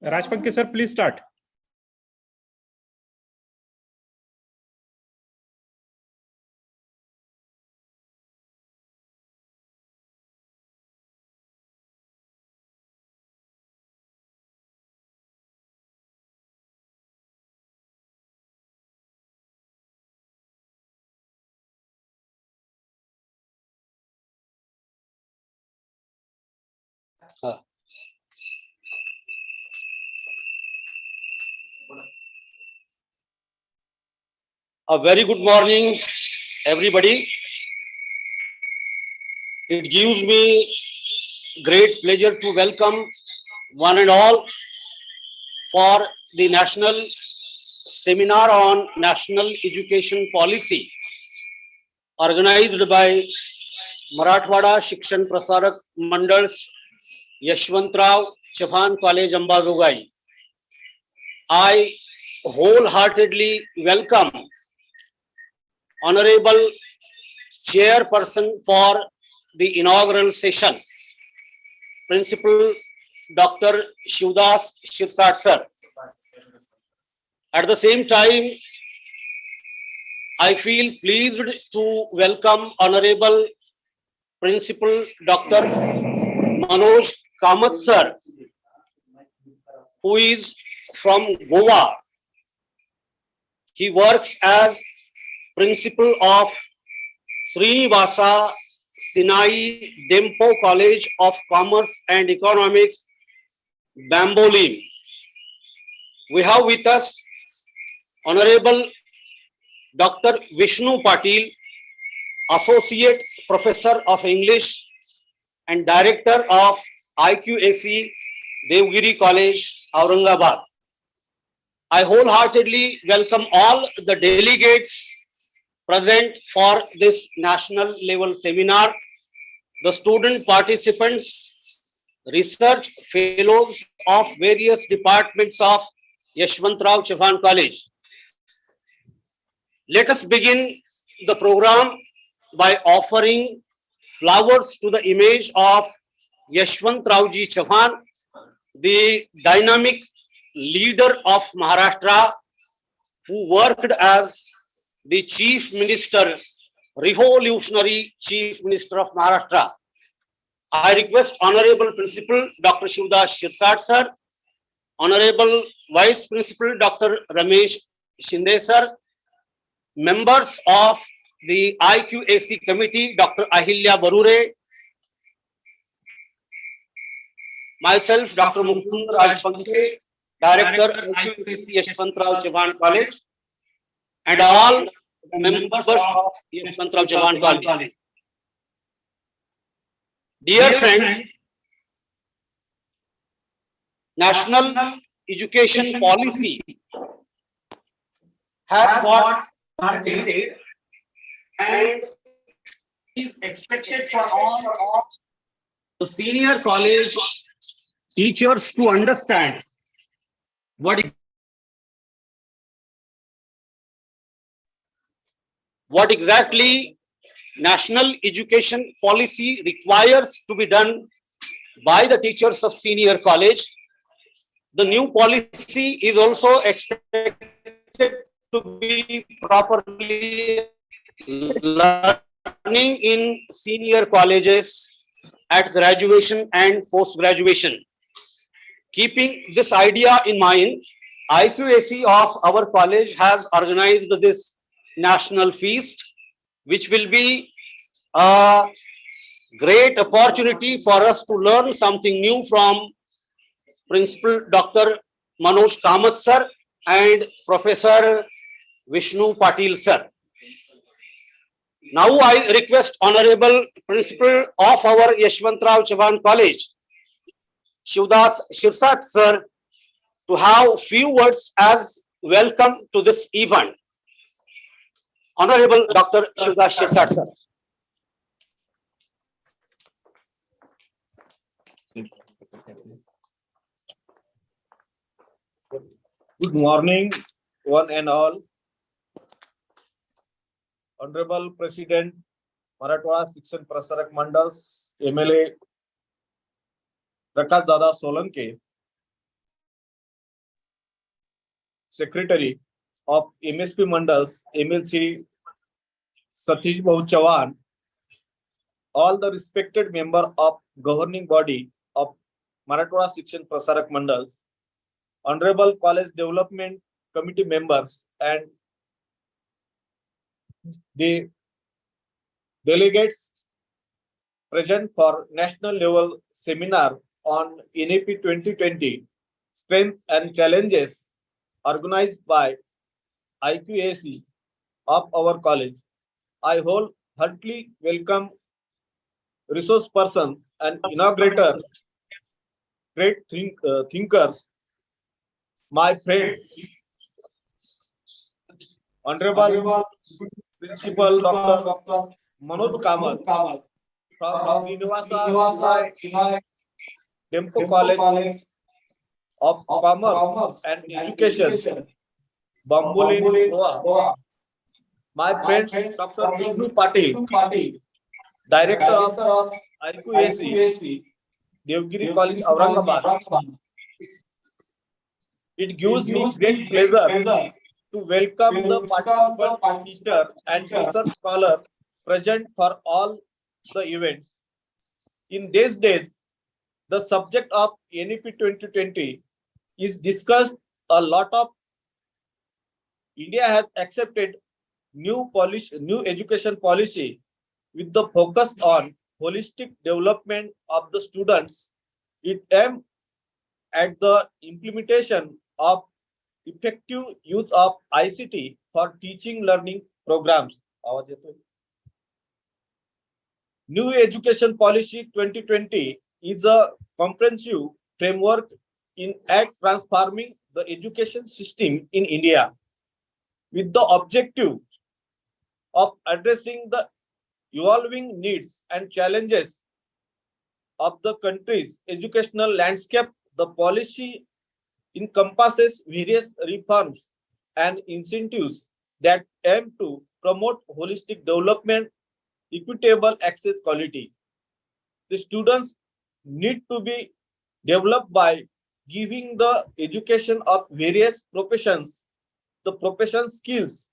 Rajpanke sir, please start. A very good morning, everybody. It gives me great pleasure to welcome one and all for the national seminar on national education policy organized by Marathwada Shikshan Prasarak Mandal's Yashwantrao Chauhan College, Ambazogai. I wholeheartedly welcome Honorable Chairperson for the inaugural session, Principal Dr. Shivdas Shirsat sir. At the same time, I feel pleased to welcome Honorable Principal Dr. Manoj Kamath sir, who is from Goa. He works as Principal of Srinivasa Sinai Dempo College of Commerce and Economics, Bambolim. We have with us Honorable Dr. Vishnu Patil, Associate Professor of English and Director of IQAC Devgiri College, Aurangabad. I wholeheartedly welcome all the delegates present for this national level seminar, the student participants, research fellows of various departments of Yashwantrao Chauhan College. Let us begin the program by offering flowers to the image of Yashwantrao Ji Chauhan, the dynamic leader of Maharashtra, who worked as the Chief Minister, Revolutionary Chief Minister of Maharashtra. I request Honorable Principal Dr. Shivdas Shirsat sir, Honorable Vice Principal Dr. Ramesh Shinde sir, members of the IQAC Committee, Dr. Ahilya Barure, myself, Dr. Mukund Rajpanke, Director IQAC Yashwantrao Chauhan College, and all members of Yashwantrao Chauhan College. Dear friends, national education policy has got started and is expected for all the senior college teachers to understand what exactly national education policy requires to be done by the teachers of senior college. The new policy is also expected to be properly learning in senior colleges at graduation and post-graduation. Keeping this idea in mind, IQAC of our college has organized this national feast, which will be a great opportunity for us to learn something new from Principal Dr. Manoj Kamath sir and Professor Vishnu Patil sir. Now I request Honorable Principal of our Yashwantrao Chauhan College, Shivdas Shirsat sir, to have few words as welcome to this event. Honorable Dr. Shivdas Shirsat sir. Good morning, one and all. Honorable President, Marathwada Shikshan Prasarak Mandal's MLA Prakash Dada Solanke, Secretary of MSP Mandals, MLC Satish Babu Chavan, all the respected member of governing body of Marathwada Shikshan Prasarak Mandals, Honorable College Development Committee members, and the delegates present for national level seminar on NEP 2020 Strength and Challenges organized by IQAC of our college. I wholeheartedly welcome resource person and inaugurator, thinkers, my friends, Honorable Principal Dr. Manoj Kamat from Srinivasa Shivai Temple College of Commerce and Education, Bambolini, Goa. My friends, Dr. Vishnu Patil, Director of IQAC, Devgiri College, Aurangabad. It gives me great pleasure to welcome the participant, teacher, and research scholar present for all the events. In these days, the subject of NEP 2020 is discussed a lot of. India has accepted new education policy with the focus on holistic development of the students. It aims at the implementation of effective use of ICT for teaching learning programs. New Education Policy 2020 is a comprehensive framework in transforming the education system in India with the objective of addressing the evolving needs and challenges of the country's educational landscape. The policy encompasses various reforms and incentives that aim to promote holistic development, equitable access, quality. The students need to be developed by giving the education of various professions. The profession skills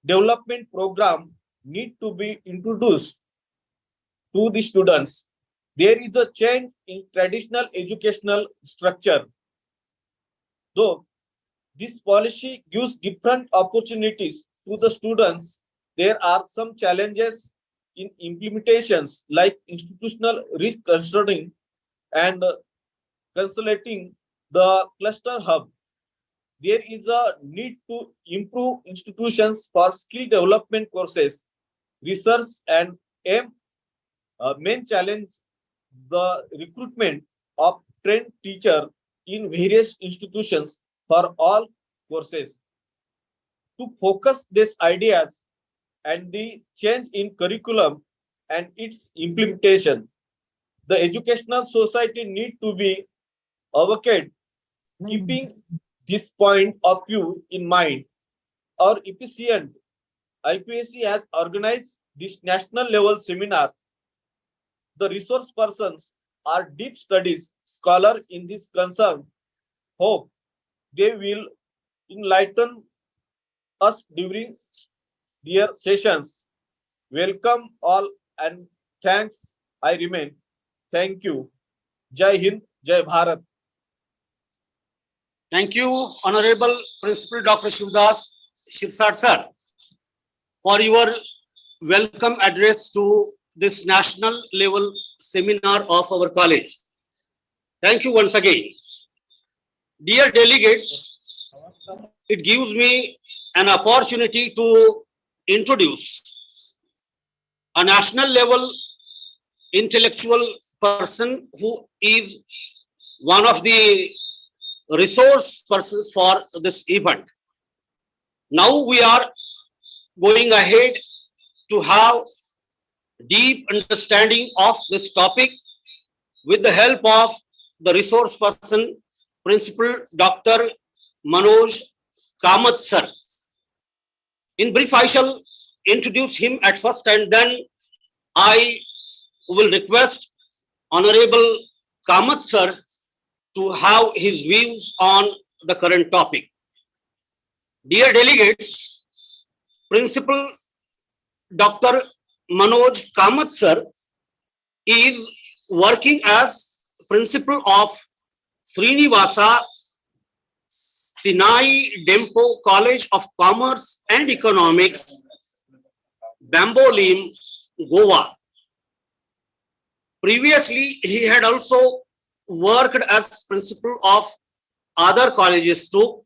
development program need to be introduced to the students. There is a change in traditional educational structure. Though this policy gives different opportunities to the students, there are some challenges in implementations like institutional reconstructing and consolidating the cluster hub. There is a need to improve institutions for skill development courses, research, and main challenge the recruitment of trained teachers in various institutions for all courses. To focus these ideas and the change in curriculum and its implementation, the educational society need to be advocated, keeping this point of view in mind. Our efficient IPSC has organized this national level seminar. The resource persons are deep studies scholar in this concern. Hope they will enlighten us during their sessions. Welcome all and thanks. I remain. Thank you. Jai Hind, Jai Bharat. Thank you, Honorable Principal Dr. Shivsat sir, for your welcome address to this national level seminar of our college. Thank you once again. Dear delegates, it gives me an opportunity to introduce a national level intellectual person who is one of the resource persons for this event. Now we are going ahead to have deep understanding of this topic with the help of the resource person, Principal Dr. Manoj Kamat sir. In brief, I shall introduce him at first and then I will request Honorable Kamat sir to have his views on the current topic. Dear delegates, Principal Dr. Manoj Kamath sir is working as principal of Srinivasa Tinai Dempo College of Commerce and Economics, Bambolim, Goa. Previously, he had also worked as principal of other colleges too.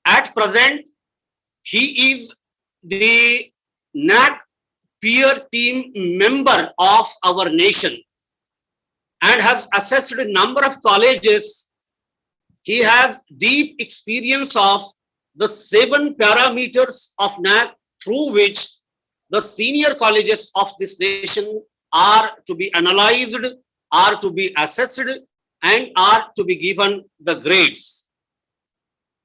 At present, he is the NAC peer team member of our nation and has assessed a number of colleges. He has deep experience of the 7 parameters of NAC through which the senior colleges of this nation are to be analyzed, are to be assessed, and are to be given the grades.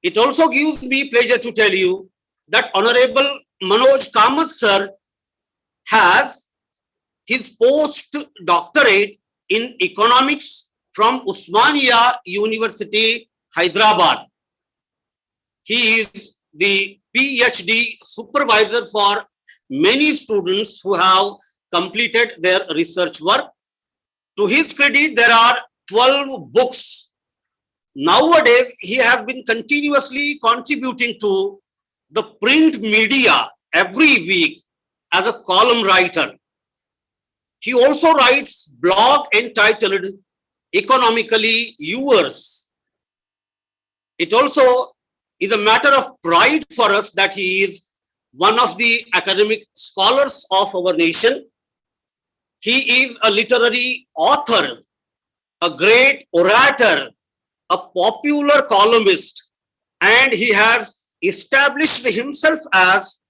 It also gives me pleasure to tell you that Honorable Manoj Kamath sir has his post-doctorate in economics from Usmania University, Hyderabad. He is the PhD supervisor for many students who have completed their research work. To his credit, there are 12 books. Nowadays, he has been continuously contributing to the print media every week as a column writer. He also writes blog entitled Economically Yours. It also is a matter of pride for us that he is one of the academic scholars of our nation. He is a literary author, a great orator, a popular columnist, and he has established himself as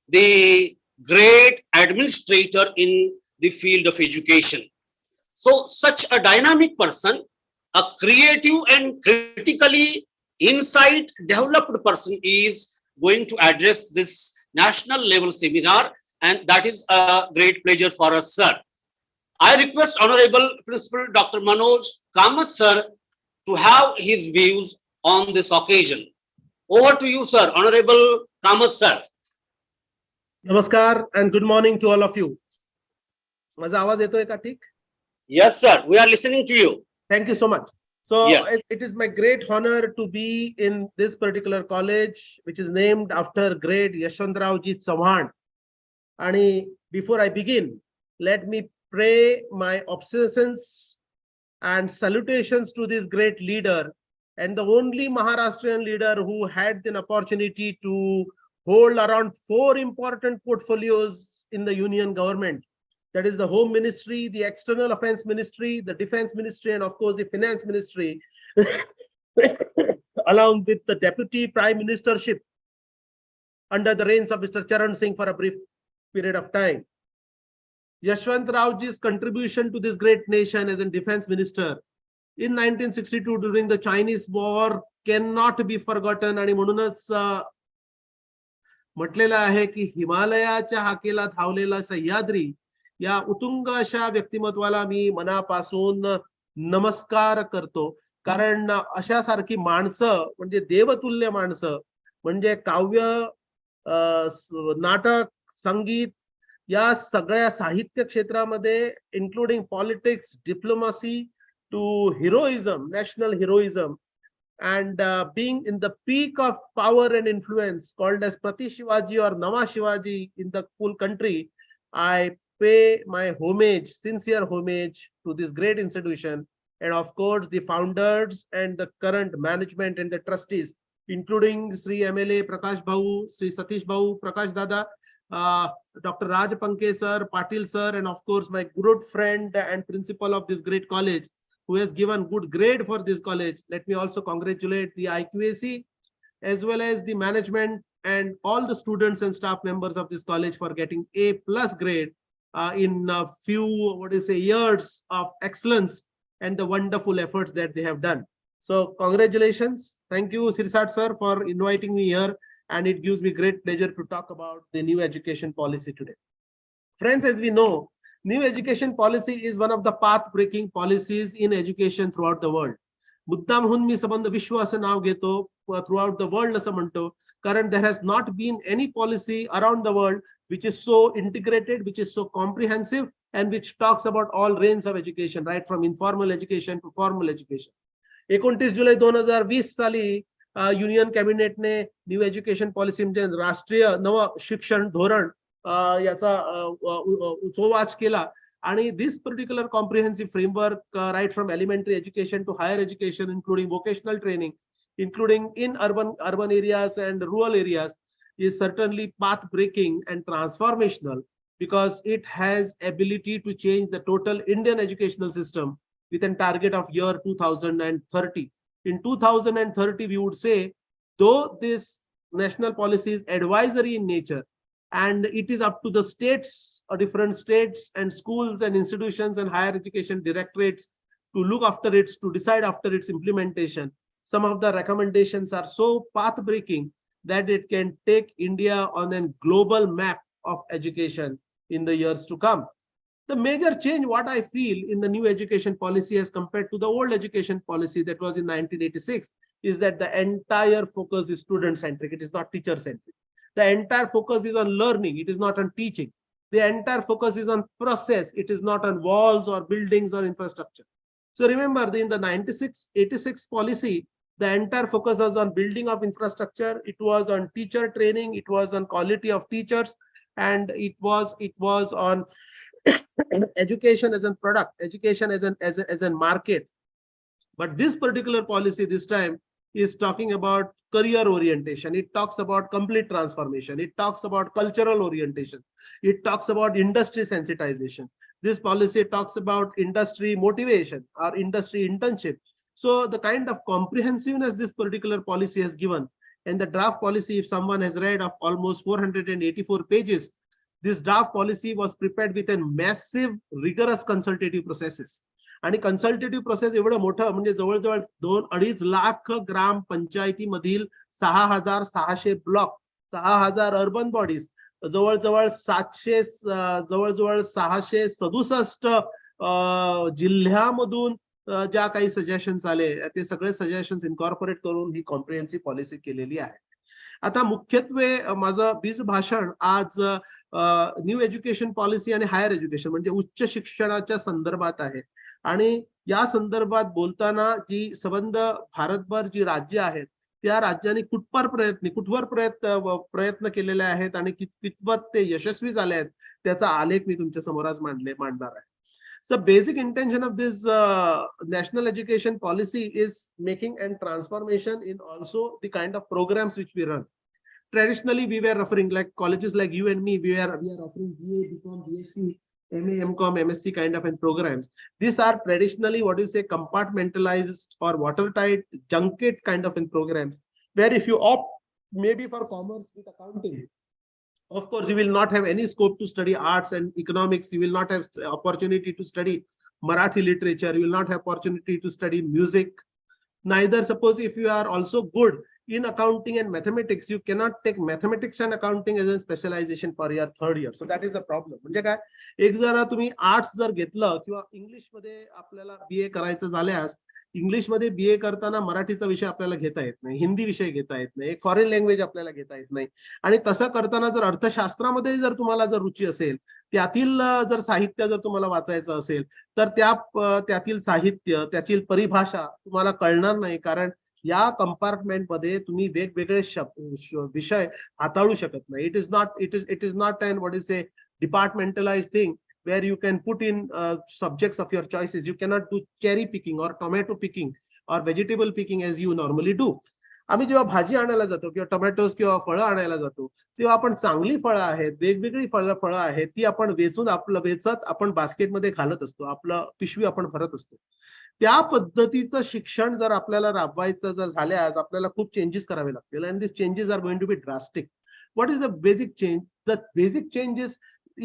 the great administrator in the field of education. So such a dynamic person, a creative and critically insight developed person is going to address this national level seminar, and that is a great pleasure for us, sir. I request Honorable Principal Dr. Manoj Kamath sir to have his views on this occasion. Over to you, sir. Honorable Kamath sir. Namaskar and good morning to all of you. माझा आवाज येतोय का ठीक? Yes, sir. We are listening to you. Thank you so much. So Yeah. it is my great honor to be in this particular college, which is named after great Yashwantrao-ji Chauhan. And before I begin, let me pray my obeisance and salutations to this great leader and the only Maharashtrian leader who had an opportunity to hold around 4 important portfolios in the union government. That is the Home Ministry, the External Affairs Ministry, the Defense Ministry, and of course the Finance Ministry, along with the Deputy Prime Ministership under the reigns of Mr. Charan Singh for a brief period of time. Yashwantrao-ji's contribution to this great nation as a defense minister in 1962 during the Chinese War cannot be forgotten. आणि म्हणूनच म्हटलेलं आहे की हिमालयाच्या हाकेला धावलेला सह्याद्री या उत्तुंग अशा व्यक्तिमत्वाला मी मनापासून नमस्कार करतो. कारण अशा सारखी माणसं म्हणजे देवतुल्य माणसं म्हणजे काव्य, नाटक, संगीत या सगळ्या साहित्य क्षेत्रामध्ये including politics, diplomacy to heroism, national heroism, and being in the peak of power and influence called as Prati Shivaji or Nama Shivaji in the full country, I pay my homage, sincere homage to this great institution, and of course the founders and the current management and the trustees, including Sri MLA Prakash Bhau, Sri Satish Bhau, Prakash Dada, Dr. Raj Panke sir, Patil sir, and of course my good friend and principal of this great college, who has given good grade for this college. Let me also congratulate the IQAC as well as the management and all the students and staff members of this college for getting A+ grade in a few years of excellence and the wonderful efforts that they have done. So congratulations. Thank you, Sirsat sir, for inviting me here, and it gives me great pleasure to talk about the new education policy today. Friends, as we know, new education policy is one of the path-breaking policies in education throughout the world. मुद्दामहून मी संबंध विश्व असं नाव घेतो, throughout the world असं म्हणतो, Current, there has not been any policy around the world which is so integrated, which is so comprehensive, and which talks about all range of education, right from informal education to formal education. 29 जुलै 2020 साली union कॅबिनेटने new education policy म्हणजे राष्ट्रीय नव शिक्षण धोरण याचा सुवाच केला. आणि this particular comprehensive framework, right from elementary education to higher education, including vocational training, including in urban areas and rural areas, is certainly path breaking and transformational, because it has ability to change the total Indian educational system with a target of year 2030. In 2030, we would say, though this national policy is advisory in nature, and it is up to the states, or different states and schools and institutions and higher education directorates to look after it, to decide after its implementation. Some of the recommendations are so path-breaking that it can take India on a global map of education in the years to come. The major change, what I feel in the new education policy as compared to the old education policy that was in 1986, is that the entire focus is student-centric. It is not teacher-centric. The entire focus is on learning. It is not on teaching. The entire focus is on process. It is not on walls or buildings or infrastructure. So remember, in the 86 policy, the entire focus was on building of infrastructure. It was on teacher training. It was on quality of teachers, and it was on education as a product, education as a market. But this particular policy this time is talking about career orientation. It talks about complete transformation. It talks about cultural orientation. It talks about industry sensitization. This policy talks about industry motivation or industry internship. So the kind of comprehensiveness this particular policy has given, and the draft policy, if someone has read, of almost 484 pages, this draft policy was prepared with a massive, rigorous consultative processes. आणि कन्सल्टेटिव्ह process एवढं मोठं, म्हणजे जवळजवळ 2-2.5 लाख ग्राम पंचायतीमधील 6,600 block, 6,000 urban bodies, जवळजवळ 667 जिल्ह्यामधून ज्या काही suggestions आले, ते सगळे सजेशन्स इन्कॉर्पोरेट करून ही कॉम्प्रिहेन्सिव्ह पॉलिसी केलेली आहे. आता मुख्यत्वे माझं बीज भाषण आज न्यू एज्युकेशन पॉलिसी आणि हायर एज्युकेशन म्हणजे उच्च शिक्षणाच्या संदर्भात आहे. आणि या संदर्भात बोलताना जी संबंध भारतभर जी राज्य आहेत, त्या राज्यांनी कुठवर प्रयत्न केलेले आहेत आणि कितपत ते यशस्वी झाले आहेत, त्याचा आलेख मी तुमच्या समोर आज मांडणार आहे. So basic intention of this national education policy is making a transformation in also the kind of programs which we run. Traditionally, we were referring, like colleges like you and me, we are offering BA, BCom, BSc, MA, MCom, MSc kind of programs. These are traditionally, what you say, compartmentalized or watertight, junket kind of programs, where if you opt maybe for commerce with accounting, of course, you will not have any scope to study arts and economics. You will not have opportunity to study Marathi literature. You will not have opportunity to study music. Neither, suppose if you are also good in accounting and mathematics, you cannot take mathematics and accounting as a specialization for your third year. So that is the problem. म्हणजे काय, एक जर तुम्ही arts जर घेतलं किंवा English मध्ये आपल्याला बीए करायचं झाल्यास, इंग्लिश मध्ये बीए करताना मराठीचा विषय आपल्याला घेता येत नाही, हिंदी विषय घेता येत नाही, एक फॉरेन लँग्वेज आपल्याला घेता येत नाही. आणि तसं करताना जर अर्थशास्त्रामध्ये जर तुम्हाला जर रुची असेल, त्यातील जर साहित्य जर तुम्हाला वाचायचं असेल, तर त्यातील साहित्य, त्याची परिभाषा तुम्हाला कळणार नाही, कारण या कंपार्टमेंटमध्ये तुम्ही वेगवेगळे विषय हाताळू शकत नाही. It is not and what is a departmentalized thing where you can put in subjects of your choices. You cannot do cherry picking or tomato picking or vegetable picking as you normally do. आम्ही जेव्हा भाजी आणायला जातो किंवा tomatoes किंवा फळं आणायला जातो, तेव्हा आपण चांगली फळं आहेत, वेगवेगळी फळं आहेत, ती आपण वेचत आपण बास्केटमध्ये घालत असतो, आपलं पिशवी आपण भरत असतो. त्या पद्धतीचं शिक्षण जर आपल्याला राबवायचं जर झाल्यास आपल्याला खूप चेंजेस करावे लागतील, and these changes are going to be drastic. What is the basic change? The basic change is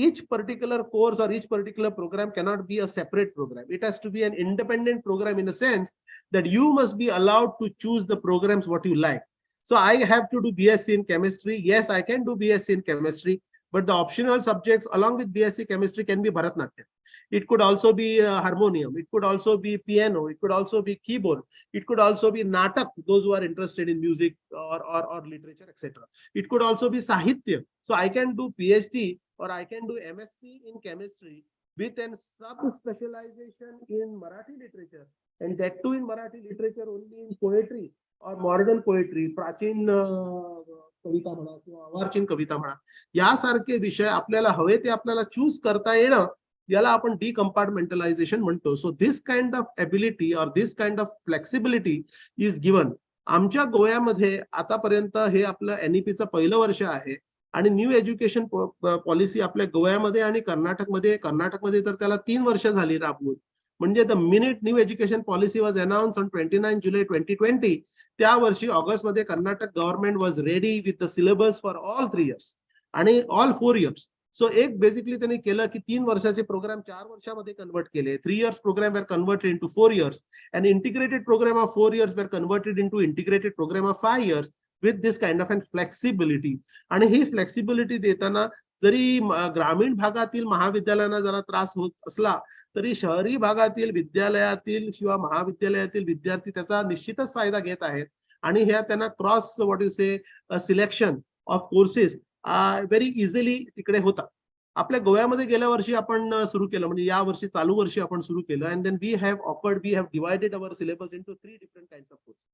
each particular course or each particular program cannot be a separate program. It has to be an independent program in the sense that you must be allowed to choose the programs what you like. So I have to do BSc in chemistry. Yes, I can do BSc in chemistry, but the optional subjects along with BSc chemistry can be Bharatnatyam. It could also be harmonium. It could also be piano. It could also be keyboard. It could also be natak, those who are interested in music or literature, etc. It could also be sahitya. So I can do PhD or I can do MSc in chemistry with a sub-specialization in Marathi literature, and that too in Marathi literature only in poetry or modern poetry, प्राचीन कविता म्हणा किंवा अवार्चीन कविता म्हणा, यासारखे विषय आपल्याला हवे ते आपल्याला चूज करता येणं, याला आपण डिकम्पार्टमेंटलायझेशन म्हणतो. So this kind of ability or this kind of flexibility is given. आमच्या गोव्यामध्ये आतापर्यंत हे आपलं NEPचं पहिलं वर्ष आहे आणि न्यू एज्युकेशन पॉलिसी आपल्या गोव्यामध्ये आणि कर्नाटकमध्ये तर त्याला 3 वर्ष झाली राबवून. म्हणजे the minute new education policy was announce on 29 जुलै 2020, त्या वर्षी ऑगस्टमध्ये Karnataka government was ready with the syllabus for all 3 years आणि ऑल 4 इयर्स. सो एक बेसिकली त्यांनी केलं की 3 वर्षाचे प्रोग्राम 4 वर्षामध्ये कन्वर्ट केले. 3 years programme were converted into 4 years and integrated program of 4 years were converted into integrated program of 5 years with this kind of flexibility. आणि ही flexibility देताना जरी ग्रामीण भागातील महाविद्यालयांना जरा त्रास होत असला तरी शहरी भागातील विद्यालयातील किंवा महाविद्यालयातील विद्यार्थी त्याचा निश्चितच फायदा घेत आहेत आणि ह्या त्यांना cross what you say selection of courses very easily तिकडे होतात. आपल्या गोव्यामध्ये गेल्या वर्षी आपण सुरू केलं, म्हणजे या वर्षी चालू वर्षी आपण सुरू केलं, and then we have divided our syllabus into 3 different kinds of courses.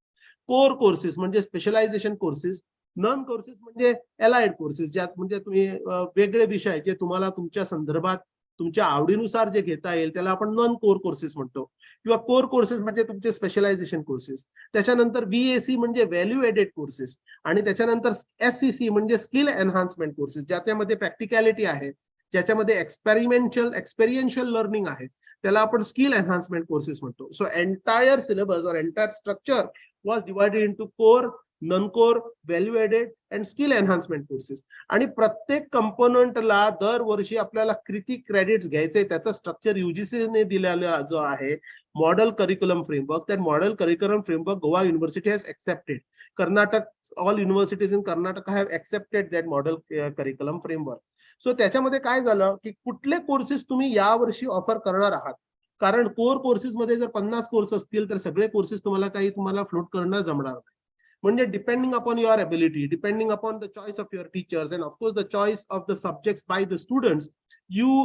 Core courses म्हणजे स्पेशलायझेशन कोर्सेस, नॉन कोर्सेस म्हणजे अलाइड कोर्सेस, ज्यात म्हणजे तुम्ही वेगळे विषय जे तुम्हाला तुमच्या संदर्भात तुमच्या आवडीनुसार जे घेता येईल त्याला आपण नॉन कोर कोर्सेस म्हणतो, किंवा कोर कोर्सेस म्हणजे तुमचे स्पेशलायझेशन कोर्सेस. त्याच्यानंतर VAC म्हणजे व्हॅल्यू एडेड कोर्सेस, आणि त्याच्यानंतर SCC म्हणजे स्किल एन्हान्समेंट कोर्सेस, ज्याच्यामध्ये प्रॅक्टिकॅलिटी आहे, ज्याच्यामध्ये एक्सपेरियन्शियल लर्निंग आहे, त्याला आपण स्किल एन्हान्समेंट कोर्सेस म्हणतो. सो एंटायर सिलेबस और entire structure was divided into core, non core, value added and skill enhancement courses. आणि प्रत्येक कंपोनंटला दरवर्षी आपल्याला किती क्रेडिट्स घ्यायचे त्याचं स्ट्रक्चर UGCने दिलेला जो आहे model curriculum framework, that model curriculum framework Goa University has accepted. Karnataka, all universities in Karnataka have accepted that model curriculum framework. So त्याच्यामध्ये काय झालं की कुठले कोर्सेस तुम्ही यावर्षी ऑफर करणार आहात, कारण कोर कोर्सेस मध्ये जर 50 कोर्स असतील तर सगळे कोर्सेस तुम्हाला फ्लोट करणं जमणार नाही. म्हणजे depending upon your ability, depending upon the choice of your teachers and of course the choice of the subjects by the students,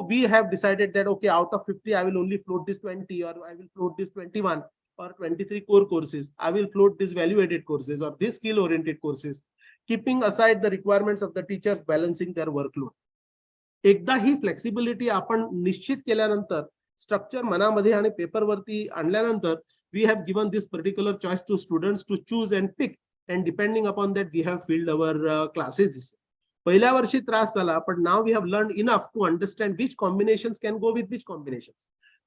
we have decided that okay, out of 50 I will only float this 20, or I will float this 21 or 23 core courses. I will float this value added courses or this skill oriented courses, keeping aside the requirements of the teachers, balancing their workload. एकदा ही flexibility आपण निश्चित केल्यानंतर, structure मनामध्ये आणि पेपरवरती आणल्यानंतर, we have given this particular choice to students to choose and pick, and depending upon that we have filled our classes. पहिल्या वर्षी त्रास झाला, पण now we have learn enough to understand which combinations can go with which combinations.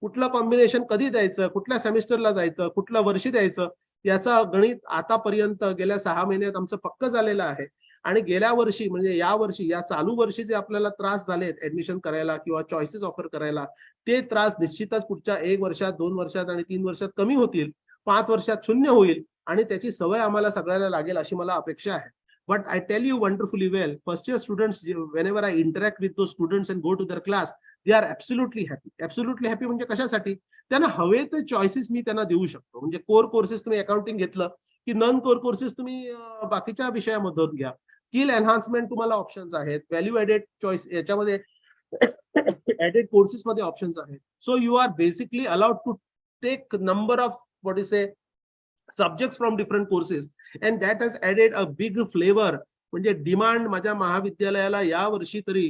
कुठलं combination कधी द्यायचं, कुठल्या सेमिस्टरला जायचं, कुठल्या वर्षी द्यायचं, याचा गणित आतापर्यंत गेल्या 6 महिन्यात आमचं पक्क झालेलं आहे. आणि गेल्या वर्षी म्हणजे या वर्षी, या चालू वर्षी जे आपल्याला त्रास झालेत ऍडमिशन करायला किंवा चॉईसेस ऑफर करायला, ते त्रास निश्चितच पुढच्या 1 वर्षात, 2 वर्षात आणि 3 वर्षात कमी होतील, 5 वर्षात शून्य होईल, आणि त्याची सवय आम्हाला सगळ्यांना लागेल अशी मला अपेक्षा आहे. But I tell you wonderfully well, first year students, whenever I interact with those students and go to their class, they are absolutely happy. Absolutely happy म्हणजे कशासाठी, त्यांना हवे ते चॉईसेस मी त्यांना देऊ शकतो. म्हणजे कोर कोर्सेस तुम्ही अकाउंटिंग घेतलं की नॉन कोर कोर्सेस तुम्ही बाकीच्या विषयामधून घ्या. स्किल एन्हान्समेंट तुम्हाला ऑप्शन्स आहेत, व्हॅल्यू ऍडेड चॉईस याच्यामध्ये ऍडेड कोर्सेस मध्ये ऑप्शन्स आहेत. So you are basically allowed to take number of what is a subjects from different courses, and that has added a big flavor. म्हणजे demand माझ्या महाविद्यालयाला या वर्षी तरी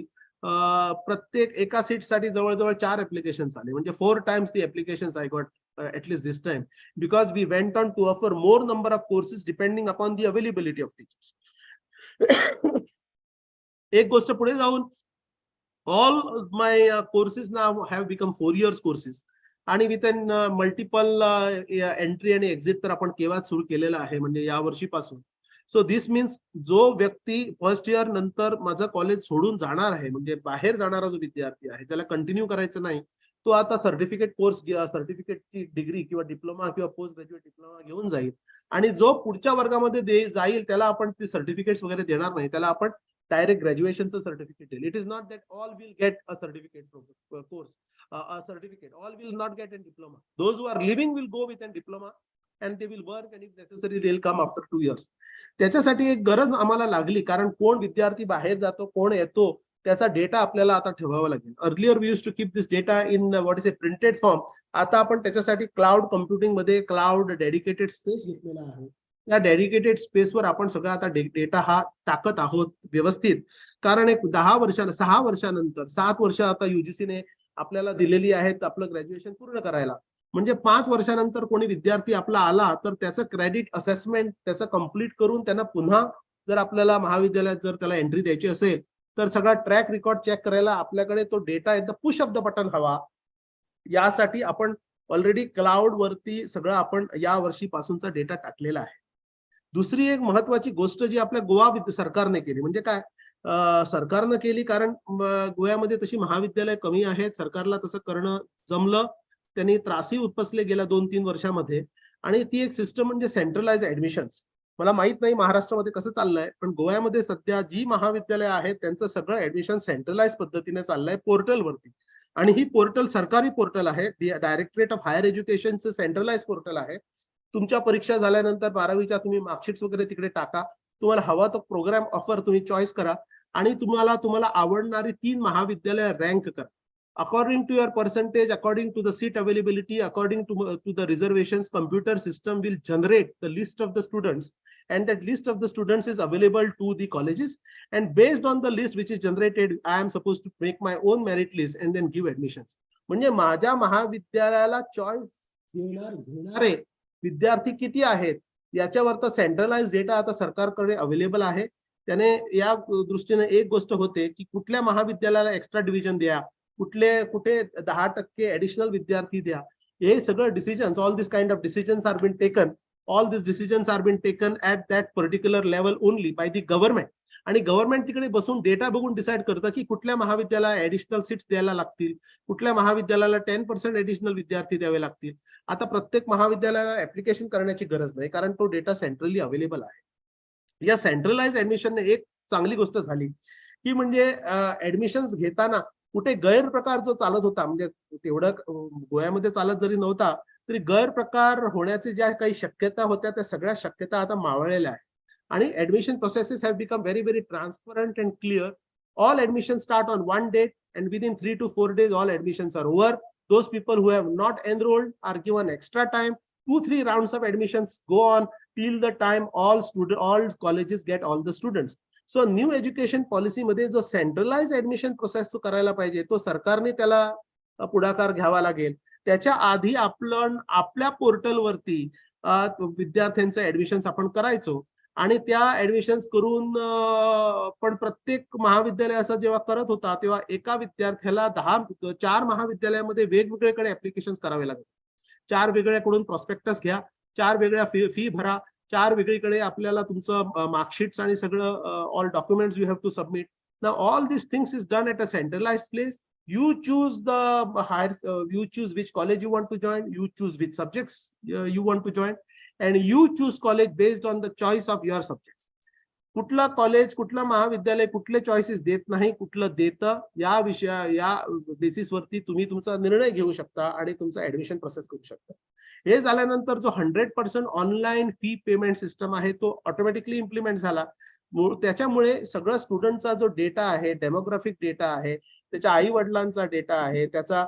प्रत्येक एका सीट साठी जवळजवळ 4 ऍप्लिकेशन्स आले, म्हणजे 4 times the applications I got at least this time, because we went on to offer more number of courses depending upon the availability of teachers. एक गोष्ट पुढे जाऊन, all my courses now have become 4 years courses, आणि with an multiple entry आणि exit तर आपण केव्हाच सुरू केलेलं आहे, म्हणजे या वर्षीपासून. सो दिस मीन्स जो व्यक्ती फर्स्ट इयर नंतर माझं कॉलेज सोडून जाणार आहे, म्हणजे बाहेर जाणारा जो विद्यार्थी आहे, त्याला कंटिन्यू करायचं नाही, तो आता सर्टिफिकेट कोर्स, सर्टिफिकेटची डिग्री किंवा डिप्लोमा किंवा पोस्ट ग्रॅज्युएट डिप्लोमा घेऊन जाईल. आणि जो पुढच्या वर्गामध्ये जाईल त्याला आपण ती सर्टिफिकेट्स वगैरे देणार नाही, त्याला आपण डायरेक्ट ग्रॅज्युएशनचं सर्टिफिकेट देईल. It is not that all will get a certificate course. a certificate. All will not get a diploma. Those who are living will go with a diploma and they will work, and if necessary they will come after 2 years. त्याच्यासाठी एक गरज आम्हाला लागली, कारण कोण विद्यार्थी बाहेर जातो, कोण येतो, त्याचा डेटा आपल्याला आता ठेवावा लागेल. Earlier we use to keep this data in what is a printed form. आता आपण त्याच्यासाठी क्लाउड कम्प्युटिंग मध्ये क्लाउड डेडिकेटेड स्पेस घेतलेला आहे. त्या डेडिकेटेड स्पेसवर आपण सगळं आता डेटा हा टाकत आहोत व्यवस्थित. कारण एक 6 वर्षानंतर 7 वर्ष आता युजीसीने आपल्याला दिलेली आहेत आपलं ग्रॅज्युएशन पूर्ण करायला. म्हणजे 5 वर्षानंतर कोणी विद्यार्थी आपला आला तर त्याचं क्रेडिट असेसमेंट त्याचं कम्प्लीट करून त्यांना पुन्हा जर आपल्याला महाविद्यालयात जर त्याला एंट्री द्यायची असेल तर सगळा ट्रॅक रेकॉर्ड चेक करायला आपल्याकडे तो डेटा एकदा पुश ऑफ द बटन हवा. यासाठी आपण ऑलरेडी क्लाउड वरती सगळं आपण या वर्षीपासूनचा डेटा टाकलेला आहे. दुसरी एक महत्वाची गोष्ट जी आपल्या गोवा सरकारने केली, म्हणजे काय सरकारनं केली, कारण गोव्यामध्ये तशी महाविद्यालय कमी आहेत, सरकारला तसं करणं जमलं. त्यांनी त्रासी उपसले गेल्या 2-3 वर्षामध्ये, आणि ती एक सिस्टम म्हणजे सेंट्रलाइज ऍडमिशन्स. मला माहित नाही महाराष्ट्रामध्ये कसं चाललंय, पण गोव्यामध्ये सध्या जी महाविद्यालय आहेत त्यांचं सगळं ऍडमिशन सेंट्रलाइज पद्धतीने चाललंय पोर्टलवरती. आणि ही पोर्टल सरकारी पोर्टल आहे, डायरेक्टरेट ऑफ हायर एज्युकेशनचं सेंट्रलाइज पोर्टल आहे. तुमच्या परीक्षा झाल्यानंतर 12वीच्या तुम्ही मार्कशीट्स वगैरे तिकडे टाका, तुम्हाला हवा तो प्रोग्राम ऑफर तुम्ही चॉईस करा, आणि तुम्हाला आवडणारी 3 महाविद्यालय रँक करा. According to your percentage, according to the seat availability, according to the reservations, computer system will generate the list of the students, and that list of the students is available to the colleges, and based on the list which is generated, I am supposed to make my own merit list and then give admissions. म्हणजे माझ्या महाविद्यालयाला choice घेणारे विद्यार्थी किती आहेत याच्यावरचा centralise data आता सरकारकडे available आहे. त्याने या दृष्टीने एक गोष्ट होते की कुठल्या महाविद्यालयाला एक्स्ट्रा डिव्हिजन द्या, कुठे 10% ऍडिशनल विद्यार्थी द्या, हे सगळं decisions, all this kind of decisions are been taken, all this decisions are been taken at that particular level only by the government. आणि गव्हर्नमेंट तिकडे बसून डेटा बघून डिसाईड करतं की कुठल्या महाविद्यालयाला ऍडिशनल सीट्स द्यायला लागतील, कुठल्या महाविद्यालयाला 10% ऍडिशनल विद्यार्थी द्यावे लागतील. आता प्रत्येक महाविद्यालयाला ऍप्लिकेशन करण्याची गरज नाही, कारण तो डेटा सेंट्रली अवेलेबल आहे. या सेंट्रलाइज ऍडमिशनने एक चांगली गोष्ट झाली की म्हणजे ऍडमिशन्स घेताना कुठे गैरप्रकार जो चालत होता, म्हणजे तेवढं गोव्यामध्ये चालत जरी नव्हता तरी गैरप्रकार होण्याचे ज्या काही शक्यता होत्या त्या सगळ्या शक्यता आता मावळलेल्या आहेत. आणि admission processes have become very transparent and clear. All admission start on 1 date and within 3 to 4 days all admissions are over. Those people who have not enrolled are given extra time. 2-3 rounds of admissions go on till the time all colleges get all the students. So new education policy मध्ये जो centralise admission process जो करायला पाहिजे तो सरकारने त्याला पुढाकार घ्यावा लागेल. त्याच्या आधी आपण आपल्या पोर्टलवरती विद्यार्थ्यांचं ऍडमिशन आपण करायचो, आणि त्या ऍडमिशन्स करून पण प्रत्येक महाविद्यालय असं जेव्हा करत होता तेव्हा एका विद्यार्थ्याला 4 महाविद्यालयामध्ये वेगवेगळ्याकडे ऍप्लिकेशन्स करावे लागत. 4 वेगळ्याकडून प्रॉस्पेक्टस घ्या, 4 वेगळ्या फी भरा, 4 वेगळीकडे आपल्याला तुमचं मार्कशीट्स आणि सगळं all documents you have to submit. Now all this things is done at a centralised place. You choose you choose which college you want to join, you choose which subjects you want to join, and you choose college based on the choice of your subjects. कुठला college, कुठला महाविद्यालय कुठले choices देत नाही, कुठलं देतं, या basis वरती तुम्ही तुमचा निर्णय घेऊ शकता आणि तुमचा ऍडमिशन प्रोसेस करू शकता. हे झाल्यानंतर जो 100% ऑनलाईन फी पेमेंट सिस्टम आहे तो ऑटोमॅटिकली इम्प्लिमेंट झाला. त्याच्यामुळे सगळं स्टुडंटचा जो डेटा आहे, डेमोग्राफिक डेटा आहे, त्याच्या आई वडिलांचा डेटा आहे, त्याचा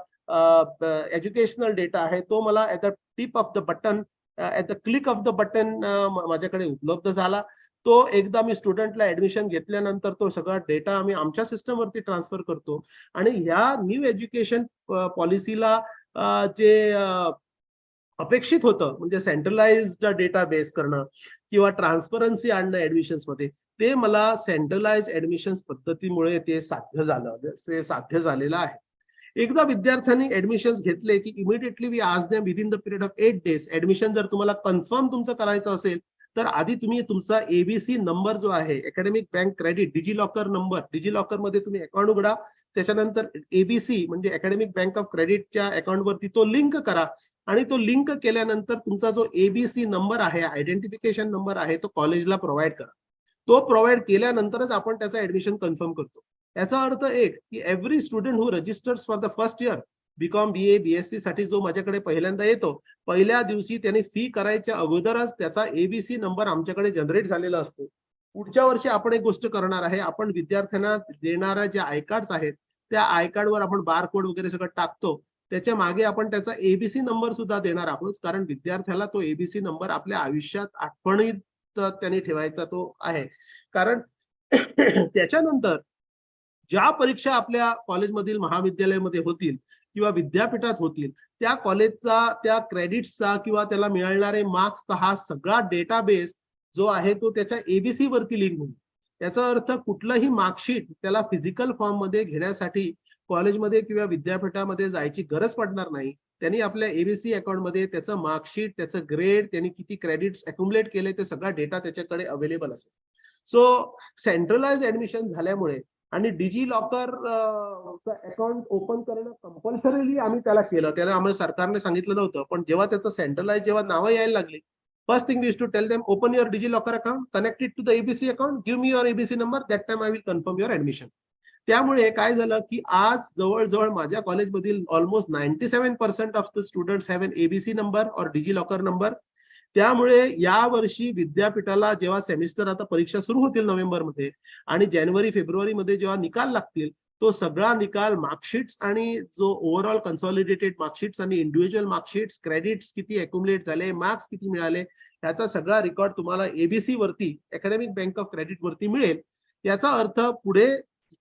एज्युकेशनल डेटा आहे, तो मला at the tip of the button, at the click of the button माझ्याकडे उपलब्ध झाला. तो एकदा मी स्टुडंटला ऍडमिशन घेतल्यानंतर तो सगळा डेटा आम्ही आमच्या सिस्टमवरती ट्रान्सफर करतो. आणि ह्या न्यू एज्युकेशन पॉलिसीला जे अपेक्षित होतं, म्हणजे सेंट्रलाइज्ड डेटा बेस करणं किंवा ट्रान्सपरन्सी आणणं ऍडमिशन्स मध्ये, ते मला सेंट्रलाइज ऍडमिशन्स पद्धतीमुळे ते साध्य झालं, ते साध्य झालेलं आहे. एकदा विद्यार्थ्यांनी ऍडमिशन्स घेतले की इमिडिएटली वी आज them within the period of 8 days. Admission जर तुम्हाला कन्फर्म तुमचं करायचं असेल तर आधी तुम्ही तुमचा एबीसी नंबर जो आहे, academic bank credit digi locker number, digi locker मध्ये तुम्ही अकाउंट उघडा, त्याच्यानंतर एबीसी म्हणजे अकॅडमिक बँक ऑफ क्रेडिटच्या अकाउंट वरती तो लिंक करा, आणि तो लिंक केल्यानंतर तुमचा जो एबीसी नंबर आहे, आयडेंटिफिकेशन नंबर आहे, तो कॉलेजला प्रोव्हाइड करा. तो प्रोव्हाइड केल्यानंतरच आपण त्याचा ऍडमिशन कन्फर्म करतो. याचा अर्थ एक की every student who registers for the first year BCom BA BSc साठी जो माझ्याकडे पहिल्यांदा येतो, पहिल्या दिवशी त्याने फी करायच्या अगोदरच त्याचा ABC नंबर आमच्याकडे जनरेट झालेला असतो. पुढच्या वर्षी आपण एक गोष्ट करणार आहे, आपण विद्यार्थ्यांना देणाऱ्या ज्या आय कार्ड्स आहेत त्या आय कार्डवर आपण बारकोड वगैरे सगळं टाकतो, त्याच्या मागे आपण त्याचा ABC नंबर सुद्धा देणार आहोत, कारण विद्यार्थ्याला तो ABC नंबर आपल्या आयुष्यात आठवणीत त्याने ठेवायचा तो आहे. कारण त्याच्यानंतर ज्या परीक्षा आपल्या कॉलेजमधील महाविद्यालयामध्ये होतील किंवा विद्यापीठात होतील, त्या कॉलेजचा, त्या क्रेडिट्सचा किंवा त्याला मिळणारे मार्क्सचा हा सगळा डेटाबेस जो आहे तो त्याच्या ABC वरती लिंक होईल. याचा अर्थ कुठलंही मार्कशीट त्याला फिजिकल फॉर्म मध्ये घेण्यासाठी कॉलेजमध्ये किंवा विद्यापीठामध्ये जायची गरज पडणार नाही. त्यांनी आपल्या ABC अकाउंट मध्ये त्याचं मार्कशीट, त्याचं ग्रेड, त्यांनी किती क्रेडिट्स अक्युमुलेट केले ते सगळा डेटा त्याच्याकडे अवेलेबल असेल. सो सेंट्रलाइज ऍडमिशन झाल्यामुळे आणि डिजी लॉकर अकाउंट ओपन करणं कंपल्सरीली आम्ही त्याला केलं. त्याला आम्हाला सरकारने सांगितलं नव्हतं, पण जेव्हा त्याचं सेंट्रलाइज जेव्हा नावं यायला लागली, first thing we used to tell them, open your DigiLocker account, connect it to the ABC account, give me your ABC number, that time I will confirm your admission. त्यामुळे काय झालं की आज जवळजवळ माझ्या कॉलेजमधील almost 97% of the students have N ABC number और DigiLocker number. त्यामुळे या वर्षी विद्यापीठाला जेव्हा सेमिस्टर आता परीक्षा सुरू होतील नोव्हेंबरमध्ये आणि जानेवारी फेब्रुवारीमध्ये जेव्हा निकाल लागतील, तो सगळा निकाल मार्कशीट्स आणि जो ओव्हरऑल कन्सॉलिडेटेड मार्कशीट्स आणि इंडिव्हिज्युअल मार्कशीट्स, क्रेडिट्स किती अक्युमुलेट झाले, मार्क्स किती मिळाले, याचा सगळा रेकॉर्ड तुम्हाला ABC वरती, अकॅडमिक बँक ऑफ क्रेडिट वरती मिळेल. याचा अर्थ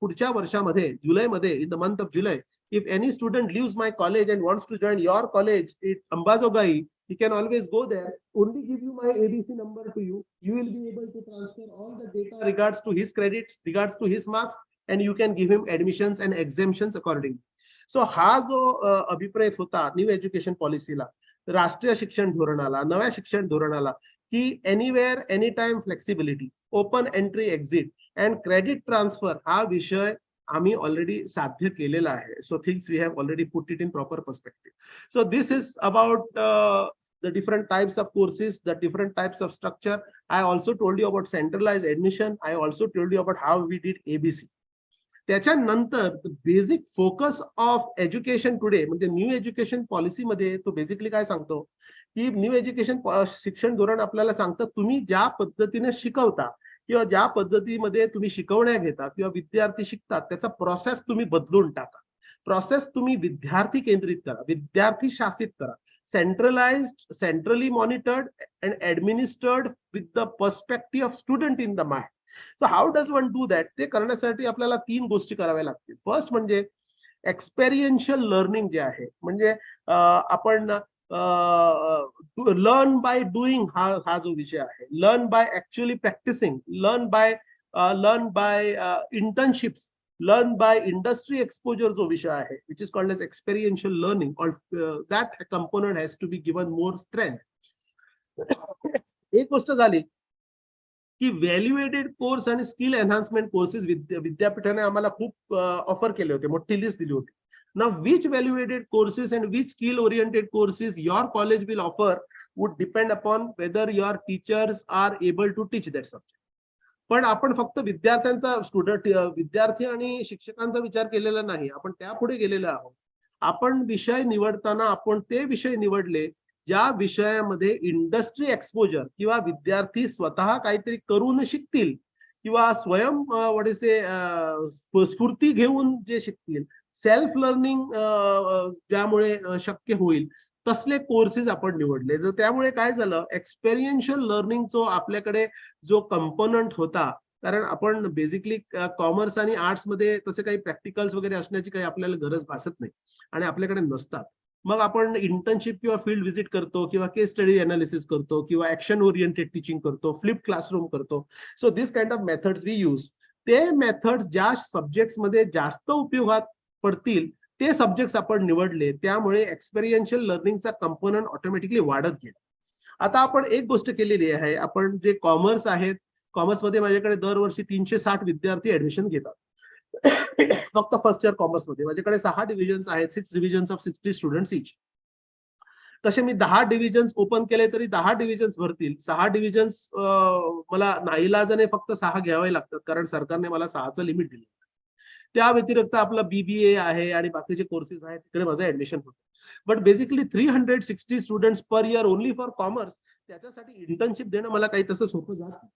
पुढच्या वर्षामध्ये जुलैमध्ये, in the month of July, if any student leaves my college and wants to join your college in Ambajogai, he can always go there, only give you my ABC number to you, you will be able to transfer all the data regards to his credits, regards to his marks, and you can give him admissions and exemptions accordingly. So हा जो अभिप्रेत होता new education पॉलिसीला, राष्ट्रीय शिक्षण धोरणाला, नव्या शिक्षण धोरणाला, की anywhere any time flexibility, open entry exit and credit transfer हा विषय आम्ही ऑलरेडी साध्य केलेला आहे. So things we have already put it in proper perspective. So this is about the different types of courses, the different types of structure. I also told you about centralized admission. I also told you about how we did ABC. त्याच्यानंतर the basic focus of education today, म्हणजे new education policy मध्ये तो basically काय सांगतो की new education शिक्षण धोरण आपल्याला सांगतं, तुम्ही ज्या पद्धतीने शिकवता किंवा ज्या पद्धतीमध्ये तुम्ही शिकवण्या घेता किंवा विद्यार्थी शिकतात, त्याचा प्रोसेस तुम्ही बदलून टाका. प्रोसेस तुम्ही विद्यार्थी केंद्रित करा, विद्यार्थी शासित करा. Centralized, centrally monitored and administered with the perspective of student in the mind. So how does one do that? ते करण्यासाठी आपल्याला 3 गोष्टी कराव्या लागतील. फर्स्ट म्हणजे एक्सपेरियन्शियल लर्निंग जे आहे, म्हणजे आपण लर्न बाय डुईंग हा जो विषय आहे, learn by actually practising, learn by internships, learn by industry exposure जो विषय आहे, which is called as experiential learning, or that component has to be given more strength. एक गोष्ट झाली की व्हॅल्युएटेड कोर्स आणि स्किल एनहान्समेंट कोर्सेस विद्यापीठाने आम्हाला खूप ऑफर केले होते, मोठी लिस्ट दिली होती. Now which value-added courses and which skill-oriented courses your college will offer would depend upon whether your teachers are able to teach that subject. पण आपण फक्त विद्यार्थी आणि शिक्षकांचा विचार केलेला नाही, आपण त्यापुढे गेलेलो आहोत. आपण विषय निवडताना आपण ते विषय निवडले ज्या विषयामध्ये इंडस्ट्री एक्सपोजर किंवा विद्यार्थी स्वतः काहीतरी करून शिकतील किंवा स्वयं स्फूर्ती घेऊन जे शिकतील, सेल्फ लर्निंग ज्यामुळे शक्य होईल, तसले कोर्सेस आपण निवडले. तर त्यामुळे काय झालं, एक्सपेरियन्शियल लर्निंग जो आपल्याकडे जो कंपोनंट होता, कारण आपण बेसिकली कॉमर्स आणि आर्ट्स मध्ये तसे काही प्रॅक्टिकल्स वगैरे असण्याची काही आपल्याला गरज भासत नाही आणि आपल्याकडे नसतात. मग आपण इंटर्नशिप किंवा फील्ड व्हिजिट करतो किंवा केस स्टडी अनालिसिस करतो किंवा ऍक्शन ओरिएंटेड टीचिंग करतो, फ्लिप क्लासरूम करतो. So this kind of methods we use. ते मेथड्स ज्या सब्जेक्ट्स मध्ये जास्त उपयोगात पडतील ते सब्जेक्ट्स आपण निवडले, त्यामुळे एक्सपेरियन्शियल लर्निंगचा कंपोनंट ऑटोमॅटिकली वाढत गेला. आता आपण एक गोष्ट केलेली आहे, आपण जे कॉमर्स आहेत, कॉमर्समध्ये माझ्याकडे दरवर्षी 360 विद्यार्थी ऍडमिशन घेतात. फक्त फर्स्ट इयर कॉमर्समध्ये माझ्याकडे 6 डिव्हिजन्स आहेत, 6 डिव्हिजन्स ऑफ 60 स्टुडंट्स इच. तसे मी 10 डिव्हिजन्स ओपन केले तरी 10 डिव्हिजन्स भरतील. 6 डिव्हिजन्स मला नाईलाजाने फक्त 6 घ्यावे लागतात, कारण सरकारने मला 6चं लिमिट दिलं. त्या व्यतिरिक्त आपलं BBA आहे आणि बाकीचे कोर्सेस आहेत तिकडे माझं ऍडमिशन होतं. But basically 360 students per year only for commerce, त्याच्यासाठी इंटर्नशिप देणं मला काही तसं सोपं जात नाही.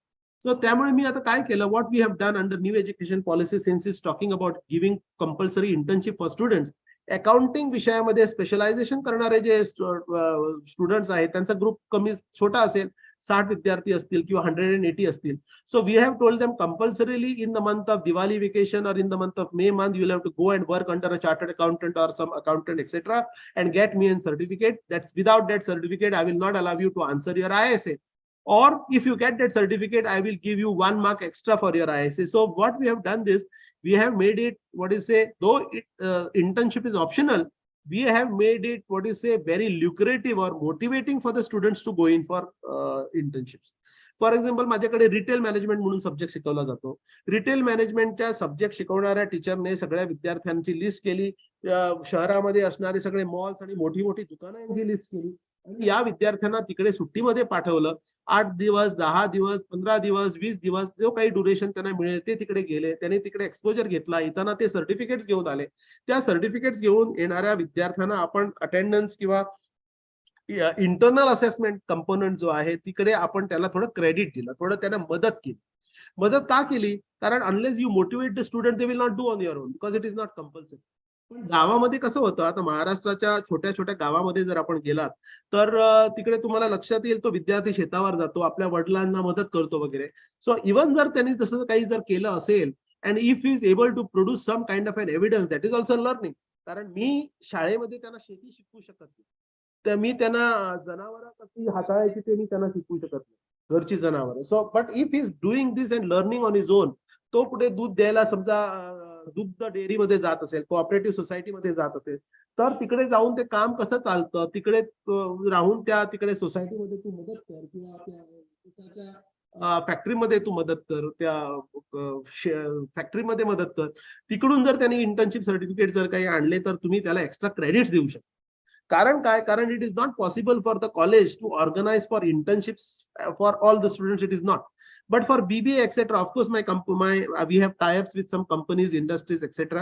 सो त्यामुळे मी आता काय केलं, what we have done under new education policy since is talking about giving compulsory internship for students. Accounting विषयामध्ये स्पेशलायझेशन करणारे जे स्टुडंट्स आहेत त्यांचा ग्रुप कमी छोटा असेल, 60 विद्यार्थी असतील किंवा 180 असतील. So we have told them compulsorily in the month of Diwali vacation or in the month of May month, you will have to go and work under a chartered accountant or some accountant, etc., and get me a certificate. That's without that certificate, I will not allow you to answer your ISA. Or if you get that certificate, I will give you 1 mark extra for your ISA. So what we have done this, we have made it, what is say, though internship is optional, we have made it, what is say, very lucrative or motivating for the students to go in for internships. For example माझ्याकडे retail management म्हणून subject शिकवला जातो. Retail मॅनेजमेंटच्या subject शिकवणाऱ्या टीचरने सगळ्या विद्यार्थ्यांची list केली, शहरामध्ये असणारे सगळे मॉल्स आणि मोठी मोठी दुकानांची लिस्ट केली आणि या विद्यार्थ्यांना तिकडे सुट्टीमध्ये पाठवलं. 8 दिवस, 10 दिवस, 15 दिवस, 20 दिवस जो काही ड्युरेशन त्यांना मिळेल ते तिकडे गेले, त्यांनी तिकडे एक्सपोजर घेतला, येताना ते सर्टिफिकेट्स घेऊन आले. त्या सर्टिफिकेट्स घेऊन येणाऱ्या विद्यार्थ्यांना आपण अटेंडन्स किंवा इंटरनल असेसमेंट कंपोनंट जो आहे तिकडे आपण त्याला थोडं क्रेडिट दिलं, थोडं त्यांना मदत केली. मदत का केली? कारण unless you motivate the student they will not do on your on because it is not compulsory. पण गावामध्ये कसं होतं, आता महाराष्ट्राच्या छोट्या छोट्या गावामध्ये जर आपण गेलात तर तिकडे तुम्हाला लक्षात येईल तो विद्यार्थी शेतावर जातो, आपल्या वडिलांना मदत करतो वगैरे. सो इव्हन जर त्यांनी तसं काही जर केलं असेल and if is able to produce some kind of an evidence, that is also learning. कारण मी शाळेमध्ये त्यांना शेती शिकवू शकत नाही, तर मी त्यांना जनावरं कशी हाताळायची ते मी त्यांना शिकवू शकत नाही, घरची जनावरं. So but if is doing this and learning on is on, तो कुठे दूध द्यायला समजा दुग्ध डेअरीमध्ये जात असेल, कोऑपरेटिव्ह सोसायटीमध्ये जात असेल, तर तिकडे जाऊन ते काम कसं चालतं, तिकडे राहून त्या तिकडे सोसायटीमध्ये तू मदत कर किंवा त्या फॅक्टरीमध्ये तू मदत कर, त्या फॅक्टरीमध्ये मदत कर. तिकडून जर त्यांनी इंटर्नशिप सर्टिफिकेट जर काही आणले तर तुम्ही त्याला एक्स्ट्रा क्रेडिट्स देऊ शकता. कारण काय? कारण it is not possible for the college to organise for internships for all the students, it is not. But for BBA etc., of course we have tie-ups with some companies, industries etc.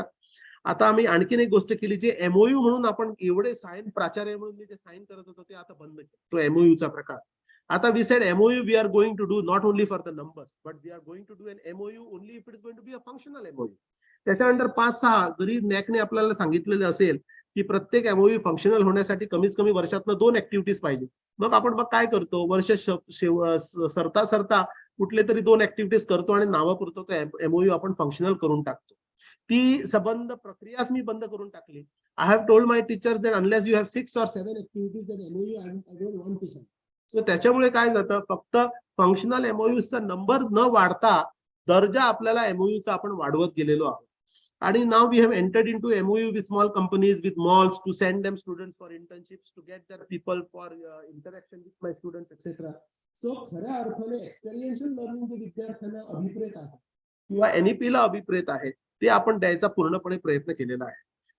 आता आम्ही आणखीन एक गोष्ट केली, जे MOU म्हणून आपण एवढे साइन प्राचार्य म्हणून मी जे साइन करत होतो ते आता बंद केलं, तो MOU चा प्रकार. आता we said MOU we are going to do not only for the numbers but we are going to do an MOU only if it is going to be a functional MOU. त्याच्यानंतर 5-6 जरी NEC ने आपल्याला सांगितलेलं असेल की प्रत्येक MOU functional होण्यासाठी कमीत कमी वर्षातनं 2 ऍक्टिव्हिटीज पाहिजे, मग आपण काय करतो, वर्ष सरता सरता कुठले तरी 2 ऍक्टिव्हिटीज करतो आणि नावापुरतो तो MOU आपण फंक्शनल करून टाकतो. ती संबंध प्रक्रियाच मी बंद करून टाकली. I have told my teachers that unless you have 6 or 7 activities that MOU I don't want to sign. So त्याच्यामुळे काय जातं, फक्त फंक्शनल MOUचा नंबर न वाढता दर्जा आपल्याला MOUचा आपण वाढवत गेलेलो आहोत. आणि now we have entered into MOU with small companies, with malls, to send them students for internships, to get their people for interaction with my students etcetera. So खऱ्या अर्थाने एक्सपेरियन्शियल लर्निंग जे विद्यार्थ्यांना अभिप्रेत आहे किंवा NEP ला अभिप्रेत आहे ते आपण द्यायचा पूर्णपणे प्रयत्न केलेला आहे.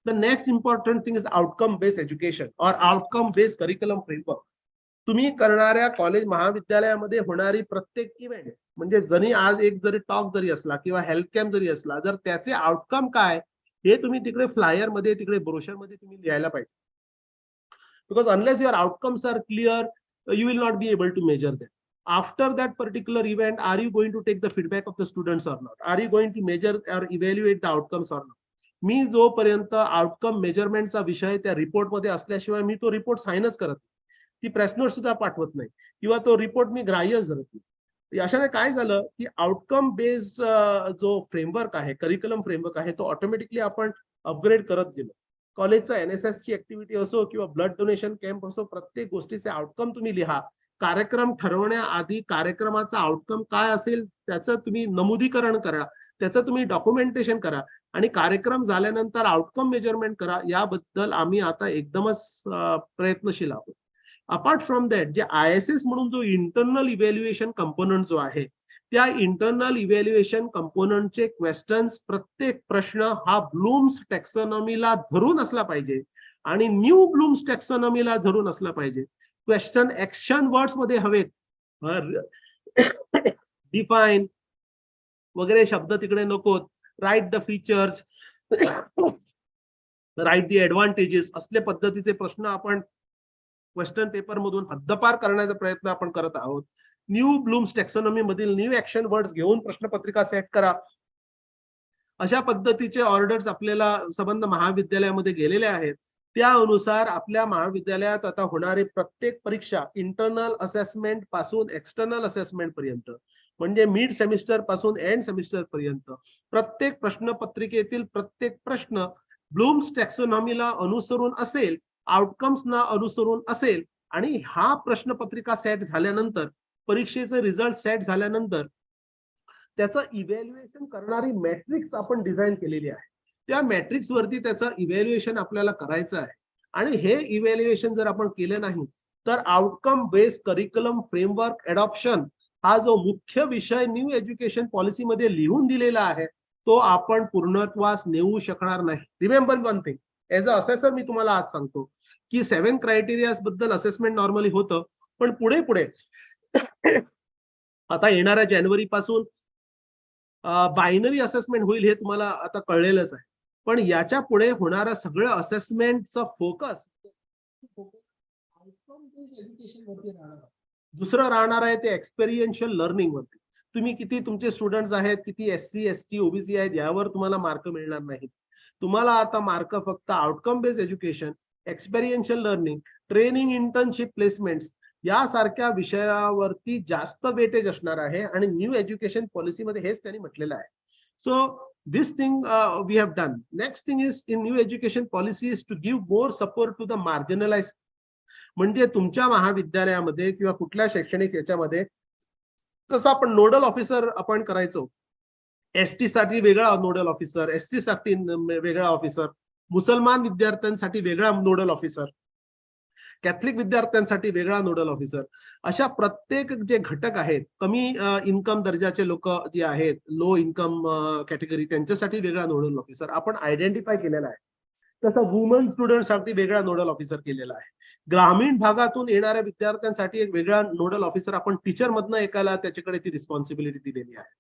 The next important thing is outcome based education और आउटकम बेस्ड करिक्युलम फ्रेमवर्क. तुम्ही करणाऱ्या कॉलेज महाविद्यालयामध्ये होणारी प्रत्येक इव्हेंट, म्हणजे जरी आज एक जरी टॉक जरी असला किंवा हेल्थ कॅम्प जरी असला, जर त्याचे आउटकम काय हे तुम्ही तिकडे फ्लायर मध्ये, तिकडे ब्रोशर मध्ये तुम्ही लिहायला पाहिजे. Because unless your outcomes are clear, you will not be able to measure them. After that particular event, are you going to take the feedback of the students or not? Are you going to measure or evaluate the outcomes or not? मी जोपर्यंत outcome मेजरमेंटचा विषय त्या report मध्ये असल्याशिवाय मी तो report साइनच करत नाही, ती press note सुद्धा पाठवत नाही किंवा तो रिपोर्ट मी ग्राह्यच धरत नाही. अशाने काय झालं की आउटकम बेस्ड जो फ्रेमवर्क आहे, करिक्युलम फ्रेमवर्क आहे, तो ऑटोमॅटिकली आपण अपग्रेड करत गेलो. कॉलेजचा NSS ची ऍक्टिव्हिटी असो किंवा ब्लड डोनेशन कॅम्प असो, प्रत्येक गोष्टीचे आउटकम तुम्ही लिहा. कार्यक्रम ठरवण्याआधी कार्यक्रमाचा आउटकम काय असेल त्याचं तुम्ही नमूदीकरण करा, त्याचं तुम्ही डॉक्युमेंटेशन करा आणि कार्यक्रम झाल्यानंतर आउटकम मेजरमेंट करा. याबद्दल आम्ही आता एकदमच प्रयत्नशील आहोत. अपार्ट फ्रॉम दॅट, जे ISS म्हणून जो इंटरनल इव्हॅल्युएशन कंपोनंट जो आहे, त्या इंटरनल इव्हॅल्युएशन कंपोनंटचे क्वेश्चन्स, प्रत्येक प्रश्न हा ब्लूम्स टॅक्सॉनॉमीला धरून असला पाहिजे आणि न्यू ब्लूम्स टॅक्सॉनॉमीला धरून असला पाहिजे. क्वेश्चन ऍक्शन वर्ड्स मध्ये हवेत, डिफाईन वगैरे शब्द तिकडे नकोत. Write the features, write the advantages असले पद्धतीचे प्रश्न आपण क्वेश्चन पेपर मधून हद्दपार करण्याचा प्रयत्न आपण करत आहोत. न्यू ब्लूम्स टॅक्सॉनॉमी मधील न्यू ऍक्शन वर्ड्स घेऊन प्रश्नपत्रिका सेट करा. अशा पद्धतीचे ऑर्डर्स आपल्याला संबंध महाविद्यालयामध्ये गेलेले आहेत. त्यानुसार आपल्या महाविद्यालयात आता होणारी प्रत्येक परीक्षा इंटरनल असेसमेंट पासून एक्सटर्नल असेसमेंट पर्यंत, म्हणजे मिड सेमिस्टर पासून एंड सेमिस्टर पर्यंत प्रत्येक प्रश्नपत्रिकेतील प्रत्येक प्रश्न ब्लूम्स टॅक्सॉनॉमीला अनुसरून असेल, आउटकम्सना अनुसरून असेल, आणि हा प्रश्नपत्रिका सेट झाल्यानंतर, परीक्षेचे रिझल्ट सेट झाल्यानंतर त्याचं इव्हॅल्युएशन करणारी मॅट्रिक्स आपण डिझाईन केलेली आहे. त्या मॅट्रिक्स वरती त्याचं इव्हॅल्युएशन आपल्याला करायचं आहे. आणि हे इव्हॅल्युएशन जर आपण केलं नाही तर outcome based curriculum framework adoption हा जो मुख्य विषय न्यू एज्युकेशन पॉलिसीमध्ये लिहून दिलेला आहे तो आपण पूर्णत्वास नेऊ शकणार नाही. Remember one thing, as a assessor मी तुम्हाला आज सांगतो की 7 क्रायटेरियाज बद्दल असेसमेंट नॉर्मली होतं, पण पुढे पुढे आता येणाऱ्या जानेवारी पासून बायनरी असेसमेंट होईल हे तुम्हाला आता कळलेलंच आहे. पण याच्या पुढे होणारं सगळं असेसमेंटचं फोकस एज्युकेशन वरती राहणार. दुसरं राहणार आहे ते एक्सपेरियन्शियल लर्निंग वरती. तुम्ही किती तुमचे स्टुडंट्स आहेत, किती SC ST OBC आहेत, यावर तुम्हाला मार्क मिळणार नाहीत. तुम्हाला आता मार्क फक्त outcome based education, experiential learning, training, internship, placements यासारख्या विषयावरती जास्त वेटेज असणार आहे. आणि न्यू एज्युकेशन पॉलिसीमध्ये हेच त्यांनी म्हटलेलं आहे. So this thing we have done. Next thing is in new education policy is to give more support to the marginalized. म्हणजे तुमच्या महाविद्यालयामध्ये किंवा कुठल्या शैक्षणिक याच्यामध्ये कसं आपण नोडल ऑफिसर अपॉइंट करायचो, ST साठी वेगळा नोडल ऑफिसर, SC साठी वेगळा ऑफिसर, मुसलमान विद्यार्थ्यांसाठी वेगळा नोडल ऑफिसर, कॅथलिक विद्यार्थ्यांसाठी वेगळा नोडल ऑफिसर, अशा प्रत्येक जे घटक आहेत, कमी इन्कम दर्जाचे लोक जे आहेत, लो इन्कम कॅटेगरी, त्यांच्यासाठी वेगळा नोडल ऑफिसर आपण आयडेंटिफाय केलेला आहे. तसं वुमन स्टुडंटसाठी वेगळा नोडल ऑफिसर केलेला आहे. ग्रामीण भागातून येणाऱ्या विद्यार्थ्यांसाठी एक वेगळा नोडल ऑफिसर आपण टीचर मधनं एकाला त्याच्याकडे ती रिस्पॉन्सिबिलिटी दिलेली आहे.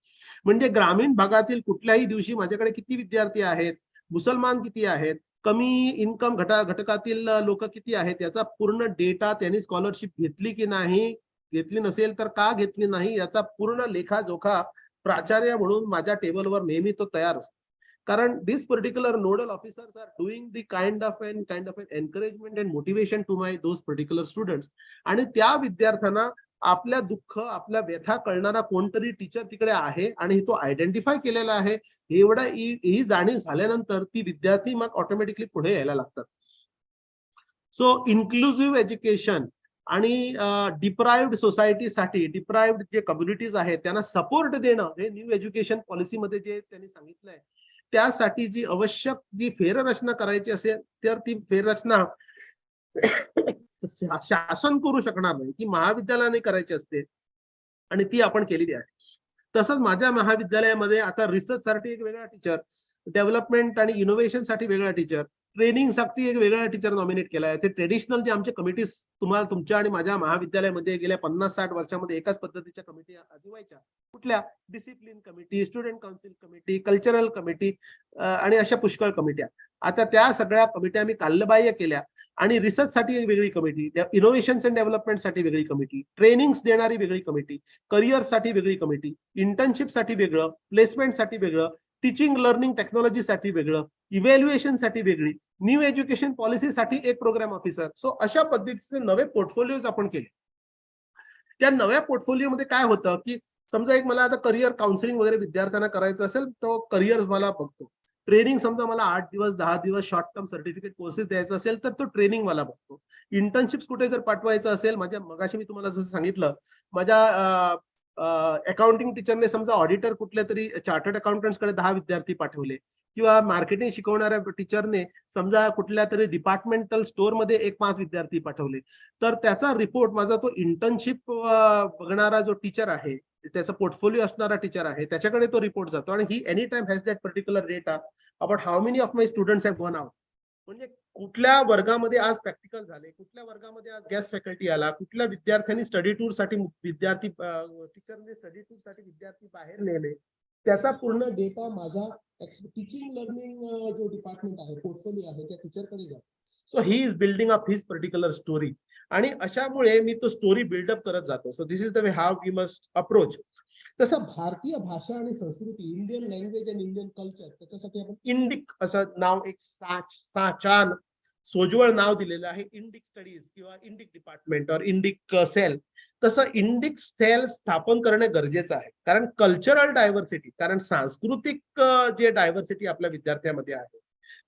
म्हणजे ग्रामीण भागातील कुठल्याही दिवशी माझ्याकडे किती विद्यार्थी आहेत, मुसलमान किती आहेत, कमी इन्कम घटकातील लोक किती आहेत, याचा पूर्ण डेटा त्यांनी स्कॉलरशिप घेतली की नाही, घेतली नसेल तर का घेतली नाही, याचा पूर्ण लेखाजोखा प्राचार्य म्हणून माझ्या टेबलवर नेहमी तो तयार असतो. कारण this particular nodal officers are doing the kind of an encouragement and motivation to my those particular students. आणि त्या विद्यार्थ्यांना आपल्या दुःख, आपल्या व्यथा कळणारा कोणतरी टीचर तिकडे आहे आणि तो आयडेंटिफाय केलेला आहे, एवढा ही जाणीव झाल्यानंतर ती विद्यार्थी मग ऑटोमॅटिकली पुढे यायला लागतात. सो इन्क्लुसिव्ह एज्युकेशन आणि डिप्राइव्ड सोसायटीसाठी, डिप्राइव्ड जे कम्युनिटीज आहेत त्यांना सपोर्ट देणं, हे न्यू एज्युकेशन पॉलिसीमध्ये जे त्यांनी सांगितलंय. त्यासाठी जी आवश्यक जी फेररचना करायची असेल तर ती फेररचना शासन करू शकणार नाही, की महाविद्यालयाने करायची असते, आणि ती आपण केलेली आहे. तसंच माझ्या महाविद्यालयामध्ये आता रिसर्च साठी एक वेगळा टीचर, डेव्हलपमेंट आणि इनोव्हेशन साठी वेगळा टीचर, ट्रेनिंग साठी एक वेगळा टीचर नॉमिनेट केला आहे. ते ट्रेडिशनल जे आमचे कमिटीज तुम्हाला तुमच्या आणि माझ्या महाविद्यालयामध्ये गेल्या 50-60 वर्षामध्ये एकाच पद्धतीच्या कमिटी आधी व्हायच्या. कुठल्या? Discipline committee, student council committee, cultural committee आणि अशा पुष्कळ कमिट्या. आता त्या सगळ्या कमिट्या मी कालबाह्य केल्या आणि रिसर्च साठी एक वेगळी कमिटी, इनोव्हेशन अँड डेव्हलपमेंट साठी वेगळी कमिटी, ट्रेनिंग देणारी वेगळी कमिटी, करिअर साठी वेगळी कमिटी, इंटर्नशिप साठी वेगळं, प्लेसमेंट साठी वेगळं, टीचिंग लर्निंग टेक्नॉलॉजी साठी वेगळं, इव्हॅल्युएशन साठी वेगळी, न्यू एज्युकेशन पॉलिसीसाठी एक प्रोग्राम ऑफिसर. सो अशा पद्धतीचे नवे पोर्टफोलिओज आपण केले. त्या नव्या पोर्टफोलिओमध्ये काय होतं की समजा एक मला आता करिअर काउन्सिलिंग वगैरे विद्यार्थ्यांना करायचं असेल तो करिअर मला बघतो. ट्रेनिंग समजा मला 8 दिवस 10 दिवस शॉर्ट टर्म सर्टिफिकेट कोर्सेस द्यायचा असेल तर तो ट्रेनिंग मला बघतो. इंटर्नशिप्स कुठे जर पाठवायचं असेल, माझ्या मगाशी मी तुम्हाला जसं सांगितलं, माझ्या अकाउंटिंग टीचरने समजा ऑडिटर कुठल्या तरी चार्टर्ड अकाउंटंट्सकडे 10 विद्यार्थी पाठवले, किंवा मार्केटिंग शिकवणाऱ्या टीचरने समजा कुठल्या तरी डिपार्टमेंटल स्टोअर मध्ये 1-5 विद्यार्थी पाठवले, तर त्याचा रिपोर्ट माझा तो इंटर्नशिप बघणारा जो टीचर आहे, त्याचा पोर्टफोलिओ असणारा टीचर आहे, त्याच्याकडे तो रिपोर्ट जातो. आणि he any time has that particular data about how many of my students have gone out. म्हणजे कुठल्या वर्गामध्ये आज प्रॅक्टिकल झाले, कुठल्या वर्गामध्ये आज गेस्ट फॅकल्टी आला, कुठल्या विद्यार्थ्यांनी स्टडी टूर साठी विद्यार्थी, टीचरने स्टडी टूर साठी विद्यार्थी बाहेर नेले, त्याचा पूर्ण डेटा माझा टीचिंग लर्निंग जो डिपार्टमेंट आहे, पोर्टफोलिओ आहे, त्या टीचरकडे जातो. So he is building up his particular story. आणि अशामुळे मी तो स्टोरी बिल्डअप करत जातो. So this is the way how we must approach. तसं भारतीय भाषा आणि संस्कृती, Indian language and Indian culture, त्याच्यासाठी आपण इंडिक असं नाव, एक छान सोज्वळ नाव दिलेलं आहे, इंडिक स्टडीज किंवा इंडिक डिपार्टमेंट और इंडिक सेल. तसं इंडिक सेल स्थापन करणे गरजेचं आहे. कारण कल्चरल डायव्हर्सिटी, कारण सांस्कृतिक जे डायव्हर्सिटी आपल्या विद्यार्थ्यांमध्ये आहे,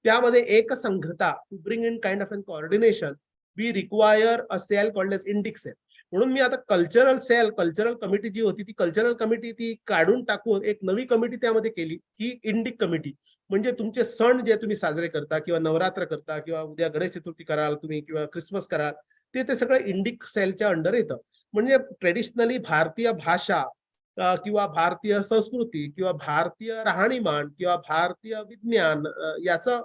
त्यामध्ये एक संघता, to bring in kind of an coordination, we require a cell called as Indic cell. म्हणून मी आता कल्चरल सेल, कल्चरल कमिटी जी होती ती कल्चरल कमिटी ती काढून टाकून एक नवी कमिटी त्यामध्ये केली, ही इंडिक कमिटी. म्हणजे तुमचे सण जे तुम्ही साजरे करता, किंवा नवरात्र करता, किंवा उद्या गणेश चतुर्थी कराल तुम्ही, किंवा क्रिसमस कराल, ते सगळं इंडिक सेलच्या अंडर येतं. म्हणजे ट्रेडिशनली भारतीय भाषा किंवा भारतीय संस्कृती किंवा भारतीय राहणीमान किंवा भारतीय विज्ञान याचं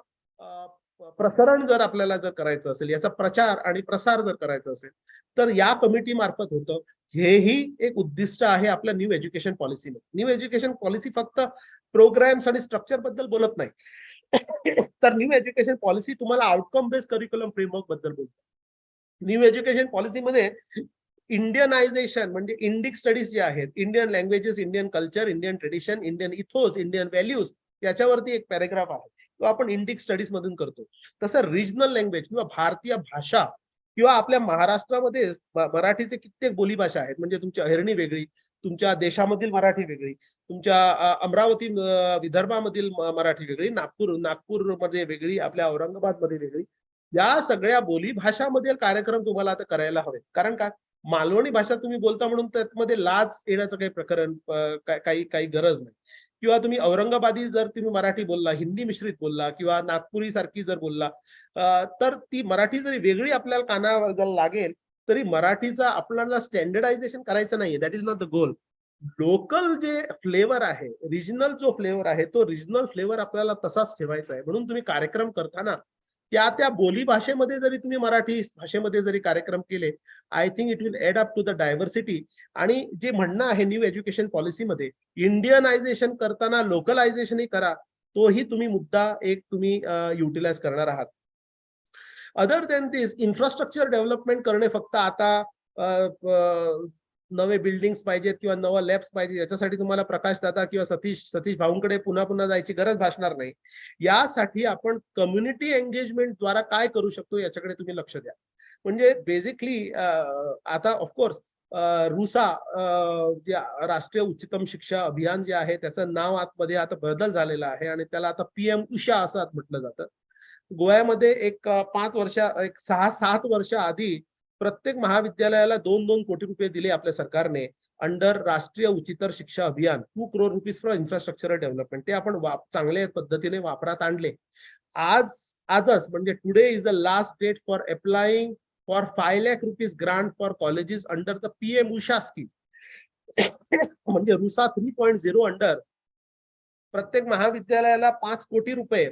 प्रसारण जर आपल्याला जर करायचं असेल, याचा प्रचार आणि प्रसार जर करायचा असेल, तर या कमिटी मार्फत होतं. हेही एक उद्दिष्ट आहे आपल्या न्यू एज्युकेशन पॉलिसीमध्ये. न्यू एज्युकेशन पॉलिसी फक्त प्रोग्राम्स आणि स्ट्रक्चर बद्दल बोलत नाही, तर न्यू एज्युकेशन पॉलिसी तुम्हाला आउटकम बेस्ड करिक्युलम फ्रेमवर्क बद्दल बोलतो. न्यू एज्युकेशन पॉलिसीमध्ये इंडियनायझेशन म्हणजे इंडिक स्टडीज जे आहेत, Indian languages, Indian culture, Indian tradition, Indian ethos, Indian values, याच्यावरती एक पॅरेग्राफ आहे, तो आपण इंडिक स्टडीज मधून करतो. तसं रिजनल लँग्वेज किंवा भारतीय भाषा, किंवा आपल्या महाराष्ट्रामध्ये मराठीचे कित्येक बोलीभाषा आहेत. म्हणजे तुमची अहिरणी वेगळी, तुमच्या देशामधील मराठी वेगळी, तुमच्या अमरावती विदर्भामधील मराठी वेगळी, नागपूरमध्ये वेगळी, आपल्या औरंगाबादमध्ये वेगळी. या सगळ्या बोलीभाषामधील कार्यक्रम तुम्हाला आता करायला हवे. कारण काय, मालवणी भाषा तुम्ही बोलता म्हणून त्यामध्ये लाज येण्याचं काही प्रकरण काही गरज नाही. किंवा तुम्ही औरंगाबादी जर तुम्ही मराठी बोलला, हिंदी मिश्रित बोलला, किंवा नागपुरी सारखी जर बोलला, तर ती मराठी जरी वेगळी आपल्याला कानावर लागेल, तरी मराठीचा आपल्याला स्टँडर्डायझेशन करायचं नाहीये. That is not the goal. Local जे फ्लेवर आहे, रिजनल जो फ्लेवर आहे, तो रिजनल फ्लेवर आपल्याला तसाच ठेवायचा आहे. म्हणून तुम्ही कार्यक्रम करताना त्या बोली भाषेमध्ये जरी तुम्ही मराठी भाषेमध्ये जरी कार्यक्रम केले, I think it will add up to the diversity. आणि जे म्हणणं आहे न्यू एज्युकेशन पॉलिसीमध्ये, इंडियनायझेशन करताना लोकलायझेशनही करा, तोही तुम्ही मुद्दा एक तुम्ही युटिलाइज करणार आहात. अदर देन दिस, इन्फ्रास्ट्रक्चर डेव्हलपमेंट करणे फक्त आता नवे बिल्डिंग्स पाहिजेत किंवा नवा लॅब्स पाहिजे, याच्यासाठी तुम्हाला प्रकाश दादा किंवा सतीश भाऊंकडे पुन्हा जायची गरज भासणार नाही. यासाठी आपण कम्युनिटी एंगेजमेंट द्वारा काय करू शकतो याच्याकडे तुम्ही लक्ष द्या. म्हणजे बेसिकली आता ऑफकोर्स रुसा जे राष्ट्रीय उच्चतम शिक्षा अभियान जे आहे, त्याचं नाव आतमध्ये आता बदल झालेला आहे आणि त्याला आता PM उषा असं म्हटलं जातं. गोव्यामध्ये एक 6-7 वर्ष आधी प्रत्येक महाविद्यालयाला 2-2 कोटी रुपये दिले आपल्या सरकारने अंडर राष्ट्रीय उच्चतर शिक्षा अभियान, 2 crore rupees for infrastructural development. ते आपण चांगल्या पद्धतीने वापरात आणले. आजच म्हणजे today is the last date for applying for 5 lakh rupees grant for colleges under the PM USHA scheme. म्हणजे रुसा 3.0 अंडर प्रत्येक महाविद्यालयाला 5 कोटी रुपये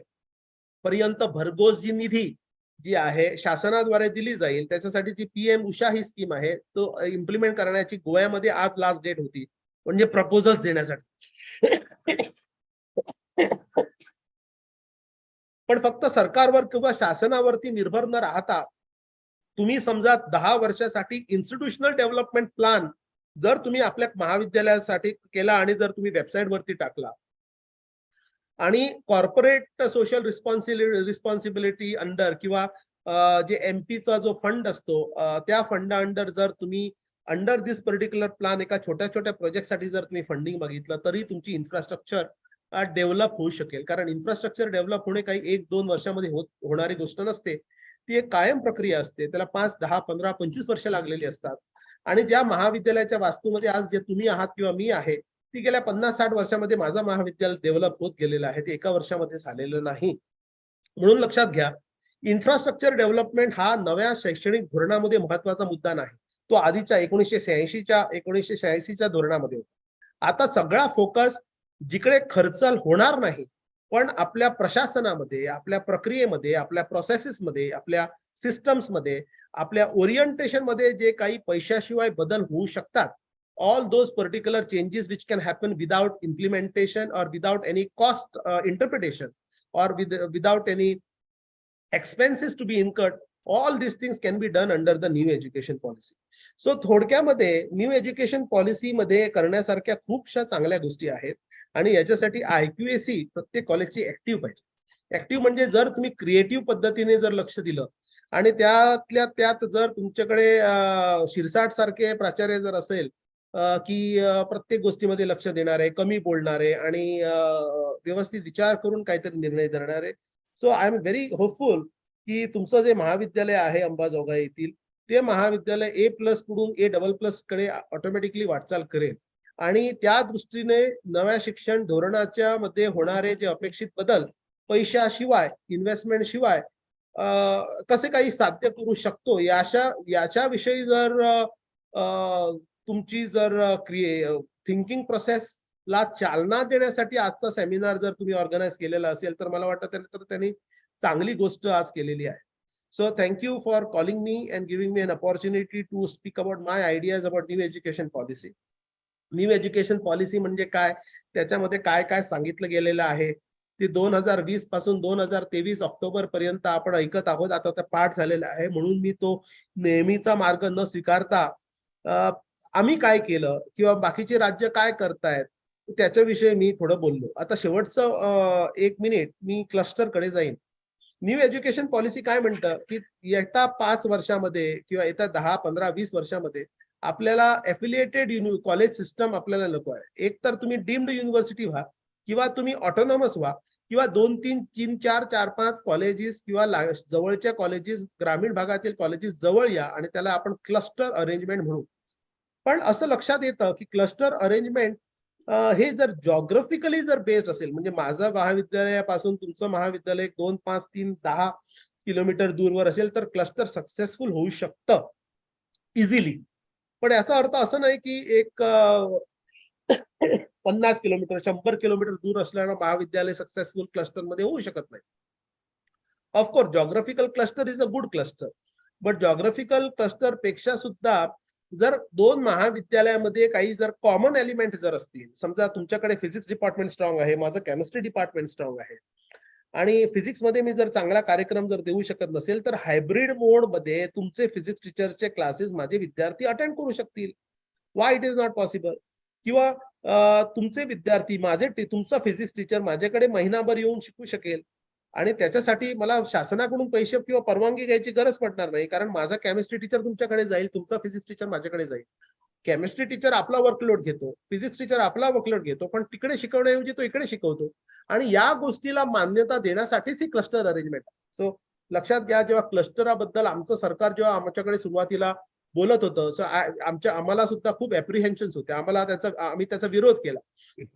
पर्यंत भरघोस जी निधी जी आहे शासनाद्वारे दिली जाईल, त्याच्यासाठी जी PM उषा ही स्कीम आहे, तो इम्प्लिमेंट करण्याची गोव्यामध्ये आज लास्ट डेट होती, म्हणजे प्रपोजल्स देण्यासाठी. पण फक्त सरकारवर किंवा शासनावरती निर्भर न राहता तुम्ही समजा 10 वर्षासाठी इन्स्टिट्यूशनल डेव्हलपमेंट प्लॅन जर तुम्ही आपल्या महाविद्यालयासाठी केला आणि जर तुम्ही वेबसाईट वरती टाकला, आणि कॉर्पोरेट सोशल रिस्पॉन्सिबिलिटी अंडर किंवा जे MP चा जो फंड असतो, त्या फंड अंडर जर तुम्ही अंडर दिस पर्टिक्युलर प्लॅन एका छोट्या प्रोजेक्टसाठी जर तुम्ही फंडिंग मागितलं, तरी तुमची इन्फ्रास्ट्रक्चर डेव्हलप होऊ शकेल. कारण इन्फ्रास्ट्रक्चर डेव्हलप होणे काही 1-2 वर्षामध्ये होणारी गोष्ट नसते. ती एक कायम प्रक्रिया असते. त्याला 5, 10, 15, 25 वर्ष लागलेली असतात. आणि ज्या महाविद्यालयाच्या वास्तूमध्ये आज जे तुम्ही आहात किंवा मी आहे, ती गेल्या 50-60 वर्षामध्ये माझं महाविद्यालय डेव्हलप होत गेलेलं आहे. ते एका वर्षामध्ये झालेलं नाही. म्हणून लक्षात घ्या, इन्फ्रास्ट्रक्चर डेव्हलपमेंट हा नव्या शैक्षणिक धोरणामध्ये महत्वाचा मुद्दा नाही. तो आधीच्या 1986च्या धोरणामध्ये होता. आता सगळा फोकस जिकडे खर्च होणार नाही, पण आपल्या प्रशासनामध्ये, आपल्या प्रक्रियेमध्ये, आपल्या प्रोसेसेसमध्ये, आपल्या सिस्टम्समध्ये, आपल्या ओरिएंटेशन मध्ये जे काही पैशाशिवाय बदल होऊ शकतात, all those particular changes which can happen without implementation or without any cost interpretation or without any expenses to be incurred. All these things can be done under the new education policy. So थोडक्यामध्ये new education policy मध्ये करण्यासारख्या खूपशा चांगल्या गोष्टी आहेत आणि याच्यासाठी IQAC प्रत्येक कॉलेजची ऍक्टिव्ह पाहिजे. ऍक्टिव्ह म्हणजे जर तुम्ही क्रिएटिव्ह पद्धतीने जर लक्ष दिलं आणि त्यातल्या त्यात जर तुमच्याकडे शिरसाट सारखे प्राचार्य जर असेल की प्रत्येक गोष्टीमध्ये लक्ष देणारे, कमी बोलणारे आणि व्यवस्थित विचार करून काहीतरी निर्णय करणारे. So I am very hopeful की तुमचं जे महाविद्यालय आहे अंबाजोगाई येथील ते महाविद्यालय A+ कडून A++ कडे ऑटोमॅटिकली वाटचाल करेल आणि त्या दृष्टीने नव्या शिक्षण धोरणाच्या मध्ये होणारे जे अपेक्षित बदल पैशाशिवाय इन्व्हेस्टमेंट शिवाय कसे काही साध्य करू शकतो याच्याविषयी जर तुमची जर थिंकिंग प्रोसेस ला चालना देण्यासाठी आजचा सेमिनार जर तुम्ही ऑर्गनाइज केलेला असेल तर मला वाटतं तर त्यांनी चांगली गोष्ट आज केलेली आहे. So thank you for calling me and giving me an opportunity to speak about my ideas about new education policy. New education policy म्हणजे काय, त्याच्यामध्ये काय काय सांगितलं गेलेलं आहे ते 2020 पासून 2023 ऑक्टोबर पर्यंत आपण ऐकत आहोत. आता ते पाठ झालेला आहे म्हणून मी तो नेहमीचा मार्ग न स्वीकारता आम्ही काय केलं किंवा बाकीचे राज्य काय करतायत त्याच्याविषयी मी थोडं बोललो. आता शेवटचं 1 मिनिट मी क्लस्टर कडे जाईन. न्यू एज्युकेशन पॉलिसी काय म्हणतं की येत्या 5 वर्षामध्ये किंवा येत्या 10, 15, 20 वर्षामध्ये आपल्याला एफिलिएटेड कॉलेज सिस्टम आपल्याला नको आहे. एक तर तुम्ही डीम्ड युनिव्हर्सिटी व्हा किंवा तुम्ही ऑटोनॉमस व्हा किंवा 2, 3, 4, 5 कॉलेजेस किंवा जवळच्या कॉलेजेस, ग्रामीण भागातील कॉलेजेस जवळ या आणि त्याला आपण क्लस्टर अरेंजमेंट म्हणू. पण असं लक्षात येतं की क्लस्टर अरेंजमेंट हे जर जॉग्राफिकली जर बेस्ड असेल म्हणजे माझं महाविद्यालयापासून तुमचं महाविद्यालय 2, 5, 3, 10 किलोमीटर दूरवर असेल तर क्लस्टर सक्सेसफुल होऊ शकतं इझिली. पण याचा अर्थ असं नाही की एक 50 किलोमीटर 100 किलोमीटर दूर असलेलं महाविद्यालय सक्सेसफुल क्लस्टर मध्ये होऊ शकत नाही. Of course geographical cluster is a good cluster, but geographical cluster पेक्षा सुद्धा जर 2 महाविद्यालयामध्ये काही जर कॉमन एलिमेंट जर असतील, समजा तुमच्याकडे फिजिक्स डिपार्टमेंट स्ट्रॉंग आहे, माझं केमिस्ट्री डिपार्टमेंट स्ट्रॉंग आहे आणि फिजिक्स मध्ये मी जर चांगला कार्यक्रम जर देऊ शकत नसेल तर हायब्रिड मोड मध्ये तुमचे फिजिक्स टीचरचे क्लासेस माझे विद्यार्थी अटेंड करू शकतील. Why it is not possible? किंवा तुमचे विद्यार्थी तुमचा फिजिक्स टीचर माझ्याकडे महिनाभर येऊन शिकू शकेल आणि त्याच्यासाठी मला शासनाकडून पैसे किंवा परवानगी घ्यायची गरज पडणार नाही कारण माझा केमिस्ट्री टीचर तुमच्याकडे जाईल, तुमचा फिजिक्स टीचर माझ्याकडे जाईल. केमिस्ट्री टीचर आपला वर्कलोड घेतो, फिजिक्स टीचर आपला वर्कलोड घेतो, पण तिकडे शिकवण्याऐवजी तो इकडे शिकवतो आणि या गोष्टीला मान्यता देण्यासाठीच ही क्लस्टर अरेंजमेंट. सो लक्षात घ्या, जेव्हा क्लस्टराबद्दल आमचं सरकार जेव्हा आमच्याकडे सुरुवातीला बोलत होतं सो आम्हाला सुद्धा खूप ऍप्रिहेन्शन्स होते, आम्ही त्याचा विरोध केला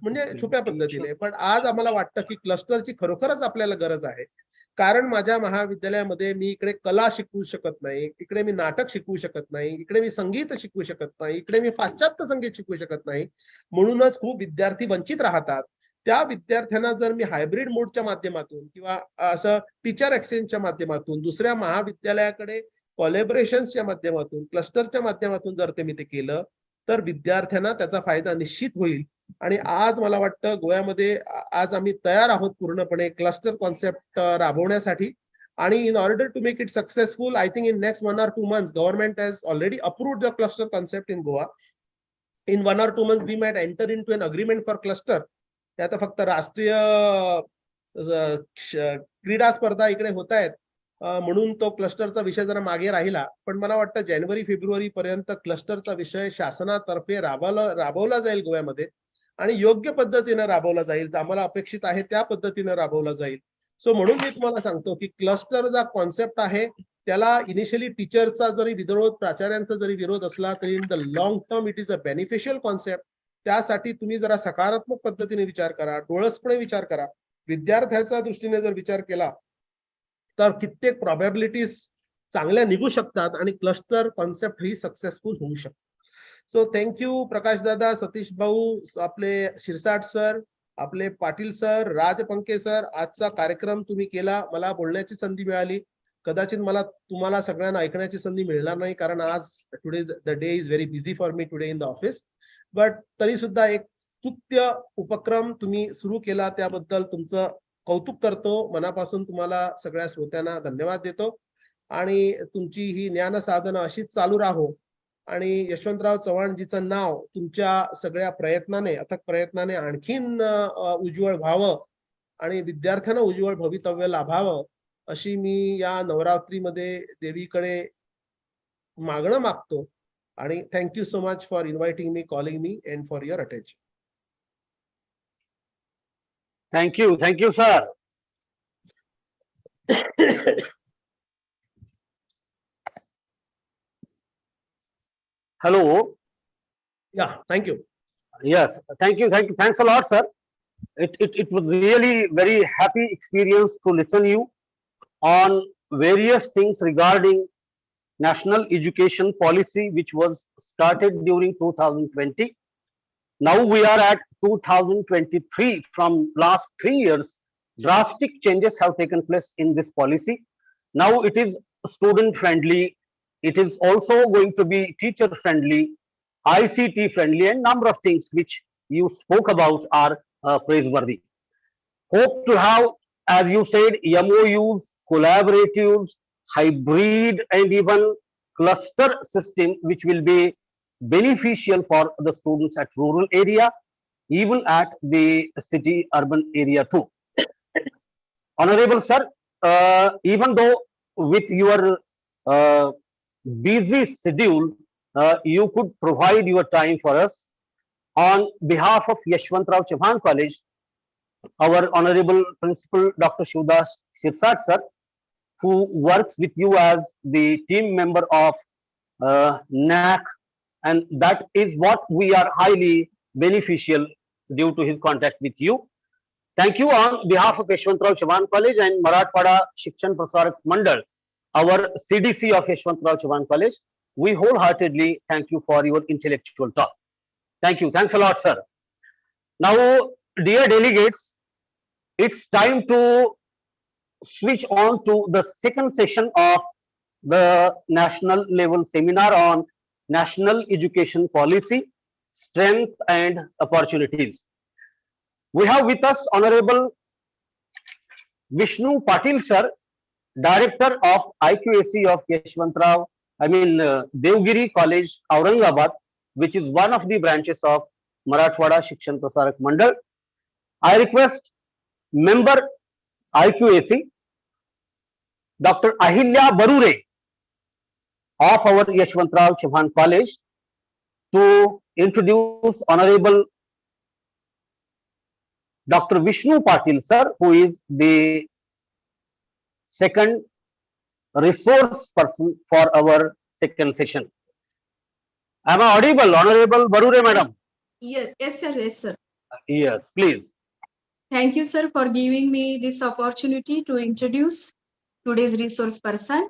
म्हणजे छुप्या पद्धतीने. पण आज आम्हाला वाटतं की क्लस्टरची खरोखरच आपल्याला गरज आहे कारण माझ्या महाविद्यालयामध्ये मी इकडे कला शिकवू शकत नाही, इकडे मी नाटक शिकवू शकत नाही, इकडे मी संगीत शिकवू शकत नाही, इकडे मी पाश्चात्य संगीत शिकवू शकत नाही. म्हणूनच खूप विद्यार्थी वंचित राहतात. त्या विद्यार्थ्यांना जर मी हायब्रिड मोडच्या माध्यमातून किंवा असं टीचर एक्सचेंजच्या माध्यमातून दुसऱ्या महाविद्यालयाकडे कोलॅबोरेशन्सच्या माध्यमातून क्लस्टरच्या माध्यमातून जर ते मी ते केलं तर विद्यार्थ्यांना त्याचा फायदा निश्चित होईल. आणि आज मला वाटतं गोव्यामध्ये आज आम्ही तयार आहोत पूर्णपणे क्लस्टर कॉन्सेप्ट राबवण्यासाठी आणि in order to make it successful I think in next 1 or 2 months government has already approved the cluster concept in Goa. In 1 or 2 months we might enter into an agreement for cluster. त्यात फक्त राष्ट्रीय क्रीडा स्पर्धा इकडे होत आहेत म्हणून तो क्लस्टरचा विषय जरा मागे राहिला. पण मला वाटतं जानेवारी फेब्रुवारी पर्यंत क्लस्टरचा विषय शासनातर्फे राबवला जाईल गोव्यामध्ये आणि योग्य पद्धतीने राबवला जाईल. आम्हाला अपेक्षित आहे त्या पद्धतीने राबवला जाईल. सो म्हणून मी तुम्हाला सांगतो की क्लस्टर जो कॉन्सेप्ट आहे त्याला इनिशियली टीचरचा जरी विरोध, प्राचार्यांचा जरी विरोध असला तरी in the long term it is a beneficial concept. त्यासाठी तुम्ही जरा सकारात्मक पद्धतीने विचार करा, डोळसपणे विचार करा. विद्यार्थ्याच्या दृष्टीने जर विचार केला तर कित्येक प्रॉबॅबिलिटीज चांगल्या निघू शकतात आणि क्लस्टर कॉन्सेप्ट ही सक्सेसफुल होऊ शकतो. सो थँक्यू प्रकाश दादा, सतीश भाऊ, आपले शिरसाट सर, आपले पाटील सर, राजपंके सर. आजचा कार्यक्रम तुम्ही केला, मला बोलण्याची संधी मिळाली. कदाचित मला तुम्हाला सगळ्यांना ऐकण्याची संधी मिळणार नाही कारण आज today the day is very busy for me today in the office. But तरी सुद्धा एक स्तुत्य उपक्रम तुम्ही सुरू केला, त्याबद्दल तुमचं कौतुक करतो. मनापासून तुम्हाला सगळ्या श्रोत्यांना धन्यवाद देतो आणि तुमची ही ज्ञान साधना अशीच चालू राहो आणि यशवंतराव चव्हाणजीचं नाव तुमच्या सगळ्या प्रयत्नाने, अथक प्रयत्नाने आणखीन उज्ज्वल व्हावं आणि विद्यार्थ्यांना उज्ज्वल भवितव्य लाभावं, अशी मी या नवरात्रीमध्ये देवीकडे मागणं मागतो. आणि thank you so much for inviting me, calling me and for your attention. Thank you, sir. Hello. Yeah, thank you. Yes, thank you. Thanks a lot, sir. It was really very happy experience to listen you on various things regarding national education policy, which was started during 2020. Now we are at 2023. From last 3 years, drastic changes have taken place in this policy. Now it is student friendly. It is also going to be teacher friendly, ICT friendly, and number of things which you spoke about are praiseworthy. Hope to have, as you said, MOUs, collaboratives, hybrid, and even cluster system, which will be beneficial for the students at rural area, even at the city urban area too. Honorable sir, even though with your uh, busy schedule, you could provide your time for us. On behalf of Yashwantrao Chauhan College, our Honorable Principal Dr. Shivdas Sirsat sir, who works with you as the team member of NAC, and that is what we are highly beneficial due to his contact with you. Thank you on behalf of Yashwantrao Chauhan College and Marathwada Shikshan Prasarak Mandal, our CDC of Yashwantrao Chauhan College. We wholeheartedly thank you for your intellectual talk. Thank you. Thanks a lot, sir. Now, dear delegates, it's time to switch on to the second session of the national level seminar on national education policy, strength and opportunities. We have with us Honorable Vishnu Patil sir, Director of IQAC of Devgiri College, Aurangabad, which is one of the branches of Marathwada Shikshan Prasarak Mandal. I request member IQAC, Dr. Ahilya Barure of our Yashwantrao Chauhan College, to introduce Honorable Dr. Vishnu Patil sir, who is the second resource person for our second session. Am I audible, Honorable Barure madam? Yes, sir. Yes, sir. Yes, please. Thank you, sir, for giving me this opportunity to introduce today's resource person.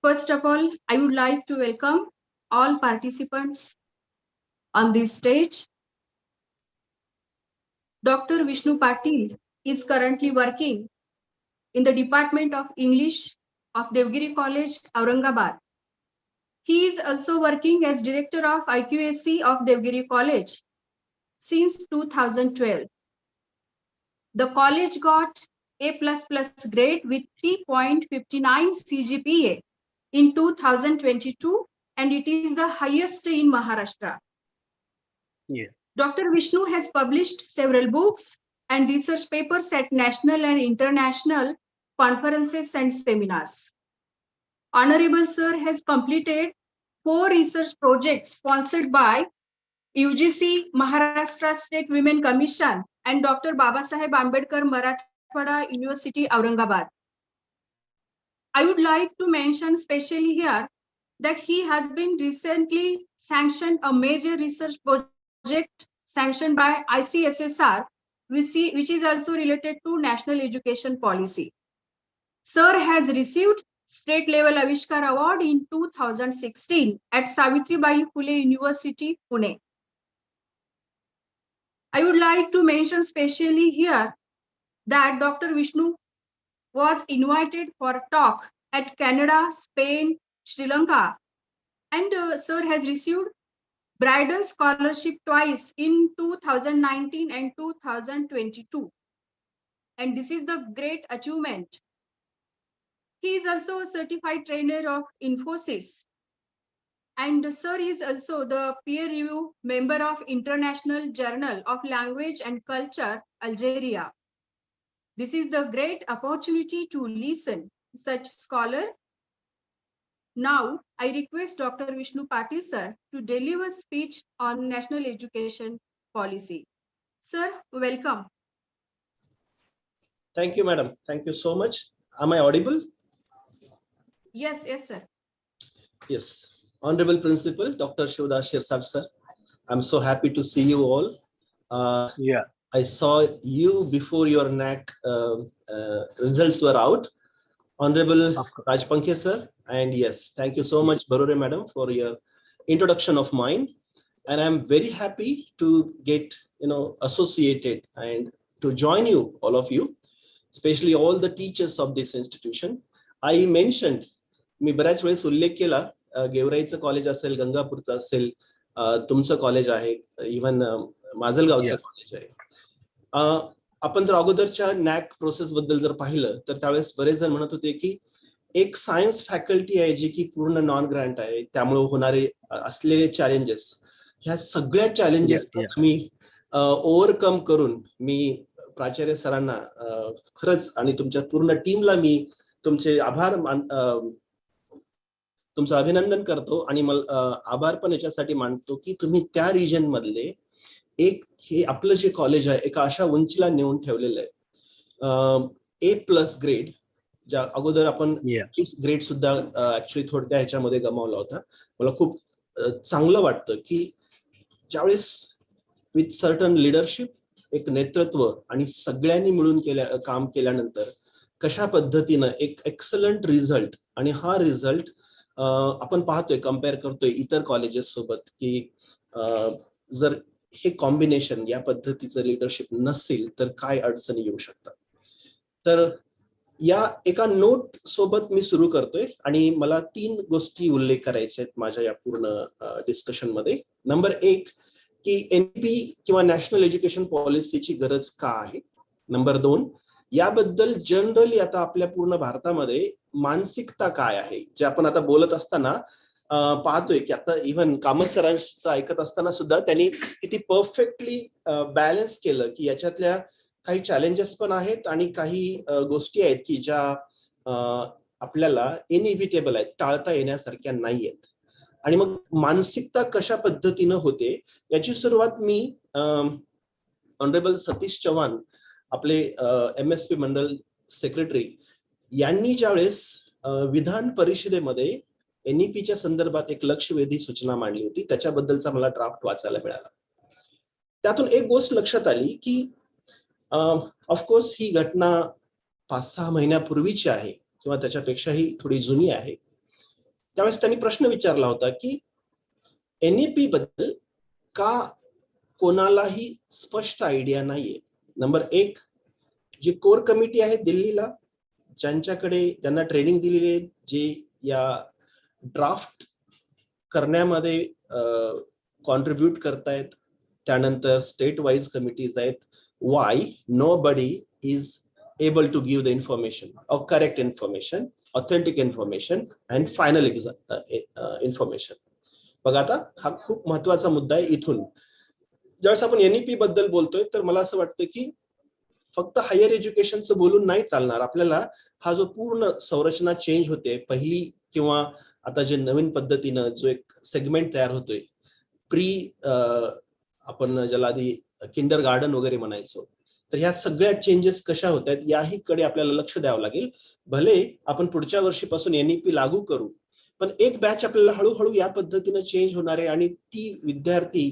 First of all, I would like to welcome all participants on this stage. Dr. Vishnu Patil is currently working in the Department of English of Devgiri College, Aurangabad. He is also working as Director of IQAC of Devgiri College since 2012. The college got A++ grade with 3.59 CGPA in 2022, and it is the highest in Maharashtra. Yeah. Dr. Vishnu has published several books and research papers at national and international conferences and seminars. Honorable Sir has completed 4 research projects sponsored by UGC, Maharashtra State Women Commission, and Dr. Babasaheb Ambedkar Marathwada University, Aurangabad. I would like to mention specially here that he has been recently sanctioned a major research project sanctioned by ICSSR, which is also related to national education policy. Sir has received State Level Avishkar Award in 2016 at Savitribai Phule University, Pune. I would like to mention specially here that Dr. Vishnu was invited for a talk at Canada, Spain, Sri Lanka, and Sir has received Bridal scholarship twice in 2019 and 2022. And this is the great achievement. He is also a certified trainer of Infosys. And sir is also the peer review member of International Journal of Language and Culture, Algeria. This is the great opportunity to listen such scholar. Now, I request Dr. Vishnu Patil sir to deliver speech on national education policy. Sir, welcome. Thank you, madam. Thank you so much. Am I audible? Yes, sir. Yes. Honorable Principal, Dr. Shivdas Shirsad sir. I'm so happy to see you all. Yeah. I saw you before your NAC results were out. Honorable Rajpankhe sir, and yes, thank you so much, Barore madam, for your introduction of mine. And I'm very happy to get associated and to join you, all of you, especially all the teachers of this institution. I mentioned, मी बऱ्याच वेळेस उल्लेख केला, गेवराईचं college असेल, गंगापूरचं असेल, तुमचं college आहे, even माजलगावचं college आहे. आपण जर अगोदरच्या नॅक प्रोसेस बद्दल जर पाहिलं तर त्यावेळेस बरेच जण म्हणत होते की एक सायन्स फॅकल्टी आहे जी की पूर्ण नॉन ग्रँट आहे, त्यामुळे होणारे असलेले चॅलेंजेस, ह्या सगळ्या चॅलेंजेस मी ओव्हरकम करून मी प्राचार्य सरांना खरंच आणि तुमच्या पूर्ण टीमला मी तुमचे आभार तुमचं अभिनंदन करतो. आणि मला आभार पण याच्यासाठी मानतो की तुम्ही त्या रिजन मधले एक हे आपलं जे कॉलेज आहे एका अशा उंचीला नेऊन ठेवलेलं आहे. A+ ग्रेड, ज्या अगोदर आपण ग्रेड सुद्धा ऍक्च्युली थोडक्या ह्याच्यामध्ये गमावला होता. मला खूप चांगलं वाटतं की ज्यावेळेस विथ सर्टन लिडरशिप, एक नेतृत्व आणि सगळ्यांनी मिळून काम केल्यानंतर कशा पद्धतीनं एक एक्सलंट रिझल्ट, आणि हा रिझल्ट आपण पाहतोय, कम्पेअर करतोय इतर कॉलेजेस सोबत की जर हे कॉम्बिनेशन या पद्धतीचं लिडरशिप नसेल तर काय अडचणी येऊ शकतात. तर या एका नोट सोबत मी सुरू करतोय आणि मला 3 गोष्टी उल्लेख करायच्या आहेत माझ्या या पूर्ण डिस्कशन मध्ये. नंबर 1 की NEP किंवा नॅशनल एज्युकेशन पॉलिसीची गरज का आहे. नंबर 2, याबद्दल जनरली आता आपल्या पूर्ण भारतामध्ये मानसिकता काय आहे, जे आपण आता बोलत असताना पाहतोय की आता इव्हन कामत सरांचं ऐकत असताना सुद्धा त्यांनी किती परफेक्टली बॅलन्स केलं की याच्यातल्या काही चॅलेंजेस पण आहेत आणि काही गोष्टी आहेत की ज्या आपल्याला इनइव्हिटेबल आहेत, टाळता येण्यासारख्या नाही आहेत. आणि मग मानसिकता कशा पद्धतीनं होते याची सुरुवात मी ऑनरेबल सतीश चव्हाण, आपले MSP मंडल सेक्रेटरी, यांनी ज्यावेळेस विधान परिषदेमध्ये NEPच्या संदर्भात एक लक्षवेधी सूचना मांडली होती, त्याच्याबद्दलचा मला ड्राफ्ट वाचायला मिळाला. त्यातून एक गोष्ट लक्षात आली की ऑफकोर्स ही घटना 5-6 महिन्यापूर्वीची आहे किंवा त्याच्यापेक्षाही थोडी जुनी आहे. त्यावेळेस त्यांनी प्रश्न विचारला होता की NEP बद्दल का कोणालाही स्पष्ट आयडिया नाहीये. नंबर 1, जी कोर कमिटी आहे दिल्लीला, ज्यांना ट्रेनिंग दिलेली आहे, जे या ड्राफ्ट करण्यामध्ये कॉन्ट्रीब्यूट करतायत, त्यानंतर स्टेट वाईज कमिटीज आहेत. Why nobody is able to give the information or correct information, authentic information and final information. बघा आता हा खूप महत्वाचा मुद्दा आहे. इथून ज्यावेळेस आपण NEP बद्दल बोलतोय तर मला असं वाटतं की फक्त हायर एज्युकेशनचं बोलून नाही चालणार. आपल्याला हा जो पूर्ण संरचना चेंज होते, पहिली किंवा आता जे नवीन पद्धतीनं जो एक सेगमेंट तयार होतोय, आपण ज्याला आधी किंडर गार्डन वगैरे म्हणायचो, तर ह्या सगळ्या चेंजेस कशा होत आहेत याही कडे आपल्याला लक्ष द्यावं लागेल. भले आपण पुढच्या वर्षीपासून NEP लागू करू, पण एक बॅच आपल्याला हळूहळू या पद्धतीनं चेंज होणार आहे आणि ती विद्यार्थी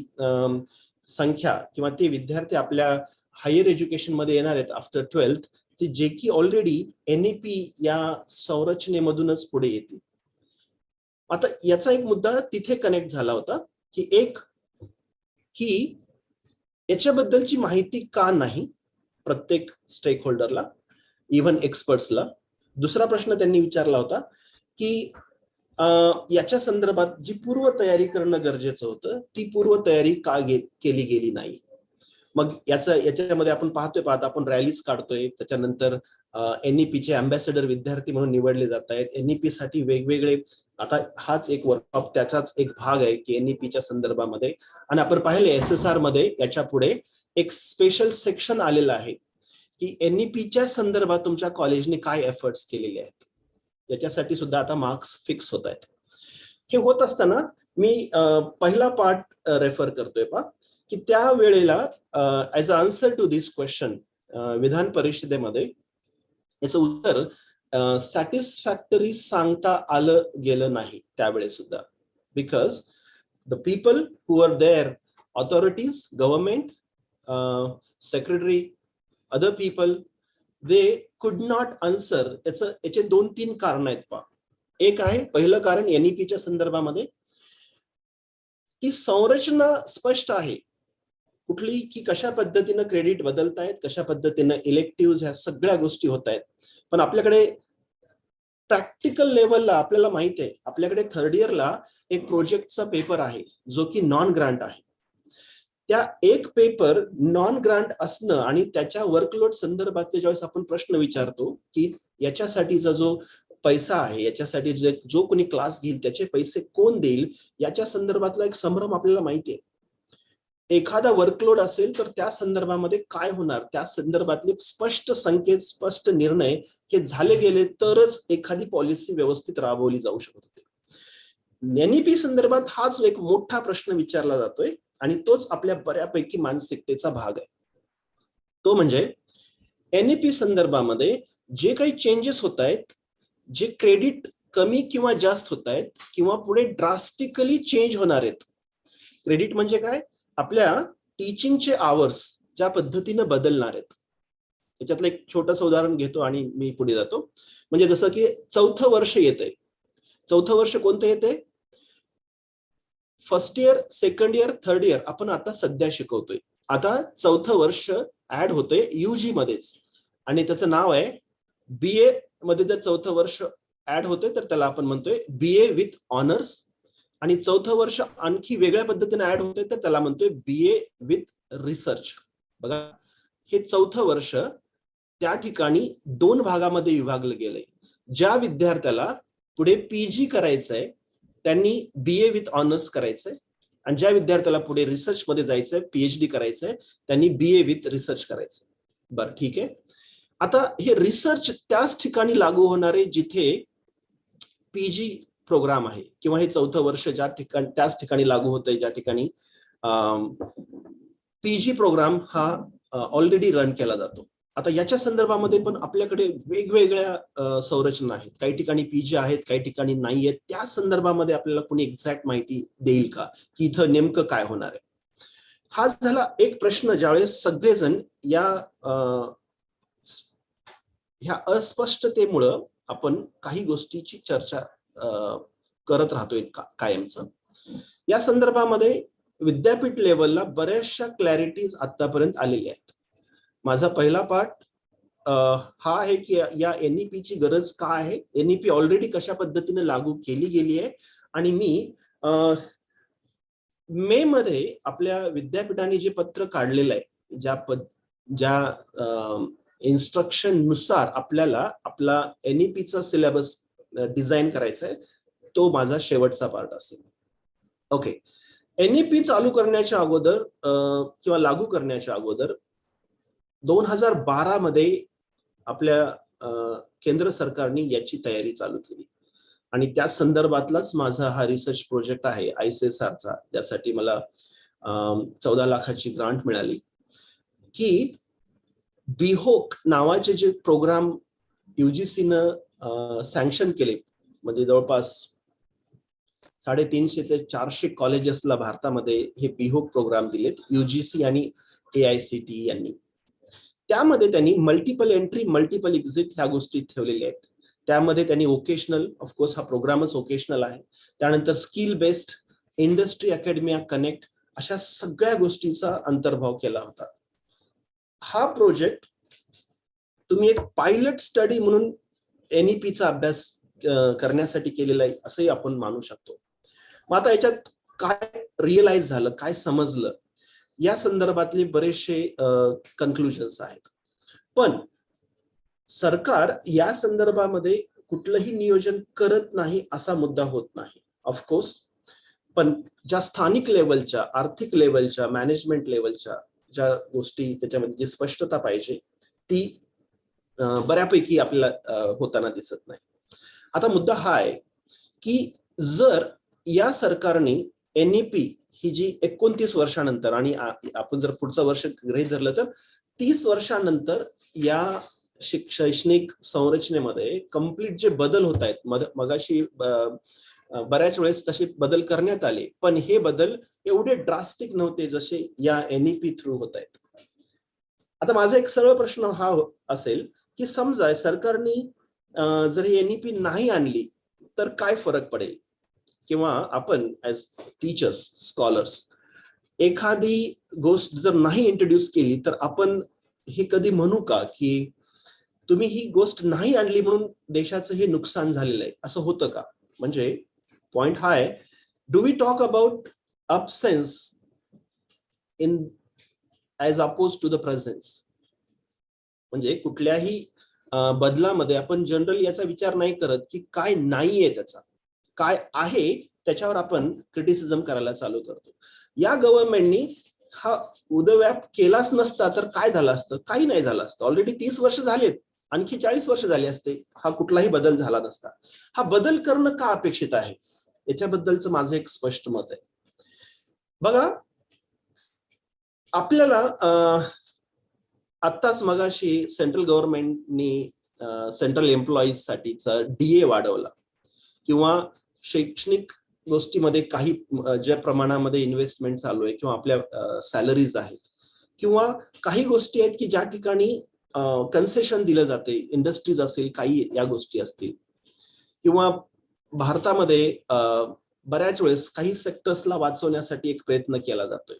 संख्या किंवा ते विद्यार्थी आपल्या हायर एज्युकेशन मध्ये येणार आहेत आफ्टर 12th, जे की ऑलरेडी NEP या संरचनेमधूनच पुढे येतील. आता याचा एक मुद्दा तिथे कनेक्ट झाला होता की याच्याबद्दलची माहिती का नाही प्रत्येक स्टेक होल्डरला, इव्हन एक्सपर्ट्सला. दुसरा प्रश्न त्यांनी विचारला होता की याच्या संदर्भात जी पूर्व तयारी करणं गरजेचं होतं ती पूर्व तयारी का केली गेली नाही. मग याच्यामध्ये आपण पाहत आपण रॅलीज काढतोय, त्याच्यानंतर NEP चे अँबॅसेडर विद्यार्थी म्हणून निवडले जात आहेत. NEP साठी वेगवेगळे, आता हाच एक वर्कशॉप त्याचाच एक भाग आहे की NEP च्या संदर्भामध्ये, आणि आपण पाहिले SSR मध्ये याच्या पुढे एक स्पेशल सेक्शन आलेलं आहे की NEP च्या संदर्भात तुमच्या कॉलेजने काय एफर्ट्स केलेले आहेत, याच्यासाठी सुद्धा आता मार्क्स फिक्स होत आहेत. हे होत असताना मी पहिला पार्ट रेफर करतोय की त्या वेळेला as a answer to this question विधान परिषदेमध्ये याचं उत्तर सॅटिस्फॅक्टरी सांगता आलं गेलं नाही त्यावेळेस सुद्धा, because the people who are there, authorities, government, secretary, other people, they could not answer. याचे 2-3 कारण आहेत पहा. एक आहे, पहिलं कारण NEP च्या संदर्भामध्ये ती संरचना स्पष्ट आहे कुठली, की कशा पद्धतीनं क्रेडिट बदलतायत, कशा पद्धतीनं इलेक्टिव्ह, ह्या सगळ्या गोष्टी होत आहेत. पण आपल्याकडे प्रॅक्टिकल लेवलला आपल्याला माहित आहे, आपल्याकडे 3rd इयरला एक प्रोजेक्टचा पेपर आहे जो की नॉन ग्रांट आहे. त्या एक पेपर नॉन ग्रांट असणं आणि त्याच्या वर्कलोड संदर्भातले ज्यावेळेस आपण प्रश्न विचारतो की याच्यासाठीचा जो पैसा आहे, याच्यासाठी जो कोणी क्लास घेईल त्याचे पैसे कोण देईल, याच्या संदर्भातला एक संभ्रम आपल्याला माहिती आहे. एखादा वर्कलोड असेल तर त्या संदर्भामध्ये काय होणार, त्या संदर्भातले स्पष्ट संकेत, स्पष्ट निर्णय हे झाले गेले तरच एखादी पॉलिसी व्यवस्थित राबवली जाऊ शकत होती. NEP संदर्भात हाच एक मोठा प्रश्न विचारला जातोय आणि तोच आपल्या बऱ्यापैकी मानसिकतेचा भाग आहे. तो म्हणजे NEP संदर्भामध्ये जे काही चेंजेस होत आहेत, जे क्रेडिट कमी किंवा जास्त होत आहेत किंवा पुढे ड्रास्टिकली चेंज होणार आहेत. क्रेडिट म्हणजे काय, आपल्या टीचिंगचे आवर्स ज्या पद्धतीनं बदलणार आहेत. याच्यातलं एक छोटंसं उदाहरण घेतो आणि मी पुढे जातो. म्हणजे जसं की 4थं वर्ष येतंय. 4थं वर्ष कोणतं येतंय? 1st year, 2nd year, 3rd year आपण आता सध्या शिकवतोय. आता 4थं वर्ष ऍड होतंय UG मध्येच आणि त्याचं नाव आहे BA मध्ये. जर 4थं वर्ष ऍड होते तर त्याला आपण म्हणतोय BA विथ ऑनर्स, आणि 4थं वर्ष आणखी वेगळ्या पद्धतीने ऍड होते तर त्याला म्हणतोय BA विथ रिसर्च. बघा, हे 4थं वर्ष त्या ठिकाणी 2 भागामध्ये विभागलं गेलंय. ज्या विद्यार्थ्याला पुढे PG करायचंय त्यांनी BA विथ ऑनर्स करायचंय, आणि ज्या विद्यार्थ्याला पुढे रिसर्च मध्ये जायचंय, PhD करायचंय, त्यांनी BA विथ रिसर्च करायचंय. बरं, ठीक आहे. आता हे रिसर्च त्याच ठिकाणी लागू होणारे जिथे PG प्रोग्राम आहे, किंवा हे 4थं वर्ष ज्या ठिकाणी त्याच ठिकाणी लागू होतंय ज्या ठिकाणी PG प्रोग्राम हा ऑलरेडी रन केला जातो. आता याच्या संदर्भामध्ये पण आपल्याकडे वेगवेगळ्या संरचना आहेत. काही ठिकाणी PG आहेत, काही ठिकाणी नाही आहेत. त्या संदर्भामध्ये आपल्याला कोणी एक्झॅक्ट माहिती देईल का की इथं नेमकं काय होणार आहे? हा झाला एक प्रश्न ज्यावेळेस सगळेजण ह्या अस्पष्टतेमुळं आपण काही गोष्टीची चर्चा करत राहतोय कायमचं. या संदर्भामध्ये विद्यापीठ लेवलला बऱ्याचशा क्लॅरिटीज आतापर्यंत आलेल्या आहेत. माझा पहिला पार्ट हा आहे की या NEP ची गरज काय आहे, NEP ऑलरेडी कशा पद्धतीने लागू केली गेली आहे, आणि मी मे मध्ये आपल्या विद्यापीठाने जे पत्र काढलेलं आहे, ज्या इन्स्ट्रक्शन नुसार आपल्याला आपला NEP चा सिलेबस डिझाईन करायचा आहे, तो माझा शेवटचा पार्ट असेल. ओके, NEP चालू करण्याच्या अगोदर किंवा लागू करण्याच्या अगोदर 2012 मध्ये आपल्या केंद्र सरकारने याची तयारी चालू केली, आणि त्या संदर्भातलाच माझा हा रिसर्च प्रोजेक्ट आहे ICSR चा, ज्यासाठी मला 14 लाखाची ग्रांट मिळाली. की बिहोक नावाचे जे प्रोग्राम UGC सँक्शन केले, म्हणजे जवळपास 350 ते 400 कॉलेजेसला भारतामध्ये हे बिहोक प्रोग्राम दिलेत UGC आणि AICTE यांनी. त्यामध्ये त्यांनी मल्टिपल एंट्री, मल्टिपल एक्झिट ह्या गोष्टी ठेवलेल्या आहेत. त्यामध्ये त्यांनी वोकेशनल, ऑफकोर्स हा प्रोग्रामच वोकेशनल आहे, त्यानंतर स्किल बेस्ड, इंडस्ट्री अकॅडमिया कनेक्ट, अशा सगळ्या गोष्टींचा अंतर्भाव केला होता. हा प्रोजेक्ट तुम्ही एक पायलट स्टडी म्हणून NEP चा अभ्यास करण्यासाठी केलेलं आहे असंही आपण मानू शकतो. मग आता याच्यात काय रिअलाइज झालं, काय समजलं, या संदर्भातले बरेचसे कन्क्लुजन्स आहेत. पण सरकार या संदर्भामध्ये कुठलंही नियोजन करत नाही असा मुद्दा होत नाही, ऑफकोर्स. पण ज्या स्थानिक लेवलच्या, आर्थिक लेवलच्या, मॅनेजमेंट लेवलच्या ज्या गोष्टी त्याच्यामध्ये जी स्पष्टता पाहिजे ती बऱ्यापैकी आपल्याला होताना दिसत नाही. आता मुद्दा हा आहे की जर या सरकारने NEP ही जी 29 वर्षानंतर, आणि आपण जर पुढचं वर्ष गृहीत धरलं तर 30 वर्षानंतर या शैक्षणिक संरचनेमध्ये कम्प्लीट जे बदल होत आहेत, मगाशी बऱ्याच वेळेस तसे बदल करण्यात आले, पण हे बदल एवढे ड्रास्टिक नव्हते जसे या NEP थ्रू होत आहेत. आता माझा एक सरळ प्रश्न हा असेल की समजा सरकारने जर ही NEP नाही आणली तर काय फरक पडेल, किंवा आपण ऍज टीचर्स, स्कॉलर्स एखादी गोष्ट जर नाही इंट्रोड्यूस केली तर आपण हे कधी म्हणू का की तुम्ही ही गोष्ट नाही आणली म्हणून देशाचं हे नुकसान झालेलं आहे, असं होतं का? म्हणजे पॉइंट हा आहे, do we talk about absence in as opposed to the presence? म्हणजे कुठल्याही बदलामध्ये आपण जनरली याचा विचार नाही करत की काय नाहीये, त्याचा काय आहे त्याच्यावर आपण क्रिटिसिझम करायला चालू करतो. या गव्हर्नमेंटनी हा उदव्याप केलाच नसता तर काय झालं असतं? काही नाही झालं असतं. ऑलरेडी 30 वर्ष झालेत, आणखी 40 वर्ष झाले असते, हा कुठलाही बदल झाला नसता. हा बदल करणं का अपेक्षित आहे याच्याबद्दलचं माझं एक स्पष्ट मत आहे. बघा, आपल्याला आत्ताच मगाशी सेंट्रल गव्हर्नमेंटनी सेंट्रल एम्प्लॉईज साठीचा DA वाढवला, किंवा शैक्षणिक गोष्टीमध्ये काही ज्या प्रमाणामध्ये इन्व्हेस्टमेंट चालू आहे, किंवा आपल्या सॅलरीज आहेत, किंवा काही गोष्टी आहेत की ज्या ठिकाणी कन्सेशन दिलं जाते, इंडस्ट्रीज असेल, काही या गोष्टी असतील, किंवा भारतामध्ये बऱ्याच वेळेस काही सेक्टर्सला वाचवण्यासाठी एक प्रयत्न केला जातोय.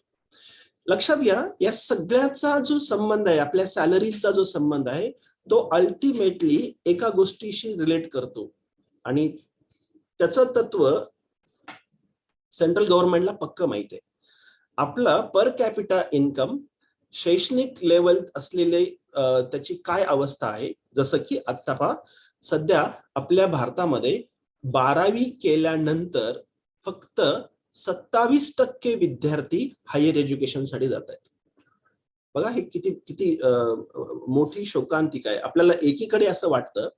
लक्षात घ्या, या सगळ्याचा जो संबंध आहे, आपल्या सॅलरीजचा जो संबंध आहे, तो अल्टिमेटली एका गोष्टीशी रिलेट करतो, आणि त्याचं तत्व सेंट्रल गव्हर्नमेंटला पक्क माहिती आहे. आपला पर कॅपिटा इन्कम, शैक्षणिक लेवल असलेले त्याची काय अवस्था आहे. जसं की आता पहा, सध्या आपल्या भारतामध्ये 12वी केल्यानंतर फक्त 27% विद्यार्थी हायर एज्युकेशन साठी जात आहेत. बघा, हे किती किती मोठी शोकांतिका आहे. आपल्याला एकीकडे असं वाटतं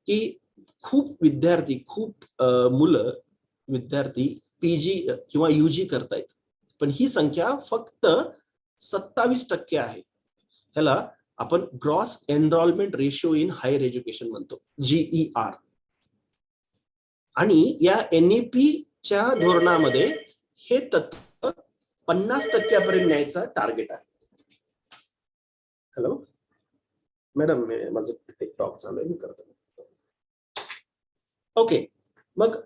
की खूप विद्यार्थी, खूप मुलं, विद्यार्थी PG किंवा UG करतायत, पण ही संख्या फक्त 27% आहे. ह्याला आपण gross enrolment ratio in higher education म्हणतो, GER. आणि या NEP च्या धोरणामध्ये हे तत्व 50% न्यायचा टार्गेट आहे. हॅलो मॅडम, माझं एक टॉक चालू आहे, मी करतो. ओके, मग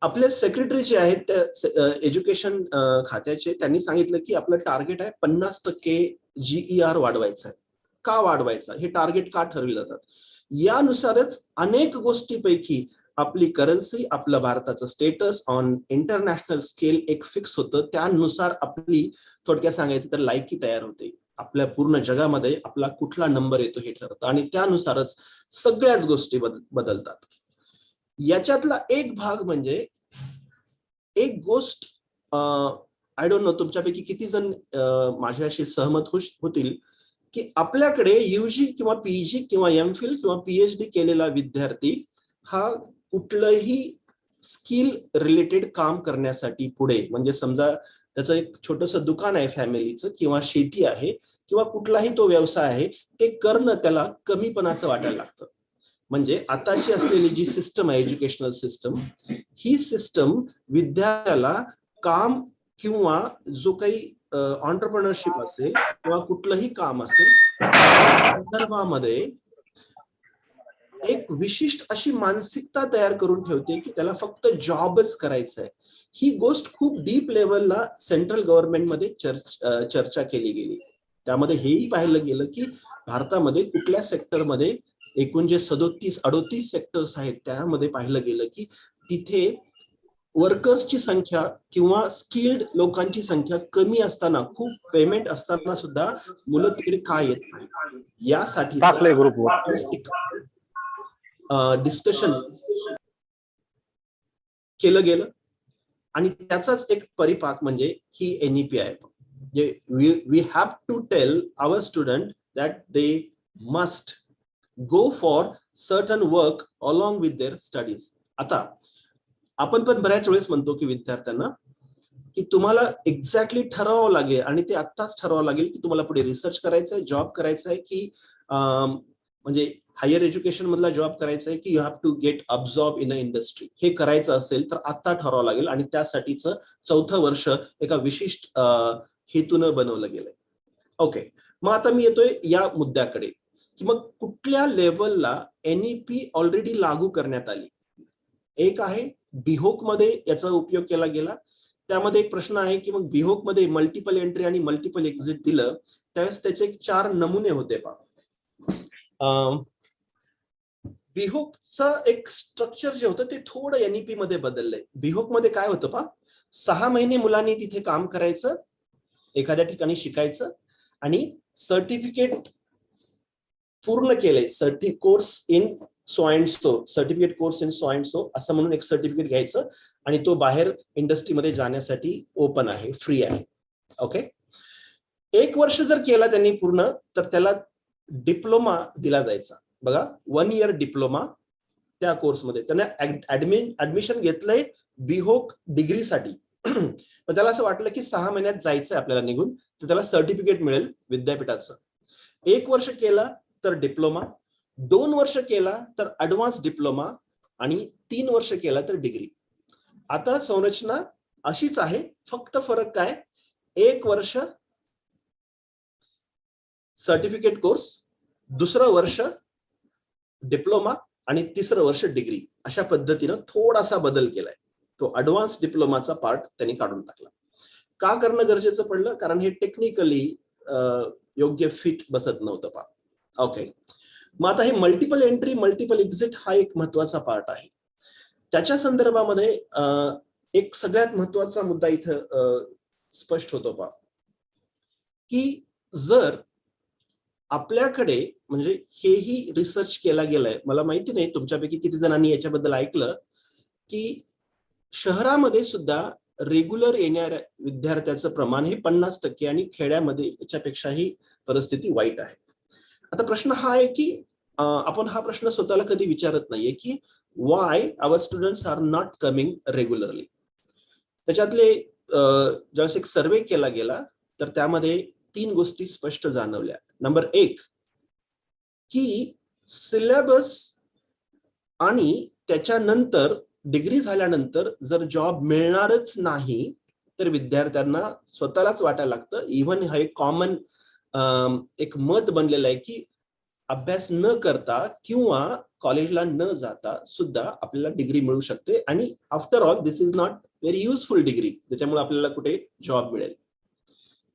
आपले सेक्रेटरी जे आहेत त्या एज्युकेशन खात्याचे, त्यांनी सांगितलं की आपलं टार्गेट आहे 50% GER वाढवायचं आहे. का वाढवायचा, हे टार्गेट का ठरवले जातात? यानुसारच अनेक गोष्टीपैकी आपली करन्सी, आपलं भारताचं स्टेटस ऑन इंटरनॅशनल स्केल एक फिक्स होतं. त्यानुसार आपली, थोडक्यात सांगायचं तर, लायकी तयार होते. आपल्या पूर्ण जगामध्ये आपला कुठला नंबर येतो हे ठरतं, आणि त्यानुसारच सगळ्याच गोष्टी बदलतात. याच्यातला एक भाग म्हणजे, एक गोष्ट आय डोंट नो तुमच्यापैकी किती जण माझ्याशी सहमत होतील की आपल्याकडे UG किंवा PG किंवा MPhil किंवा PhD केलेला विद्यार्थी हा कुठलंही स्किल रिलेटेड काम करण्यासाठी पुढे, म्हणजे समजा त्याचं एक छोटंसं दुकान आहे फॅमिलीचं, किंवा शेती आहे, किंवा कुठलाही तो व्यवसाय आहे, ते करणं त्याला कमीपणाचं वाटायला लागतं. म्हणजे आताची असलेली जी सिस्टम आहे, एज्युकेशनल सिस्टम, ही सिस्टम विद्यार्थ्याला काम किंवा जो काही ऑन्टरप्रेन्योरशिप असेल किंवा कुठलंही काम असेल संदर्भामध्ये एक विशिष्ट अशी मानसिकता तयार करून ठेवते की त्याला फक्त जॉबच करायचा आहे. ही गोष्ट खूप डीप लेवलला सेंट्रल गव्हर्नमेंटमध्ये चर्चा केली गेली. त्यामध्ये हेही पाहिलं गेलं की भारतामध्ये कुठल्या सेक्टरमध्ये एकूण जे 37-38 सेक्टर्स आहेत त्यामध्ये पाहिलं गेलं की तिथे वर्कर्सची संख्या किंवा स्किल्ड लोकांची संख्या कमी असताना, खूप पेमेंट असताना सुद्धा मुलं तिकडे का येत नाही, यासाठी डिस्कशन केलं गेलं. आणि त्याचाच एक परिपाक म्हणजे ही NEP आहे. We have to tell our student that they must go for certain work along with their studies. आता आपण पण बऱ्याच वेळेस म्हणतो की विद्यार्थ्यांना की तुम्हाला एक्झॅक्टली ठरवावं लागेल, आणि ते आत्ताच ठरवावं लागेल की तुम्हाला पुढे रिसर्च करायचं आहे, जॉब करायचा आहे, की म्हणजे हायर एज्युकेशन मधला जॉब करायचा आहे, की you have to get absorb in a industry. हे करायचं असेल तर आत्ता ठरवावं लागेल, आणि त्यासाठीच 4थं वर्ष एका विशिष्ट हेतून बनवलं गेलंय. ओके, मग आता मी येतोय या मुद्द्याकडे की मग कुठल्या लेवलला NEP ऑलरेडी लागू करण्यात आली. एक आहे बिहोक मध्ये याचा उपयोग केला गेला. त्यामध्ये एक प्रश्न आहे की मग बिहोक मध्ये मल्टिपल एंट्री आणि मल्टिपल एक्झिट दिलं त्यावेळेस त्याचे 4 नमुने होते पहा. बिहोकचं एक स्ट्रक्चर जे होतं ते थोडं NEP मध्ये बदललंय. बिहोक मध्ये काय होतं पहा, 6 महिने मुलांनी तिथे काम करायचं, एखाद्या ठिकाणी शिकायचं, आणि सर्टिफिकेट पूर्ण केले, course in so and so, certificate course in so and so असं म्हणून एक सर्टिफिकेट घ्यायचं, आणि तो बाहेर इंडस्ट्रीमध्ये जाण्यासाठी ओपन आहे, फ्री आहे. ओके, 1 वर्ष जर केला त्यांनी पूर्ण तर त्याला डिप्लोमा दिला जायचा. बघा, 1 इयर डिप्लोमा त्या कोर्समध्ये. त्याने ऍडमिशन घेतलंय बिहोक डिग्रीसाठी, पण त्याला असं वाटलं की 6 महिन्यात जायचंय आपल्याला निघून, तर त्याला सर्टिफिकेट मिळेल विद्यापीठाचं. 1 वर्ष केला तर डिप्लोमा, 2 वर्ष केला तर ऍडव्हान्स डिप्लोमा, आणि 3 वर्ष केला तर डिग्री. आता संरचना अशीच आहे, फक्त फरक काय, 1 वर्ष सर्टिफिकेट कोर्स, दुसरं वर्ष डिप्लोमा, आणि तिसरं वर्ष डिग्री. अशा पद्धतीनं थोडासा बदल केलाय. तो ऍडव्हान्स डिप्लोमाचा पार्ट त्यांनी काढून टाकला. का करणं गरजेचं पडलं, कारण हे टेक्निकली योग्य फिट बसत नव्हतं पहा. ओके, मग आता हे मल्टिपल एंट्री मल्टिपल एक्झिट हा एक महत्वाचा पार्ट आहे. त्याच्या संदर्भामध्ये एक सगळ्यात महत्वाचा मुद्दा इथं स्पष्ट होतो पहा, की जर आपल्याकडे, म्हणजे हेही रिसर्च केला गेलाय, मला माहिती नाही तुमच्यापैकी किती जणांनी याच्याबद्दल ऐकलं, की शहरामध्ये सुद्धा रेग्युलर येणाऱ्या विद्यार्थ्याचं प्रमाण हे 50% आणि खेड्यामध्ये याच्यापेक्षाही परिस्थिती वाईट आहे. आता प्रश्न हा आहे की आपण हा प्रश्न स्वतःला कधी विचारत नाहीये की why our students are not coming regularly. त्याच्यातले ज्यावेळेस एक सर्वे केला गेला तर त्यामध्ये 3 गोष्टी स्पष्ट जाणवल्या. नंबर 1 की सिलेबस आणि त्याच्यानंतर डिग्री झाल्यानंतर जर जॉब मिळणारच नाही तर विद्यार्थ्यांना स्वतःलाच वाटायला लागतं, इव्हन हा एक कॉमन एक मत बनलेलं आहे की अभ्यास न करता किंवा कॉलेजला न जाता सुद्धा आपल्याला डिग्री मिळू शकते, आणि after all this is not very useful degree, त्याच्यामुळे आपल्याला कुठे जॉब मिळेल.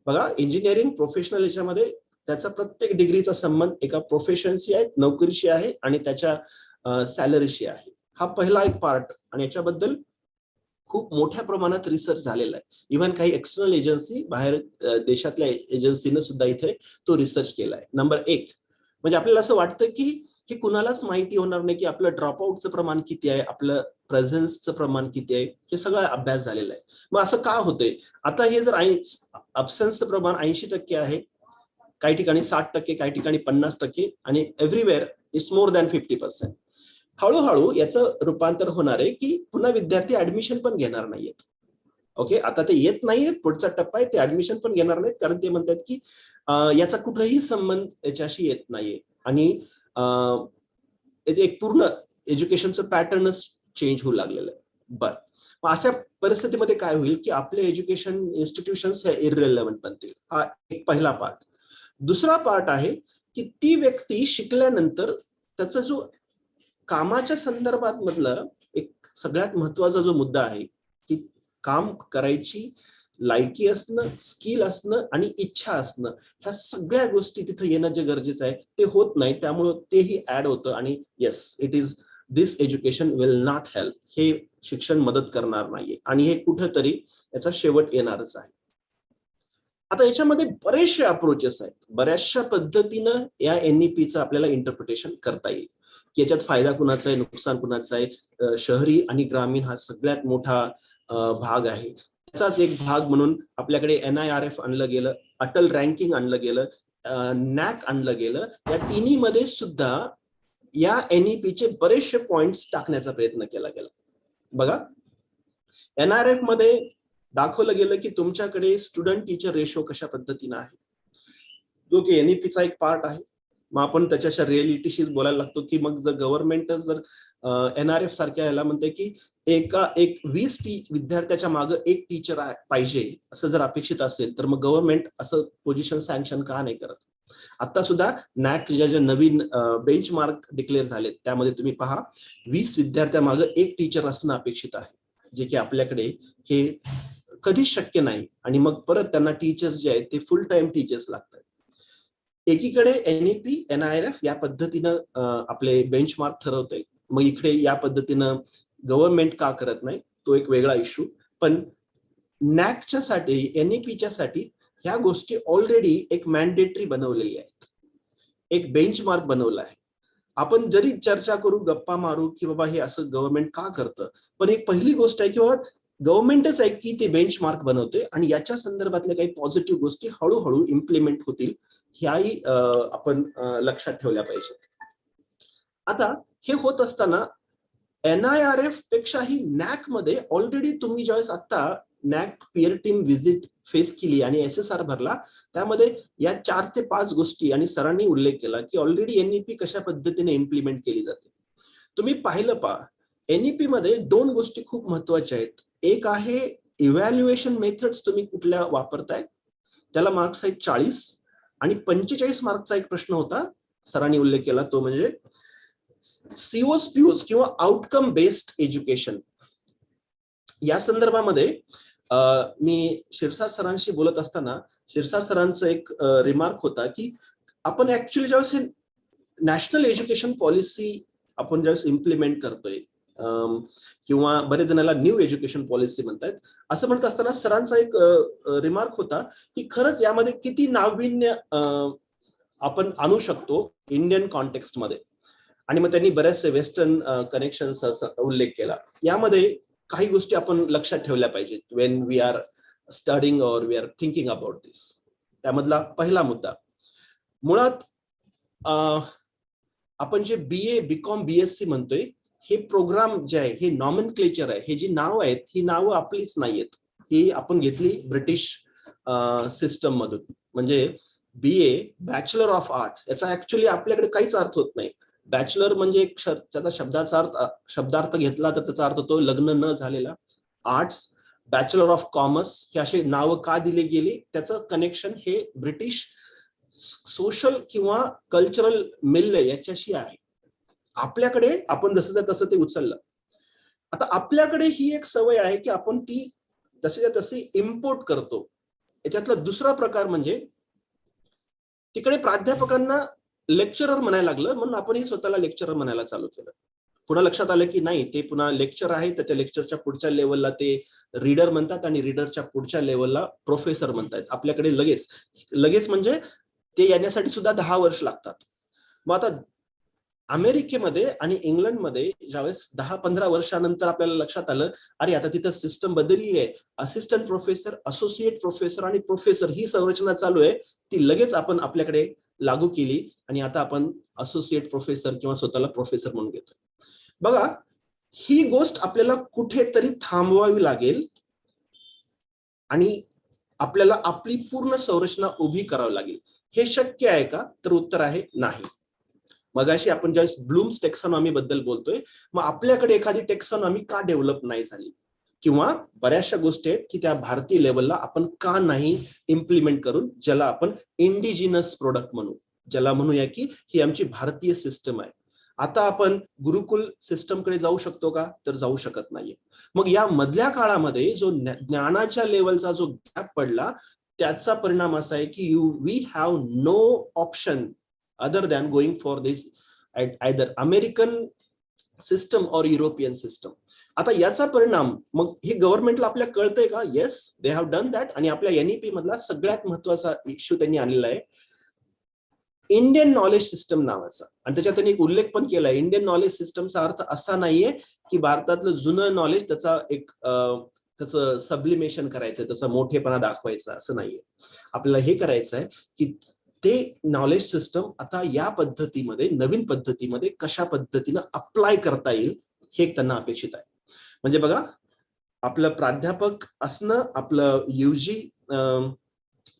बघा, इंजिनिअरिंग प्रोफेशनल याच्यामध्ये त्याचा प्रत्येक डिग्रीचा संबंध एका प्रोफेशनशी आहे, नोकरीशी आहे, आणि त्याच्या सॅलरीशी आहे. हा पहिला एक पार्ट, आणि याच्याबद्दल खूप मोठ्या प्रमाणात रिसर्च झालेला आहे. इव्हन काही एक्सटर्नल एजन्सी, बाहेर देशातल्या एजन्सीनं सुद्धा इथे तो रिसर्च केलाय. नंबर 1 म्हणजे आपल्याला असं वाटतं की हे कुणालाच माहिती होणार नाही की आपलं ड्रॉपआउटचं प्रमाण किती आहे, आपलं प्रेझेन्सचं प्रमाण किती आहे, हे सगळं अभ्यास झालेला आहे. मग असं का होतंय, आता हे जर अब्सेन्सचं प्रमाण 80% आहे, काही ठिकाणी 60%, काही ठिकाणी 50%, आणि एव्हरीवेअर इट्स मोर दॅन 50%. हळूहळू याचं रूपांतर होणार आहे की पुन्हा विद्यार्थी ऍडमिशन पण घेणार नाहीयेत. ओके, आता ते येत नाहीयेत, पुढचा टप्पा आहे, ते ऍडमिशन पण घेणार नाहीत, कारण ते म्हणतात की याचा कुठलाही संबंध याच्याशी येत नाहीये, आणि एक पूर्ण एज्युकेशनचं पॅटर्नच चेंज होऊ लागलेलं आहे. बरं, मग अशा परिस्थितीमध्ये काय होईल की आपले एज्युकेशन इन्स्टिट्यूशन्स हे इररिलेव्हंट बनतील. हा एक पहिला पार्ट. दुसरा पार्ट आहे की ती व्यक्ती शिकल्यानंतर त्याचा जो कामाच्या संदर्भात मधलं एक सगळ्यात महत्वाचा जो मुद्दा आहे की काम करायची लायकी असणं, स्किल असणं आणि इच्छा असणं, ह्या सगळ्या गोष्टी तिथे येणं जे गरजेचं आहे ते होत नाही. त्यामुळे तेही ऍड होतं. आणि yes, it is this education will not help. हे शिक्षण मदत करणार नाहीये आणि हे कुठंतरी याचा शेवट येणारच आहे. आता याच्यामध्ये बरेचसे अप्रोचेस आहेत. बऱ्याचशा पद्धतीनं या NEPचं आपल्याला इंटरप्रिटेशन करता येईल. याच्यात फायदा कुणाचा आहे, नुकसान कुणाचं आहे. शहरी आणि ग्रामीण हा सगळ्यात मोठा भाग आहे. त्याचाच एक भाग म्हणून आपल्याकडे NIRF आणलं गेलं, अटल रँकिंग आणलं गेलं, NAC आणलं गेलं. या तिन्ही मध्ये सुद्धा या NEPचे बरेचसे पॉइंट्स टाकण्याचा प्रयत्न केला गेला. बघा, NRF मध्ये दाखवलं गेलं की तुमच्याकडे स्टुडंट टीचर रेशो कशा पद्धतीने आहे, जो की NEPचा एक पार्ट आहे. मग आपण त्याच्या रिअलिटीशी बोलायला लागतो की मग जर गव्हर्नमेंटच जर NRF सारख्या याला म्हणते की एक 20 विद्यार्थ्याच्या मागे एक टीचर पाहिजे असं जर अपेक्षित असेल, तर मग गव्हर्नमेंट असं पोझिशन सँक्शन का नाही करत. आता सुद्धा NAC ज्या नवीन बेंचमार्क डिक्लेअर झालेत त्यामध्ये तुम्ही पहा, 20 विद्यार्थ्यामागे एक टीचर असणं अपेक्षित आहे, जे की आपल्याकडे हे कधीच शक्य नाही. आणि मग परत त्यांना टीचर्स जे आहेत ते फुल टाइम टीचर्स लागतात. एकीकडे NEP NIRF या पद्धतीनं आपले बेंचमार्क ठरवतंय, मग इकडे या पद्धतीनं गव्हर्नमेंट का करत नाही तो एक वेगळा इश्यू. पण NACच्या साठी, NEPच्या साठी ह्या गोष्टी ऑलरेडी एक मॅन्डेटरी बनवलेली आहेत, एक बेंचमार्क बनवला आहे. आपण जरी चर्चा करू, गप्पा मारू की बाबा हे असं गव्हर्नमेंट का करतं, पण एक पहिली गोष्ट आहे की बाबा गव्हर्नमेंटच आहे की ते बेंचमार्क बनवते आणि याच्या संदर्भातल्या काही पॉझिटिव्ह गोष्टी हळूहळू इम्प्लिमेंट होतील, ह्याही आपण लक्षात ठेवल्या पाहिजे. आता हे होत असताना NIRF पेक्षाही NAC मध्ये ऑलरेडी तुम्ही ज्यावेळेस आता NAC peer team visit face केली आणि SSR भरला, त्यामध्ये या 4 ते 5 गोष्टी आणि सरांनी उल्लेख केला की ऑलरेडी NEP कशा पद्धतीने इम्प्लिमेंट केली जाते. तुम्ही पाहिलं पहा, NEP मध्ये 2 गोष्टी खूप महत्वाच्या आहेत. एक आहे इव्हॅल्युएशन मेथड्स तुम्ही कुठल्या वापरताय, त्याला मार्क्स आहेत 40 आणि 45 मार्कचा एक प्रश्न होता, सरांनी उल्लेख केला, तो म्हणजे COs किंवा आउटकम बेस्ड एज्युकेशन. या संदर्भामध्ये मी शिरसाट सरांशी बोलत असताना शिरसाट सरांचा एक रिमार्क होता की आपण ऍक्च्युअली ज्यावेळेस नॅशनल एज्युकेशन पॉलिसी आपण ज्यावेळेस इम्प्लिमेंट करतोय, किंवा बरेच जणांना न्यू एज्युकेशन पॉलिसी म्हणतात, असं म्हणत असताना सरांचा एक रिमार्क होता की खरंच यामध्ये किती नाविन्य आपण आणू शकतो इंडियन कॉन्टेक्स्ट मध्ये. आणि मग त्यांनी बरेचसे वेस्टर्न कनेक्शन्स उल्लेख केला. यामध्ये काही गोष्टी आपण लक्षात ठेवल्या पाहिजेत when we are studying or we are thinking about this. त्यामधला पहिला मुद्दा, मुळात आपण जे BA BCom BSc म्हणतोय, हे प्रोग्राम जे आहे हे नॉमेनक्लेचर आहे. हे जी नाव आहेत ही नावं आपलीच नाहीयेत, ही आपण घेतली ब्रिटिश सिस्टम मधून. म्हणजे BA बॅचलर ऑफ आर्ट्स, याचा ऍक्च्युअली आपल्याकडे काहीच अर्थ होत नाही. बॅचलर म्हणजे एक त्याचा शब्दार्थ घेतला तर त्याचा अर्थ होतो लग्न न झालेला. आर्ट्स, बॅचलर ऑफ कॉमर्स, हे असे नावं का दिले गेले, त्याचं कनेक्शन हे ब्रिटिश सोशल किंवा कल्चरल मिल्य याच्याशी आहे. आपल्याकडे आपण जसं तसं ते उचललं. आता आपल्याकडे ही एक सवय आहे की आपण ती तशी इम्पोर्ट करतो. याच्यातला दुसरा प्रकार म्हणजे तिकडे प्राध्यापकांना लेक्चरर म्हणायला लागलं म्हणून आपणही स्वतःला लेक्चरर म्हणायला चालू केलं. पुन्हा लक्षात आलं की नाही, ते पुन्हा लेक्चर आहे, त्याच्या लेक्चरच्या पुढच्या लेवलला ते रीडर म्हणतात आणि रीडरच्या पुढच्या लेवलला प्रोफेसर म्हणतात. आपल्याकडे लगेच म्हणजे ते येण्यासाठी सुद्धा 10 वर्ष लागतात. मग आता अमेरिकेमध्ये आणि इंग्लंडमध्ये ज्यावेळेस 10-15 वर्षानंतर आपल्याला लक्षात आलं, अरे आता तिथं सिस्टम बदलली आहे, असिस्टंट प्रोफेसर, असोसिएट प्रोफेसर आणि प्रोफेसर ही संरचना चालू आहे, ती लगेच आपण आपल्याकडे लागू केली आणि आता आपण असोसिएट प्रोफेसर किंवा स्वतःला प्रोफेसर म्हणून घेतो. बघा, ही गोष्ट आपल्याला कुठेतरी थांबवावी लागेल आणि आपल्याला आपली पूर्ण संरचना उभी करावी लागेल. हे शक्य आहे का? तर उत्तर आहे नाही. मगाशी आपण ज्यावेळेस ब्लूम्स टेक्सॉनॉमी बद्दल बोलतोय, मग आपल्याकडे एखादी टेक्सॉनॉमी का डेव्हलप नाही झाली, किंवा बऱ्याचशा गोष्टी आहेत की त्या भारतीय लेवलला आपण का नाही इम्प्लिमेंट करून, ज्याला आपण इंडिजिनस प्रोडक्ट म्हणू, ज्याला म्हणूया की ही आमची भारतीय सिस्टम आहे. आता आपण गुरुकुल सिस्टमकडे जाऊ शकतो का? तर जाऊ शकत नाहीये. मग या मधल्या काळामध्ये जो ज्ञानाच्या लेवलचा जो गॅप पडला, त्याचा परिणाम असा आहे की we have no option other than going for this either American system और युरोपियन सिस्टम. आता याचा परिणाम मग हे गव्हर्नमेंटला आपल्या कळतंय का? Yes, they have done that. आणि आपल्या NEP मधला सगळ्यात महत्वाचा इश्यू त्यांनी आणलेला आहे इंडियन नॉलेज सिस्टम नावाचा. आणि त्याच्यात त्यांनी एक उल्लेख पण केलाय, इंडियन नॉलेज सिस्टमचा अर्थ असा नाहीये की भारतातलं जुनं नॉलेज त्याचा एक त्याचं सबलिमेशन करायचं, त्याचा मोठेपणा दाखवायचा, असं नाहीये. आपल्याला हे करायचं आहे की ते नॉलेज सिस्टम आता या पद्धतीमध्ये, नवीन पद्धतीमध्ये कशा पद्धतीनं अप्लाय करता येईल हे त्यांना अपेक्षित आहे. म्हणजे बघा, आपलं प्राध्यापक असणं, आपलं UG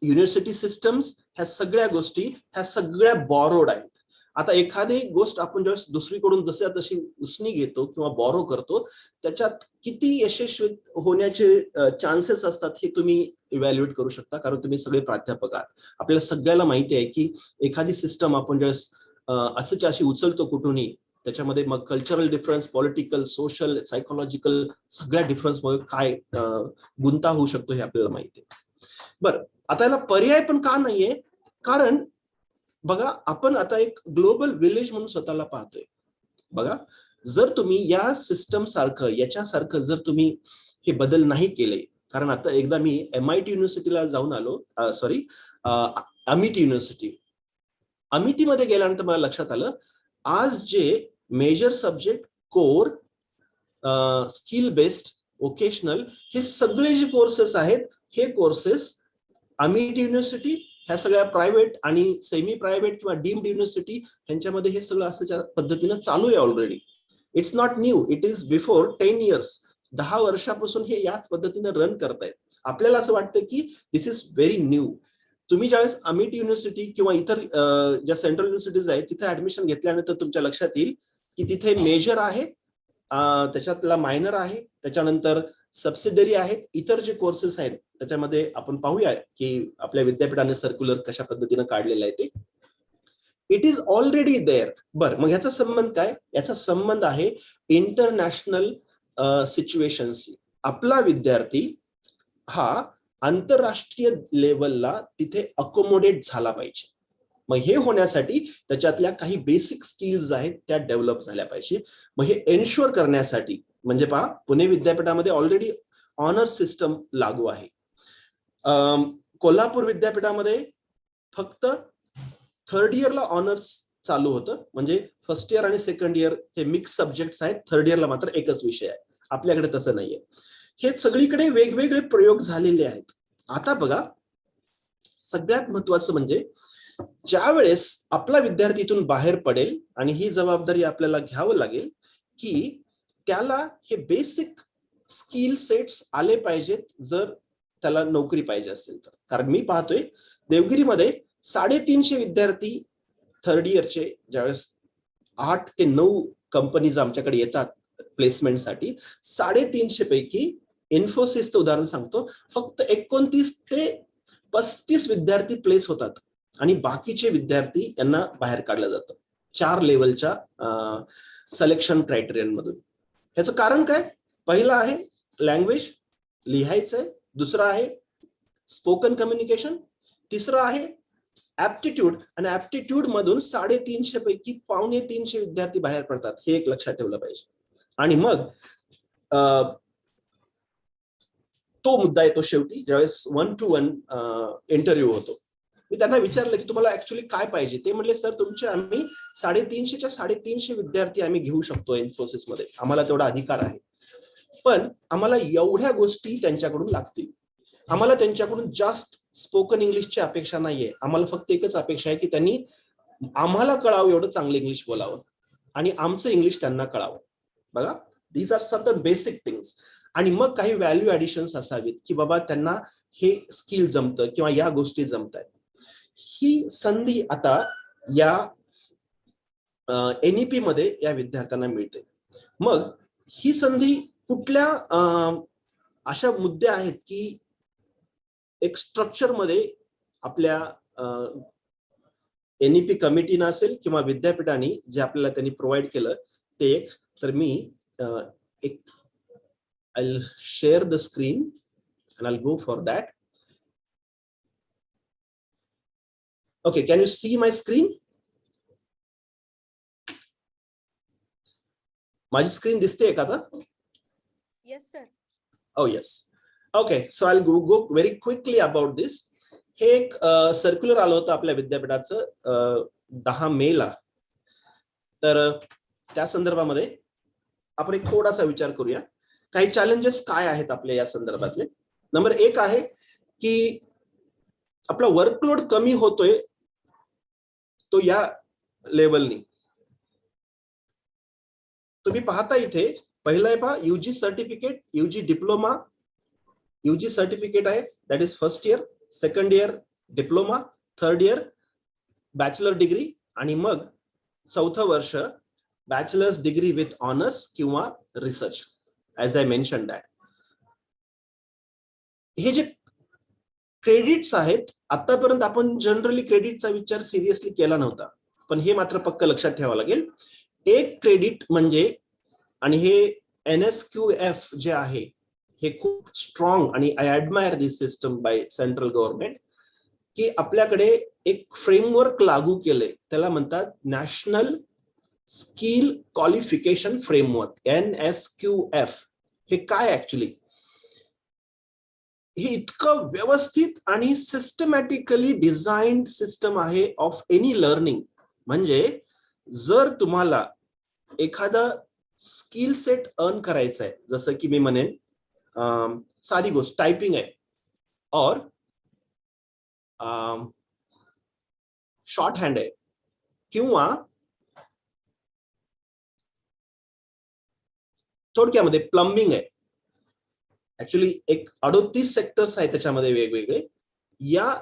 युनिव्हर्सिटी सिस्टम्स, ह्या सगळ्या गोष्टी ह्या सगळ्या बॉरोड आहेत. आता एखादी गोष्ट आपण जेव्हा दुसरीकडून जशा तशी उसनी घेतो किंवा बॉरो करतो, त्याच्यात किती यशस्वी होण्याचे चान्सेस असतात हे तुम्ही इव्हॅल्युएट करू शकता, कारण तुम्ही सगळे प्राध्यापक आहात. आपल्याला सगळ्याला माहिती आहे की एखादी सिस्टम आपण जेव्हा असंच अशी उचलतो कुठूनही, त्याच्यामध्ये मग cultural difference, political, social, psychological सगळ्या डिफरन्समुळे काय गुंता होऊ शकतो हे आपल्याला माहिती आहे. बरं, आता याला पर्याय पण का नाहीये? कारण बघा, आपण आता एक ग्लोबल विलेज म्हणून स्वतःला पाहतोय. बघा, जर तुम्ही या सिस्टम सारखं, याच्यासारखं जर तुम्ही हे बदल नाही केले, कारण आता एकदा मी MIT युनिव्हर्सिटीला जाऊन आलो, सॉरी अमिटी युनिव्हर्सिटी. अमिटीमध्ये गेल्यानंतर मला लक्षात आलं, आज जे major subject, core, skill based, vocational, हे सगळे जे कोर्सेस आहेत, हे कोर्सेस अमिटी युनिव्हर्सिटी, ह्या सगळ्या प्रायव्हेट आणि सेमी प्रायव्हेट किंवा डीम्ड युनिव्हर्सिटी ह्यांच्यामध्ये हे सगळं असं पद्धतीनं चालू आहे already. It's not new, it is before 10 years. 10 वर्षापासून हे याच पद्धतीनं रन करतायत. आपल्याला असं वाटतं की दिस इज व्हेरी न्यू. तुम्ही ज्यावेळेस अमिटी युनिव्हर्सिटी किंवा इतर ज्या सेंट्रल युनिव्हर्सिटीज आहेत तिथे ऍडमिशन घेतल्यानंतर तुमच्या लक्षात येईल की तिथे मेजर आहे, त्याच्यातला मायनर आहे, त्याच्यानंतर सबसिडरी आहेत, इतर जे कोर्सेस आहेत त्याच्यामध्ये आपण पाहूया की आपल्या विद्यापीठाने सर्क्युलर कशा पद्धतीनं काढलेलं आहे ते. It is already there. बरं, मग याचा संबंध काय? याचा संबंध आहे इंटरनॅशनल सिच्युएशनशी. आपला विद्यार्थी हा आंतरराष्ट्रीय लेवलला तिथे अकोमोडेट झाला पाहिजे. मग हे होण्यासाठी त्याच्यातल्या काही बेसिक स्किल्स आहेत त्या डेव्हलप झाल्या पाहिजे. मग हे एन्श्युअर करण्यासाठी, म्हणजे पहा, पुणे विद्यापीठामध्ये ऑलरेडी ऑनर सिस्टम लागू आहे. कोल्हापूर विद्यापीठामध्ये फक्त 3rd इयरला ऑनर्स चालू होतं, म्हणजे फर्स्ट इयर आणि सेकंड इयर हे मिक्स सब्जेक्ट्स आहेत, 3rd इयरला मात्र एकच विषय आहे. आपल्याकडे तसं नाहीये. हे सगळीकडे वेगवेगळे प्रयोग झालेले आहेत. आता बघा, सगळ्यात महत्वाचं म्हणजे ज्या वेळेस आपला विद्यार्थी इथून बाहेर पडेल आणि ही जबाबदारी आपल्याला घ्यावं लागेल की त्याला हे बेसिक स्किल सेट्स आले पाहिजेत जर त्याला नोकरी पाहिजे असेल तर. कारण मी पाहतोय देवगिरीमध्ये 350 विद्यार्थी 3rd इयरचे ज्यावेळेस 8 ते 9 कंपनीज आमच्याकडे येतात प्लेसमेंटसाठी, 350 पैकी इन्फोसिसचं उदाहरण सांगतो, फक्त 29 ते 35 विद्यार्थी प्लेस होतात आणि बाकीचे विद्यार्थी यांना बाहेर काढलं जातं 4 लेवलच्या सिलेक्शन क्रायटेरियनमधून. ह्याचं कारण काय? पहिलं आहे लँग्वेज, लिहायचंय. दुसरं आहे स्पोकन कम्युनिकेशन. तिसरं आहे ऍप्टिट्यूड, आणि ऍप्टिट्यूड मधून 350 पैकी 250 विद्यार्थी बाहेर पडतात. हे एक लक्षात ठेवलं पाहिजे. आणि मग तो मुद्दा येतो शेवटी, ज्यावेळेस 1-to-1 इंटरव्ह्यू होतो. मी त्यांना विचारलं की तुम्हाला ऍक्च्युअली काय पाहिजे. ते म्हणले, सर तुमचे आम्ही 350च्या 350 विद्यार्थी आम्ही घेऊ शकतो इन्फोसिसमध्ये, आम्हाला तेवढा अधिकार आहे, पण आम्हाला एवढ्या गोष्टी त्यांच्याकडून लागतील. आम्हाला त्यांच्याकडून जास्त स्पोकन इंग्लिशची अपेक्षा नाहीये. आम्हाला फक्त एकच अपेक्षा आहे की त्यांनी आम्हाला कळावं एवढं चांगलं इंग्लिश बोलावं आणि आमचं इंग्लिश त्यांना कळावं. बघा, these are certain basic things. आणि मग काही व्हॅल्यू ऍडिशन्स असावीत की बाबा त्यांना हे स्किल जमतं किंवा या गोष्टी जमत आहेत. ही संधी आता या NEP मध्ये या विद्यार्थ्यांना मिळते. मग ही संधी कुठल्या अशा मुद्दे आहेत की एक स्ट्रक्चर मध्ये आपल्या NEP कमिटीनं असेल किंवा विद्यापीठाने जे आपल्याला त्यांनी प्रोव्हाइड केलं ते एक. तर मी एक I'll share the screen and I'll go for that. Okay, can you see my screen? माझी स्क्रीन दिसते का आता? Yes, sir. Oh yes. Okay, so I'll go very quickly about this. हे एक सर्क्युलर आलं होतं आपल्या विद्यापीठाचं 10 मेला. तर त्या संदर्भामध्ये आपण एक थोडासा विचार करूया. काही चॅलेंजेस काय आहेत आपल्या या संदर्भातले. नंबर 1 आहे की आपला वर्कलोड कमी होतोय तो या लेवलनी. तुम्ही पाहता इथे पहिलं आहे पहा UG certificate, UG diploma, UG certificate आहे that is first year, second year diploma, third year bachelor degree आणि मग चौथं वर्ष बॅचलर्स डिग्री विथ ऑनर्स किंवा research as I mention that. हे जे क्रेडिट्स आहेत आतापर्यंत आपण जनरली क्रेडिटचा विचार सिरियसली केला नव्हता, पण हे मात्र पक्क लक्षात ठेवावं लागेल. एक क्रेडिट म्हणजे, आणि हे NSQF जे आहे हे खूप स्ट्रॉंग आणि I admire this system by central government, की आपल्याकडे एक फ्रेमवर्क लागू केलंय त्याला म्हणतात national skill qualification framework NSQF. हे काय ऍक्च्युली, हे इतकं व्यवस्थित आणि सिस्टमॅटिकली डिझाइन्ड सिस्टम आहे ऑफ एनी लर्निंग. म्हणजे जर तुम्हाला एखादा स्किल सेट अर्न करायचा आहे, जसं की मी म्हणेन साधी गोष्ट टायपिंग आहे और शॉर्ट हँड आहे किंवा थोडक्यामध्ये प्लंबिंग आहे. ऍक्च्युली एक 38 सेक्टर्स आहेत त्याच्यामध्ये वेगवेगळे. या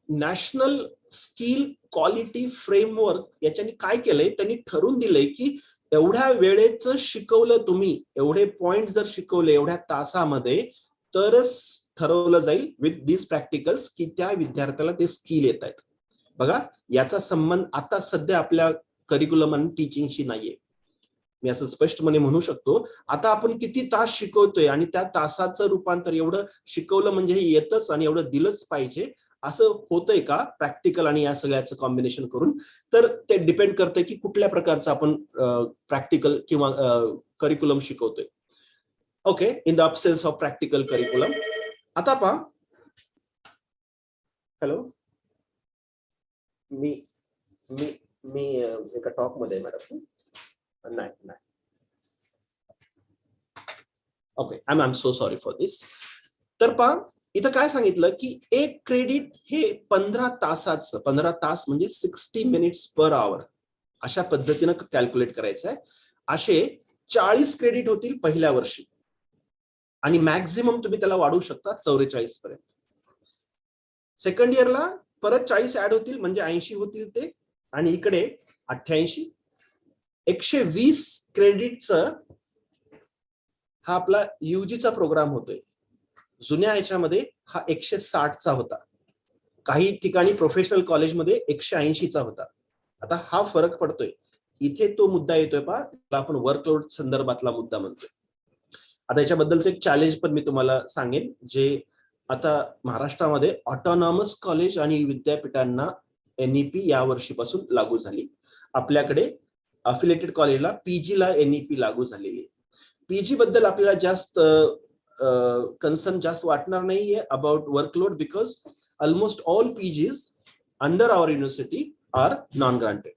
नॅशनल स्किल क्वालिटी फ्रेमवर्क याच्याने काय केलंय, त्यांनी ठरवून दिलंय की एवढ्या वेळेचं शिकवलं तुम्ही, एवढे पॉइंट जर शिकवले एवढ्या तासामध्ये, तरच ठरवलं जाईल विथ दिस प्रॅक्टिकल्स की त्या विद्यार्थ्याला ते स्किल येत आहेत. बघा याचा संबंध आता सध्या आपल्या करिक्युलम आणि टीचिंगशी नाहीये. मी असं स्पष्टपणे म्हणू शकतो आता आपण किती तास शिकवतोय आणि त्या तासाचं रूपांतर एवढं शिकवलं म्हणजे हे येतच आणि एवढं दिलंच पाहिजे असं होतंय का प्रॅक्टिकल आणि या सगळ्याचं कॉम्बिनेशन करून. तर ते डिपेंड करतंय की कुठल्या प्रकारचं आपण प्रॅक्टिकल किंवा करिक्युलम शिकवतोय. Okay, in the absence of practical curriculum. आता पहा, हॅलो, मी मी मी एका टॉक मध्ये आहे मॅडम. नाही okay, I am so sorry for this. तर पहा इथं काय सांगितलं की एक क्रेडिट हे 15 तासाचं, 15 तास म्हणजे 60 मिनिट्स पर आवर अशा पद्धतीनं कॅल्क्युलेट करायचं आहे. असे 40 क्रेडिट होतील पहिल्या वर्षी आणि मॅक्झिमम तुम्ही त्याला वाढवू शकता 44 पर्यंत. सेकंड इयरला परत 40 ऍड होतील म्हणजे 80 होतील ते, आणि इकडे 88. 120 क्रेडिटचं हा आपला UGचा प्रोग्राम होतोय. जुन्या ह्याच्यामध्ये हा 160चा होता, काही ठिकाणी प्रोफेशनल कॉलेजमध्ये 180चा होता. आता हा फरक पडतोय. इथे तो मुद्दा येतोय पहा, आपण वर्कलोड संदर्भातला मुद्दा म्हणतोय. आता याच्याबद्दलचं एक चॅलेंज पण मी तुम्हाला सांगेन, जे आता महाराष्ट्रामध्ये ऑटोनॉमस कॉलेज आणि विद्यापीठांना NEP या वर्षीपासून लागू झाली. आपल्याकडे अफिलिएटेड कॉलेजला PG ला NEP लागू झालेली आहे. PG बद्दल आपल्याला जास्त कन्सर्न जास्त वाटणार नाहीये about workload, because almost all PGs under our university are non granted.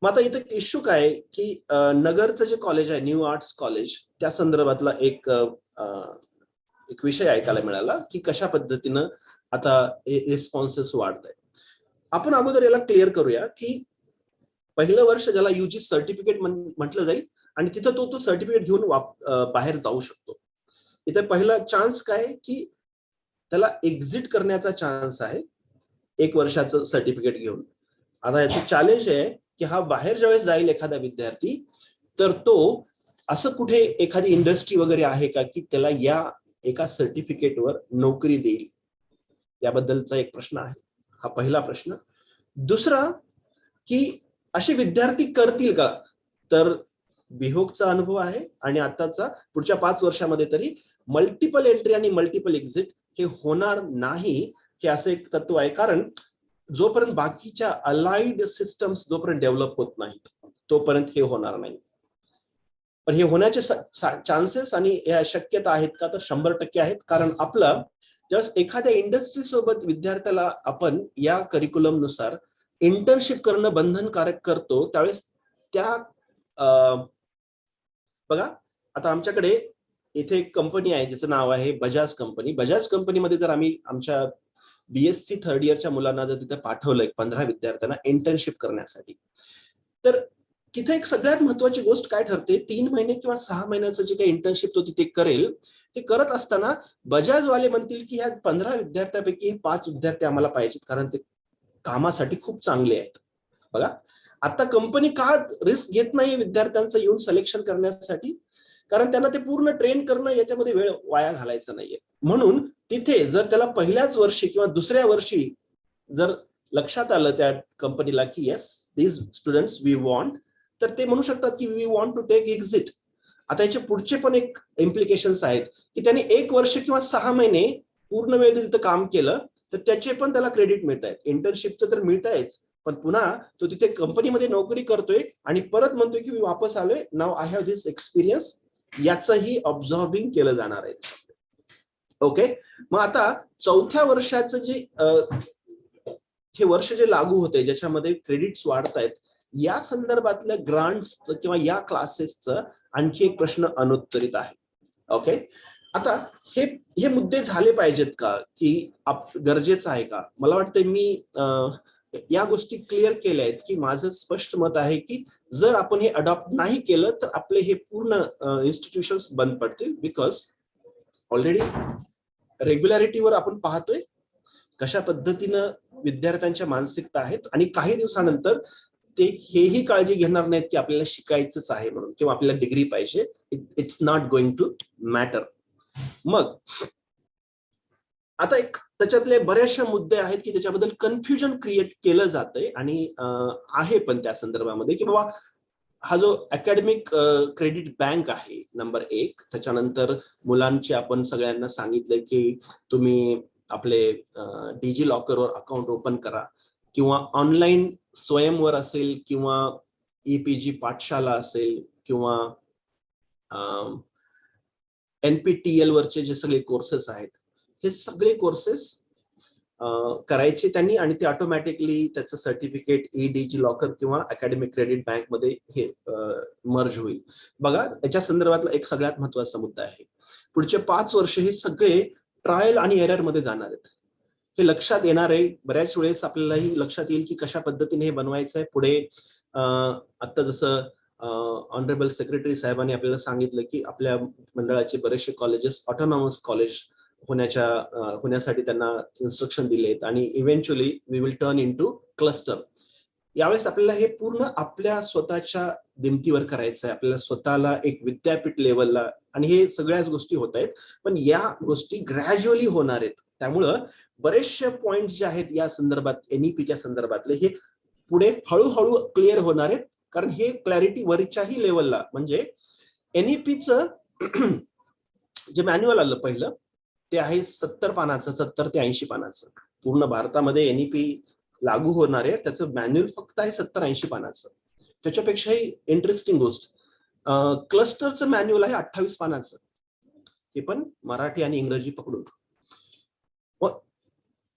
मग आता इथं इश्यू काय की नगरचं जे कॉलेज आहे न्यू आर्ट्स कॉलेज, त्या संदर्भातला एक विषय ऐकायला मिळाला की कशा पद्धतीनं आता रिस्पॉन्सेस वाढत आहेत. आपण अगोदर याला क्लिअर करूया की पहिलं वर्ष ज्याला UG सर्टिफिकेट म्हटलं जाईल आणि तिथं तो सर्टिफिकेट घेऊन बाहेर जाऊ शकतो. इथे पहिला चान्स काय की त्याला एक्झिट करण्याचा चान्स आहे 1 वर्षाचं सर्टिफिकेट घेऊन. आता याचं चॅलेंज आहे की हा बाहेर ज्यावेळेस जाईल एखादा विद्यार्थी, तर तो असं कुठे एखादी इंडस्ट्री वगैरे आहे का की त्याला या एका सर्टिफिकेटवर नोकरी देईल, याबद्दलचा एक प्रश्न आहे. हा पहिला प्रश्न. दुसरा की असे विद्यार्थी करतील का, तर बिहोकचा अनुभव आहे आणि आताचा पुढच्या 5 वर्षामध्ये तरी मल्टिपल एंट्री आणि मल्टिपल एक्झिट हे होणार नाही, हे असं एक तत्व आहे. कारण जोपर्यंत बाकीच्या अलाइड सिस्टम्स जोपर्यंत डेव्हलप होत नाहीत तोपर्यंत हे होणार नाही. पण हे होण्याचे चान्सेस आणि या शक्यता आहेत का, तर 100% आहेत. कारण आपलं जस्ट एखाद्या इंडस्ट्री सोबत विद्यार्थ्याला आपण या करिक्युलम नुसार इंटर्नशिप करणं बंधनकारक करतो, त्यावेळेस त्या बघा आता आमच्याकडे इथे एक कंपनी आहे ज्याचं नाव आहे बजाज कंपनी. बजाज कंपनीमध्ये जर आम्ही आमच्या BSc 3rd इयरच्या मुलांना जर तिथे पाठवलंय 15 विद्यार्थ्यांना इंटर्नशिप करण्यासाठी, तर तिथे एक सगळ्यात महत्वाची गोष्ट काय ठरते, 3 महिने किंवा 6 महिन्याचं जे काही इंटर्नशिप तो तिथे करेल, ते करत असताना बजाजवाले म्हणतील की ह्या 15 विद्यार्थ्यापैकी 5 विद्यार्थी आम्हाला पाहिजेत कारण ते कामासाठी खूप चांगले आहेत. बघा आता कंपनी का रिस्क घेत नाही विद्यार्थ्यांचं येऊन सिलेक्शन करण्यासाठी, कारण त्यांना ते पूर्ण ट्रेन करणं याच्यामध्ये वेळ वाया घालायचा नाहीये. म्हणून तिथे जर त्याला पहिल्याच वर्षी किंवा दुसऱ्या वर्षी जर लक्षात आलं त्या कंपनीला की yes these students we want, तर ते म्हणू शकतात की we want to take exit. आता याचे पुढचे पण एक इम्प्लिकेशन्स आहेत की त्याने 1 वर्ष किंवा 6 महिने पूर्ण वेळ तिथं काम केलं तर त्याचे पण त्याला क्रेडिट मिळत आहेत. इंटर्नशिपचं तर मिळत आहेच, पण पुन्हा तो तिथे कंपनीमध्ये नोकरी करतोय आणि परत म्हणतोय की मी वापस आलोय, नाव आय हॅव धिस एक्सपिरियन्स, याचंही ऑब्झर्विंग केलं जाणार आहे. ओके, मग आता 4थ्या वर्षाचं जे हे वर्ष जे लागू होते ज्याच्यामध्ये क्रेडिट्स वाढत आहेत, या संदर्भातल्या ग्रांट्सचं किंवा या क्लासेसचं आणखी एक प्रश्न अनुत्तरित आहे. ओके, आता हे मुद्दे झाले पाहिजेत का, की गरजेचं आहे का? मला वाटतं मी या गोष्टी क्लिअर केल्या आहेत की माझं स्पष्ट मत आहे की जर आपण हे अडॉप्ट नाही केलं तर आपले हे पूर्ण इन्स्टिट्यूशन्स बंद पडतील. बिकॉज ऑलरेडी रेग्युलॅरिटीवर आपण पाहतोय कशा पद्धतीनं विद्यार्थ्यांच्या मानसिकता आहेत आणि काही दिवसानंतर ते हेही काळजी घेणार नाहीत की आपल्याला शिकायचंच आहे म्हणून किंवा आपल्याला डिग्री पाहिजे. It's not going to matter. मग आता एक त्याच्यातले बरेचसे मुद्दे आहेत की त्याच्याबद्दल कन्फ्युजन क्रिएट केलं जातंय आणि आहे पण त्या संदर्भामध्ये की बाबा हा जो अकॅडमिक क्रेडिट बँक आहे नंबर 1, त्याच्यानंतर मुलांचे आपण सगळ्यांना सांगितलं की तुम्ही आपले डिजी लॉकरवर अकाउंट ओपन करा किंवा ऑनलाईन स्वयंवर असेल किंवा EPG पाठशाला असेल किंवा NPTEL वरचे जे सगळे कोर्सेस आहेत हे सगळे कोर्सेस करायचे त्यांनी आणि ते ऑटोमॅटिकली त्याचं सर्टिफिकेट डिजी लॉकर किंवा अकॅडमिक क्रेडिट बँक मध्ये हे मर्ज होईल. बघा याच्या संदर्भातला एक सगळ्यात महत्वाचा मुद्दा आहे, पुढचे 5 वर्ष हे सगळे ट्रायल आणि एरर मध्ये जाणार आहेत. हे लक्षात येणार आहे, बऱ्याच वेळेस आपल्यालाही लक्षात येईल की कशा पद्धतीने हे बनवायचं आहे पुढे. आता जसं ऑनरेबल सेक्रेटरी साहेबांनी आपल्याला सांगितलं की आपल्या मंडळाचे बरेचसे कॉलेजेस ऑटोनॉमस कॉलेज होण्यासाठी त्यांना इन्स्ट्रक्शन दिलेत आणि eventually we will turn into cluster. यावेळेस आपल्याला हे पूर्ण आपल्या स्वतःच्या दिमतीवर करायचं आहे, आपल्याला स्वतःला एक विद्यापीठ लेवलला, आणि हे सगळ्याच गोष्टी होत आहेत पण या गोष्टी ग्रॅज्युअली होणार आहेत. त्यामुळं बरेचसे पॉइंट्स जे आहेत या संदर्भात NEPच्या संदर्भातले हे पुढे हळूहळू क्लिअर होणार आहेत. कारण हे क्लॅरिटी वरच्याही लेवलला, म्हणजे NEPचं जे मॅन्युअल आलं पहिलं ते आहे 70 पानाचं, 70 ते 80 पानाचं. पूर्ण भारतामध्ये NEP लागू होणार आहे त्याचं मॅन्युअल फक्त आहे 70-80 पानाचं. त्याच्यापेक्षाही इंटरेस्टिंग गोष्ट, क्लस्टरचं मॅन्युअल आहे 28 पानाचं, ते पण मराठी आणि इंग्रजी पकडून.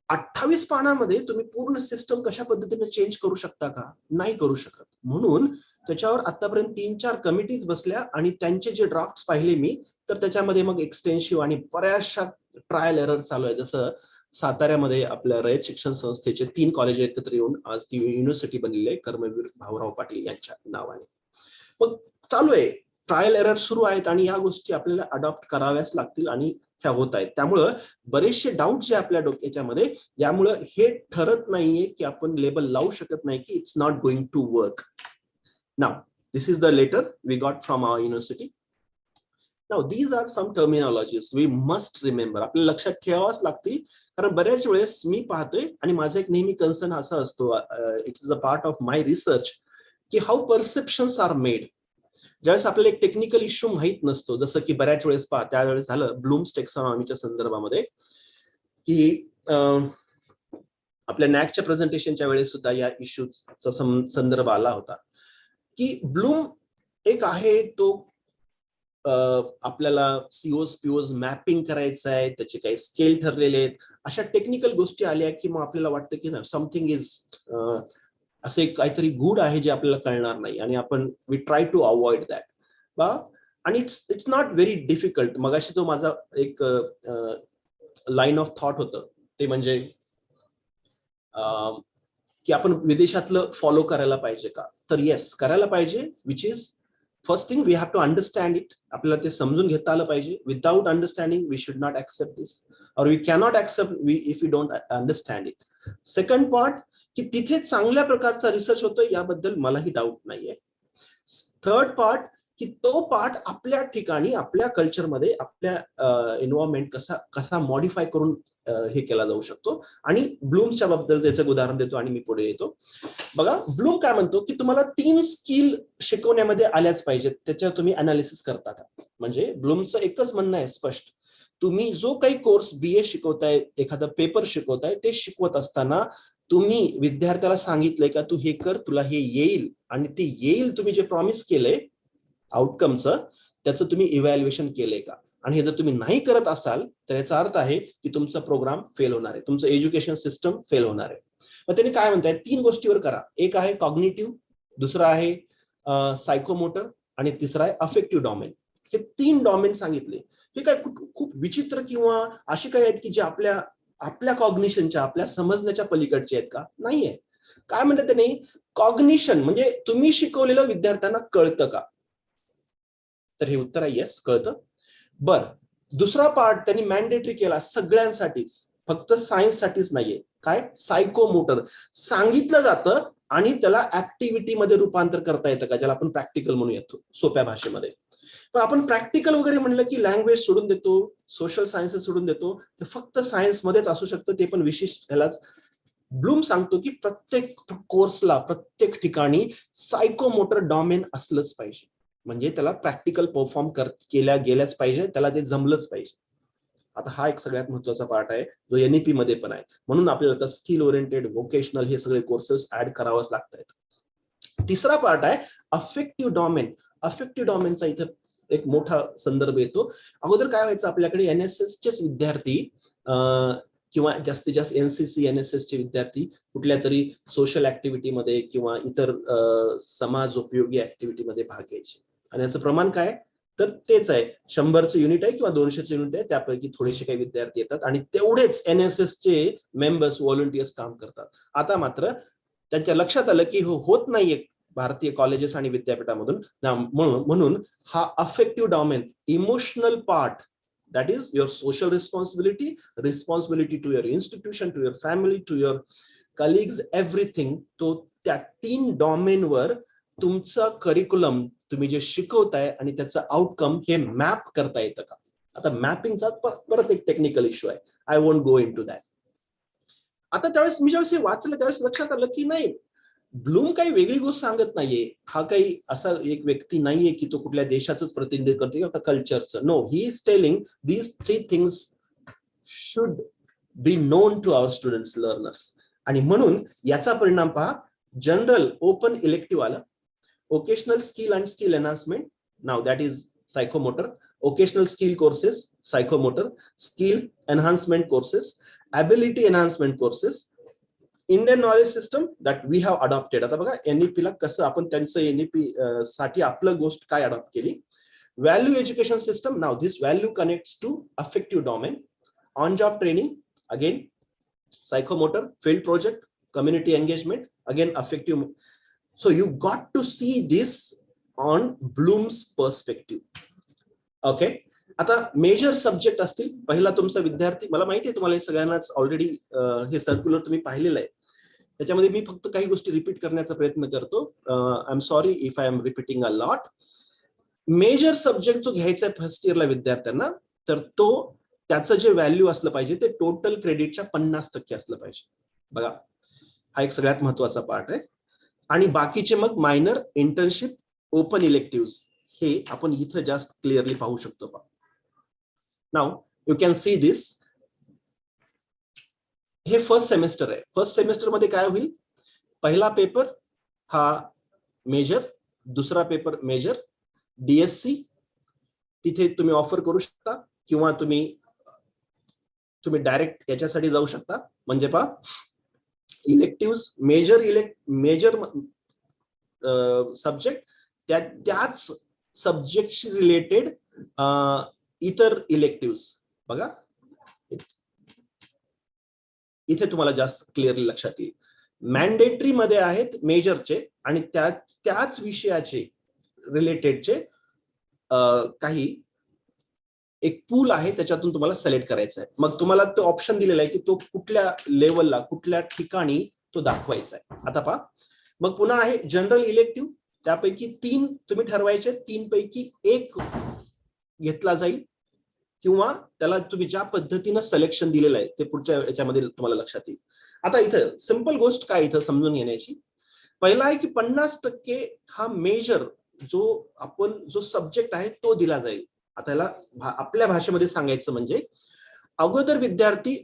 28 पानामध्ये तुम्ही पूर्ण सिस्टम कशा पद्धतीने चेंज करू शकता का? नाही करू शकत. म्हणून त्याच्यावर आतापर्यंत 3-4 कमिटीज बसल्या आणि त्यांचे जे ड्राफ्ट्स पाहिले मी, तर त्याच्यामध्ये मग एक्सटेन्सिव्ह आणि बऱ्याचशा ट्रायल एरर चालू आहे. जसं साताऱ्यामध्ये आपल्या रयत शिक्षण संस्थेचे 3 कॉलेज एकत्र येऊन आज ती युनिव्हर्सिटी बनलेली आहे कर्मवीर भाऊराव पाटील यांच्या नावाने. मग चालू आहे, ट्रायल एरर सुरू आहेत आणि ह्या गोष्टी आपल्याला अडॉप्ट कराव्याच लागतील आणि ह्या होत आहेत. त्यामुळं बरेचसे डाऊट जे आपल्या डोक्याच्यामध्ये, यामुळं हे ठरत नाहीये की आपण लेबल लावू शकत नाही की it's not going to work. Now this is the letter we got from our university. Now these are some terminologies we must remember, आपल्याला लक्षात ठेवावंच लागतील. कारण बऱ्याच वेळेस मी पाहतोय आणि माझा एक नेहमी कन्सर्न असा असतो, it is a part of my research, की हाऊ परसेप्शन्स आर मेड. ज्यावेळेस आपल्याला एक टेक्निकल इश्यू माहित नसतो, जसं की बऱ्याच वेळेस पहा त्यावेळेस झालं ब्लूम्स टेक्सॉनॉमीच्या संदर्भामध्ये, की आपल्या नॅकच्या प्रेझेंटेशनच्या वेळेस सुद्धा या इश्यूचा संदर्भ आला होता, की ब्लूम एक आहे तो आपल्याला सीओज पीओज मॅपिंग करायचं आहे, त्याचे काही स्केल ठरलेले आहेत, अशा टेक्निकल गोष्टी आल्या की मग आपल्याला वाटतं की ना समथिंग इज असे काहीतरी गुड आहे जे आपल्याला कळणार नाही, आणि आपण we try to avoid that बा. आणि इट्स नॉट व्हेरी डिफिकल्ट. मगाशी जो माझा एक लाईन ऑफ थॉट होतं ते म्हणजे की आपण विदेशातलं फॉलो करायला पाहिजे का, तर येस करायला पाहिजे. Which is first thing we have to understand it. आपल्याला ते समजून घेता आलं पाहिजे. Without understanding we should not accept this, or we cannot accept if we don't understand it. Second part, की तिथे चांगल्या प्रकारचा रिसर्च होतोय याबद्दल मलाही डाऊट नाहीये. थर्ड पार्ट, की तो पार्ट आपल्या ठिकाणी आपल्या कल्चरमध्ये आपल्या एन्व्हायरमेंट कसा मॉडिफाय करून हे केला जाऊ शकतो. आणि ब्लूमच्या बद्दल त्याचं उदाहरण देतो आणि मी पुढे येतो. बघा ब्लूम काय म्हणतो, की तुम्हाला 3 स्किल शिकवण्यामध्ये आल्याच पाहिजेत, त्याच्यावर तुम्ही अनालिसिस करता का. म्हणजे ब्लूमचं एकच म्हणणं आहे स्पष्ट, तुम्ही जो काही कोर्स BA शिकवताय, एखादा पेपर शिकवताय, ते शिकवत असताना तुम्ही विद्यार्थ्याला सांगितलंय का तू हे कर तुला हे येईल, आणि ते येईल तुम्ही जे प्रॉमिस केलंय आउटकमचं त्याचं तुम्ही इव्हॅल्युएशन केलंय का. आणि हे जर तुम्ही नाही करत असाल तर याचा अर्थ आहे की तुमचा प्रोग्राम फेल होणार आहे, तुमचं एज्युकेशन सिस्टम फेल होणार आहे. मग त्यांनी काय म्हणताय, 3 गोष्टीवर करा. एक आहे कॉग्निटिव्ह, दुसरा आहे सायकोमोटर, आणि तिसरा आहे अफेक्टिव्ह डॉमेन. हे 3 डॉमेन सांगितले. हे काय खूप विचित्र किंवा अशी काही आहेत की जे आपल्या कॉग्निशनच्या आपल्या समजण्याच्या पलीकडचे आहेत का, नाहीये. काय म्हणतात त्यांनी, कॉग्निशन म्हणजे तुम्ही शिकवलेलं विद्यार्थ्यांना कळतं का, तर हे उत्तर आहे येस कळतं. बर, दुसरा पार्ट त्यांनी मॅन्डेटरी केला सगळ्यांसाठीच, फक्त सायन्स साठीच नाहीये. काय, सायकोमोटर सांगितलं जातं आणि त्याला ऍक्टिव्हिटीमध्ये रूपांतर करता येतं का, ज्याला आपण प्रॅक्टिकल म्हणू येतो सोप्या भाषेमध्ये. पण आपण प्रॅक्टिकल वगैरे म्हणलं की लँग्वेज सोडून देतो, सोशल सायन्सेस सोडून देतो, ते फक्त सायन्स मध्येच असू शकतं, ते पण विशिष्ट. ह्यालाच ब्लूम सांगतो की प्रत्येक कोर्सला प्रत्येक ठिकाणी सायकोमोटर डॉमेन असलंच पाहिजे. म्हणजे त्याला प्रॅक्टिकल परफॉर्म केल्या गेल्याच पाहिजे, त्याला ते जमलंच पाहिजे. आता हा एक सगळ्यात महत्वाचा पार्ट आहे जो NEP मध्ये पण आहे. म्हणून आपल्याला आता स्किल ओरिएंटेड, व्होकेशनल हे सगळे कोर्सेस ऍड करावंच लागतात. तिसरा पार्ट आहे अफेक्टिव्ह डॉमेन. अफेक्टिव्ह डॉमेनचा इथं एक मोठा संदर्भ येतो. अगोदर काय व्हायचं, आपल्याकडे NSS चेच विद्यार्थी किंवा जास्तीत जास्त NCC NSS चे विद्यार्थी कुठल्या तरी सोशल ऍक्टिव्हिटीमध्ये किंवा इतर समाज उपयोगी ऍक्टिव्हिटीमध्ये भाग घ्यायचे. आणि याचं प्रमाण काय, तर तेच आहे 100चं युनिट आहे किंवा 200चं युनिट आहे, त्यापैकी थोडेसे काही विद्यार्थी येतात आणि तेवढेच NSS चे मेंबर्स व्हॉलंटियर्स काम करतात. आता मात्र त्यांच्या लक्षात आलं की होत नाहीये भारतीय कॉलेजेस आणि विद्यापीठामधून, म्हणून हा affective domain, emotional part, that is your social responsibility to your institution, to your family, to your colleagues, everything, तो त्या 3 डॉमेन वर तुमचा करिक्युलम तुम्ही जे शिकवताय आणि त्याचं आउटकम हे मॅप करता येतं का. आता मॅपिंगचा परत एक टेक्निकल इश्यू आहे, I won't go into that. आता त्यावेळेस मी ज्यावेळेस वाचलं त्यावेळेस लक्षात आलं की नाही, ब्लूम काही वेगळी गोष्ट सांगत नाहीये. हा काही असा एक व्यक्ती नाहीये की तो कुठल्या देशाचंच प्रतिनिधित्व करतो किंवा कल्चरचं. No, he is telling these 3 things should be known to our students, learners. आणि म्हणून याचा परिणाम पहा, जनरल ओपन इलेक्टिव्ह आलं, vocational skill and skill enhancement, now that is psychomotor, vocational skill courses psychomotor, skill enhancement courses, ability enhancement courses, Indian knowledge system that we have adopted. आता बघा NEP ला कसं आपण त्यांचं NEP साठी आपलं गोष्ट काय अडॉप्ट केली. Value education system, now this value connects to affective domain, on job training, again psychomotor, field project, community engagement, again affective. So you got to see this on Bloom's perspective. Okay, आता major subject असतील. पहिला तुमचा विद्यार्थी, मला माहिती आहे तुम्हाला हे सगळ्यांनाच ऑलरेडी हे सर्क्युलर तुम्ही पाहिलेलं आहे, त्याच्यामध्ये मी फक्त काही गोष्टी रिपीट करण्याचा प्रयत्न करतो. I am sorry if I am repeating a lot. Major subject जो घ्यायचा आहे फर्स्ट इयरला विद्यार्थ्यांना, तर तो त्याचं जे व्हॅल्यू असलं पाहिजे ते टोटल क्रेडिटच्या 50% असलं पाहिजे. बघा, हा एक सगळ्यात महत्वाचा पार्ट आहे. आणि बाकीचे मग मायनर, इंटर्नशिप, ओपन इलेक्टिव्ह हे आपण इथं जास्त क्लिअरली पाहू शकतो. Now you can see this. हे फर्स्ट सेमेस्टर आहे. फर्स्ट सेमेस्टर मध्ये काय होईल, पहिला पेपर हा मेजर, दुसरा पेपर मेजर, DSC तिथे तुम्ही ऑफर करू शकता, किंवा तुम्ही डायरेक्ट याच्यासाठी जाऊ शकता. म्हणजे पहा, इलेक्टिव्ह मेजर सब्जेक्ट त्याच सब्जेक्टशी रिलेटेड इतर इलेक्टिव्ह. बघा इथे तुम्हाला जास्त क्लिअरली लक्षात येईल. मॅन्डेटरी मध्ये आहेत मेजरचे आणि त्याच विषयाचे रिलेटेडचे काही एक पूल आहे, त्याच्यातून तुम्हाला सिलेक्ट करायचं आहे. मग तुम्हाला तो ऑप्शन दिलेला आहे की तो कुठल्या लेवलला, कुठल्या ठिकाणी तो दाखवायचा आहे. आता पहा, मग पुन्हा आहे जनरल इलेक्टिव्ह. त्यापैकी 3 तुम्ही ठरवायचे, 3 पैकी 1 घेतला जाईल, किंवा त्याला तुम्ही ज्या पद्धतीनं सिलेक्शन दिलेलं आहे ते पुढच्या याच्यामध्ये तुम्हाला लक्षात येईल. आता इथं सिंपल गोष्ट काय इथं समजून घेण्याची, पहिला आहे की 50% हा मेजर जो सब्जेक्ट आहे तो दिला जाईल. आता याला आपल्या भाषेमध्ये सांगायचं म्हणजे, अगोदर विद्यार्थी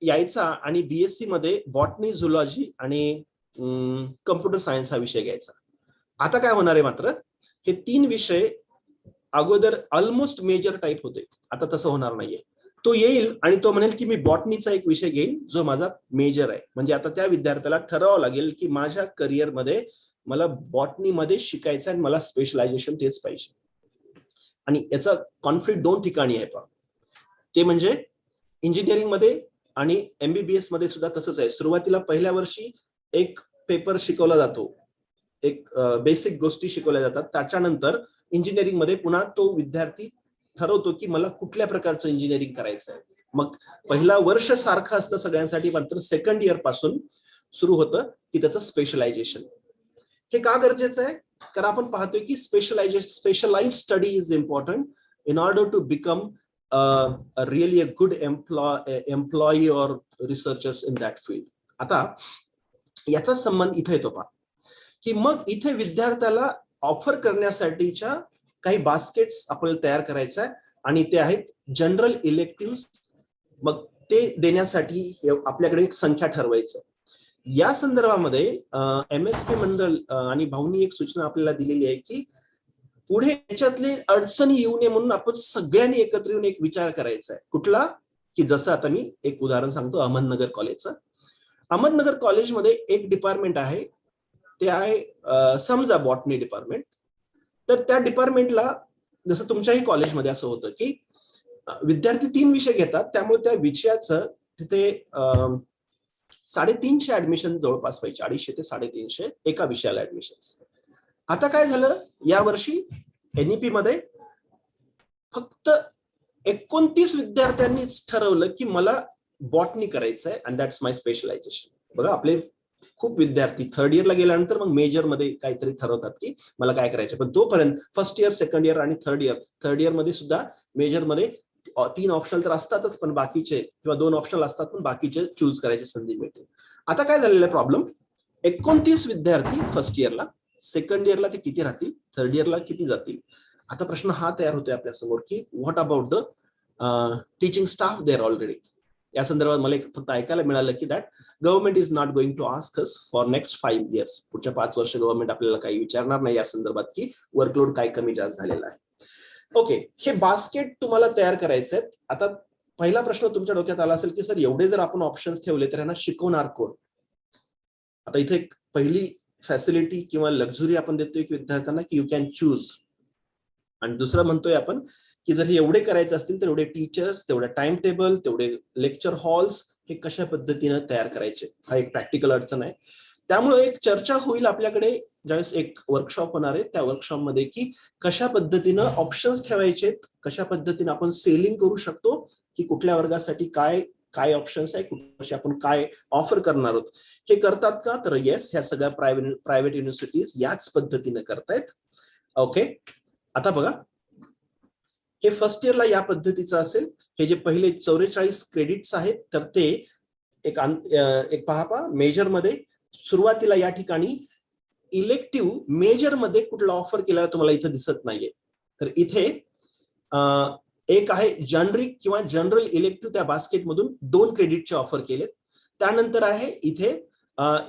यायचा आणि BSc मध्ये बॉटनी, झुलॉजी आणि कम्प्युटर सायन्स हा विषय घ्यायचा. आता काय होणार आहे, मात्र हे 3 विषय अगोदर ऑलमोस्ट मेजर टाईप होते, आता तसं होणार नाहीये. तो येईल आणि तो म्हणेल की मी बॉटनीचा एक विषय घेईल जो माझा मेजर आहे. म्हणजे आता त्या विद्यार्थ्याला ठरवावं लागेल की माझ्या करिअरमध्ये मला बॉटनीमध्ये शिकायचं आहे, मला स्पेशलायझेशन तेच पाहिजे. आणि याचा कॉन्फ्लिक्ट 2 ठिकाणी आहे. ते म्हणजे इंजिनिअरिंग मध्ये आणि MBBS मध्ये सुद्धा तसंच आहे. सुरुवातीला पहिल्या वर्षी एक पेपर शिकवला जातो, एक बेसिक गोष्टी शिकवल्या जातात. त्याच्यानंतर इंजिनिअरिंग मध्ये पुन्हा तो विद्यार्थी ठरवतो की मला कुठल्या प्रकारचं इंजिनिअरिंग करायचं आहे. मग पहिला वर्ष सारखं असतं सगळ्यांसाठी, मात्र सेकंड इयर पासून सुरू होतं की त्याचं स्पेशलायझेशन. हे का गरजेचं आहे, कारण आपण पाहतोय की specialise study is important in order to become really a good employee और रिसर्चर्स इन दॅट फील्ड. आता याचा संबंध इथे येतो पहा, की मग इथे विद्यार्थ्याला ऑफर करण्यासाठीच्या काही बास्केट्स आपल्याला तयार करायचं आहे, आणि ते आहेत जनरल इलेक्टिव्ह. मग ते देण्यासाठी आपल्याकडे एक संख्या ठरवायचं. या संदर्भामध्ये MSP मंडळ आणि भाऊनी एक सूचना आपल्याला दिलेली आहे की पुढे याच्यातले अडचणी येऊ नये म्हणून आपण सगळ्यांनी एकत्र येऊन एक विचार करायचा आहे. कुठला, की जसं आता मी एक उदाहरण सांगतो अहमदनगर कॉलेजचं. अहमदनगर कॉलेजमध्ये एक डिपार्टमेंट आहे, ते आहे समजा बॉटनी डिपार्टमेंट. तर त्या डिपार्टमेंटला जसं तुमच्याही कॉलेजमध्ये असं होतं की विद्यार्थी 3 विषय घेतात, त्यामुळे त्या विषयाचं तिथे 350 ऍडमिशन जवळपास व्हायचे, 250 ते 350 एका विषयाला ऍडमिशन. आता काय झालं, या वर्षी NEP मध्ये फक्त 29 विद्यार्थ्यांनीच ठरवलं की मला बॉटनी करायचं आहे अँड दॅट्स माय स्पेशलायझेशन. बघा, आपले खूप विद्यार्थी थर्ड इयरला गेल्यानंतर मग मेजर मध्ये काहीतरी ठरवतात की मला काय करायचं, पण तोपर्यंत फर्स्ट इयर, सेकंड इयर आणि थर्ड इयर मध्ये सुद्धा मेजर मध्ये 3 ऑप्शन तर असतातच, पण बाकीचे किंवा 2 ऑप्शन असतात, पण बाकीचे चूज करायची संधी मिळते. आता काय झालेलं प्रॉब्लेम, 29 विद्यार्थी फर्स्ट इयरला, सेकंड इयरला ते किती राहतील, थर्ड इयरला किती जातील. आता प्रश्न हा तयार होतोय आपल्या समोर की what about the teaching staff there already. या संदर्भात मला फक्त ऐकायला मिळालं की that government is not going to ask us for next 5 years. पुढच्या 5 वर्ष गव्हर्नमेंट आपल्याला काही विचारणार नाही या संदर्भात की वर्कलोड काय कमी जास्त झालेला आहे. ओके, हे बास्केट तुम्हाला तयार करायचे आहेत. आता पहिला प्रश्न तुमच्या डोक्यात आला असेल की सर एवढे जर आपण ऑप्शन्स ठेवले तर यांना शिकवणार कोण. आता इथे एक पहिली फॅसिलिटी किंवा लक्झरी आपण देतोय की विद्यार्थ्यांना की यू कॅन चूज. आणि दुसरं म्हणतोय आपण की जर हे एवढे करायचे असतील तर एवढे टीचर्स, तेवढे टाइम टेबल, तेवढे लेक्चर हॉल्स हे कशा पद्धतीने तयार करायचे, हा एक प्रॅक्टिकल अडचण आहे. त्यामुळे एक चर्चा होईल आपल्याकडे ज्यावेळेस एक वर्कशॉप होणार आहे, त्या वर्कशॉप मध्ये की कशा पद्धतीनं ऑप्शन्स ठेवायचे, कशा पद्धतीने आपण सेलिंग करू शकतो, की कुठल्या वर्गासाठी काय काय ऑप्शन्स आहे, कुठल्या आपण काय ऑफर करणार आहोत. हे करतात का, तर येस, ह्या सगळ्या प्रायव्हेट युनिव्हर्सिटीज याच पद्धतीने करतायत. ओके, आता बघा, हे फर्स्ट इयरला या पद्धतीचं असेल. हे जे पहिले 44 क्रेडिट्स आहेत तर ते एक पहा मेजर मध्ये सुरुवातीला या ठिकाणी इलेक्टिव्ह मेजर मध्ये कुठला ऑफर केला तुम्हाला इथे दिसत नाहीये. तर इथे एक आहे जनरिक किंवा जनरल इलेक्टिव्ह, त्या बास्केटमधून 2 क्रेडिटचे ऑफर केलेत. त्यानंतर आहे इथे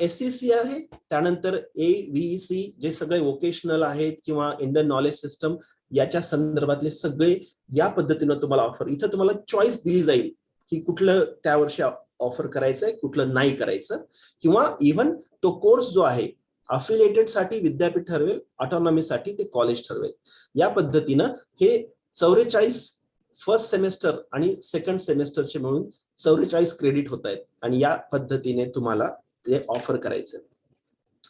SCC आहे, त्यानंतर AVEC जे सगळे वोकेशनल आहेत किंवा इंडियन नॉलेज सिस्टम याच्या संदर्भातले सगळे या पद्धतीनं तुम्हाला ऑफर, इथं तुम्हाला चॉईस दिली जाईल की कुठलं त्या वर्षी ऑफर करायचंय कुठलं नाही करायचं, किंवा इव्हन तो कोर्स जो आहे अफिलिएटेड साठी विद्यापीठ ठरवेल, ऑटोनॉमी साठी ते कॉलेज ठरवेल. या पद्धतीनं हे 44 फर्स्ट सेमेस्टर आणि सेकंड सेमेस्टरचे मिळून 44 क्रेडिट होत आहेत आणि या पद्धतीने तुम्हाला ते ऑफर करायचं.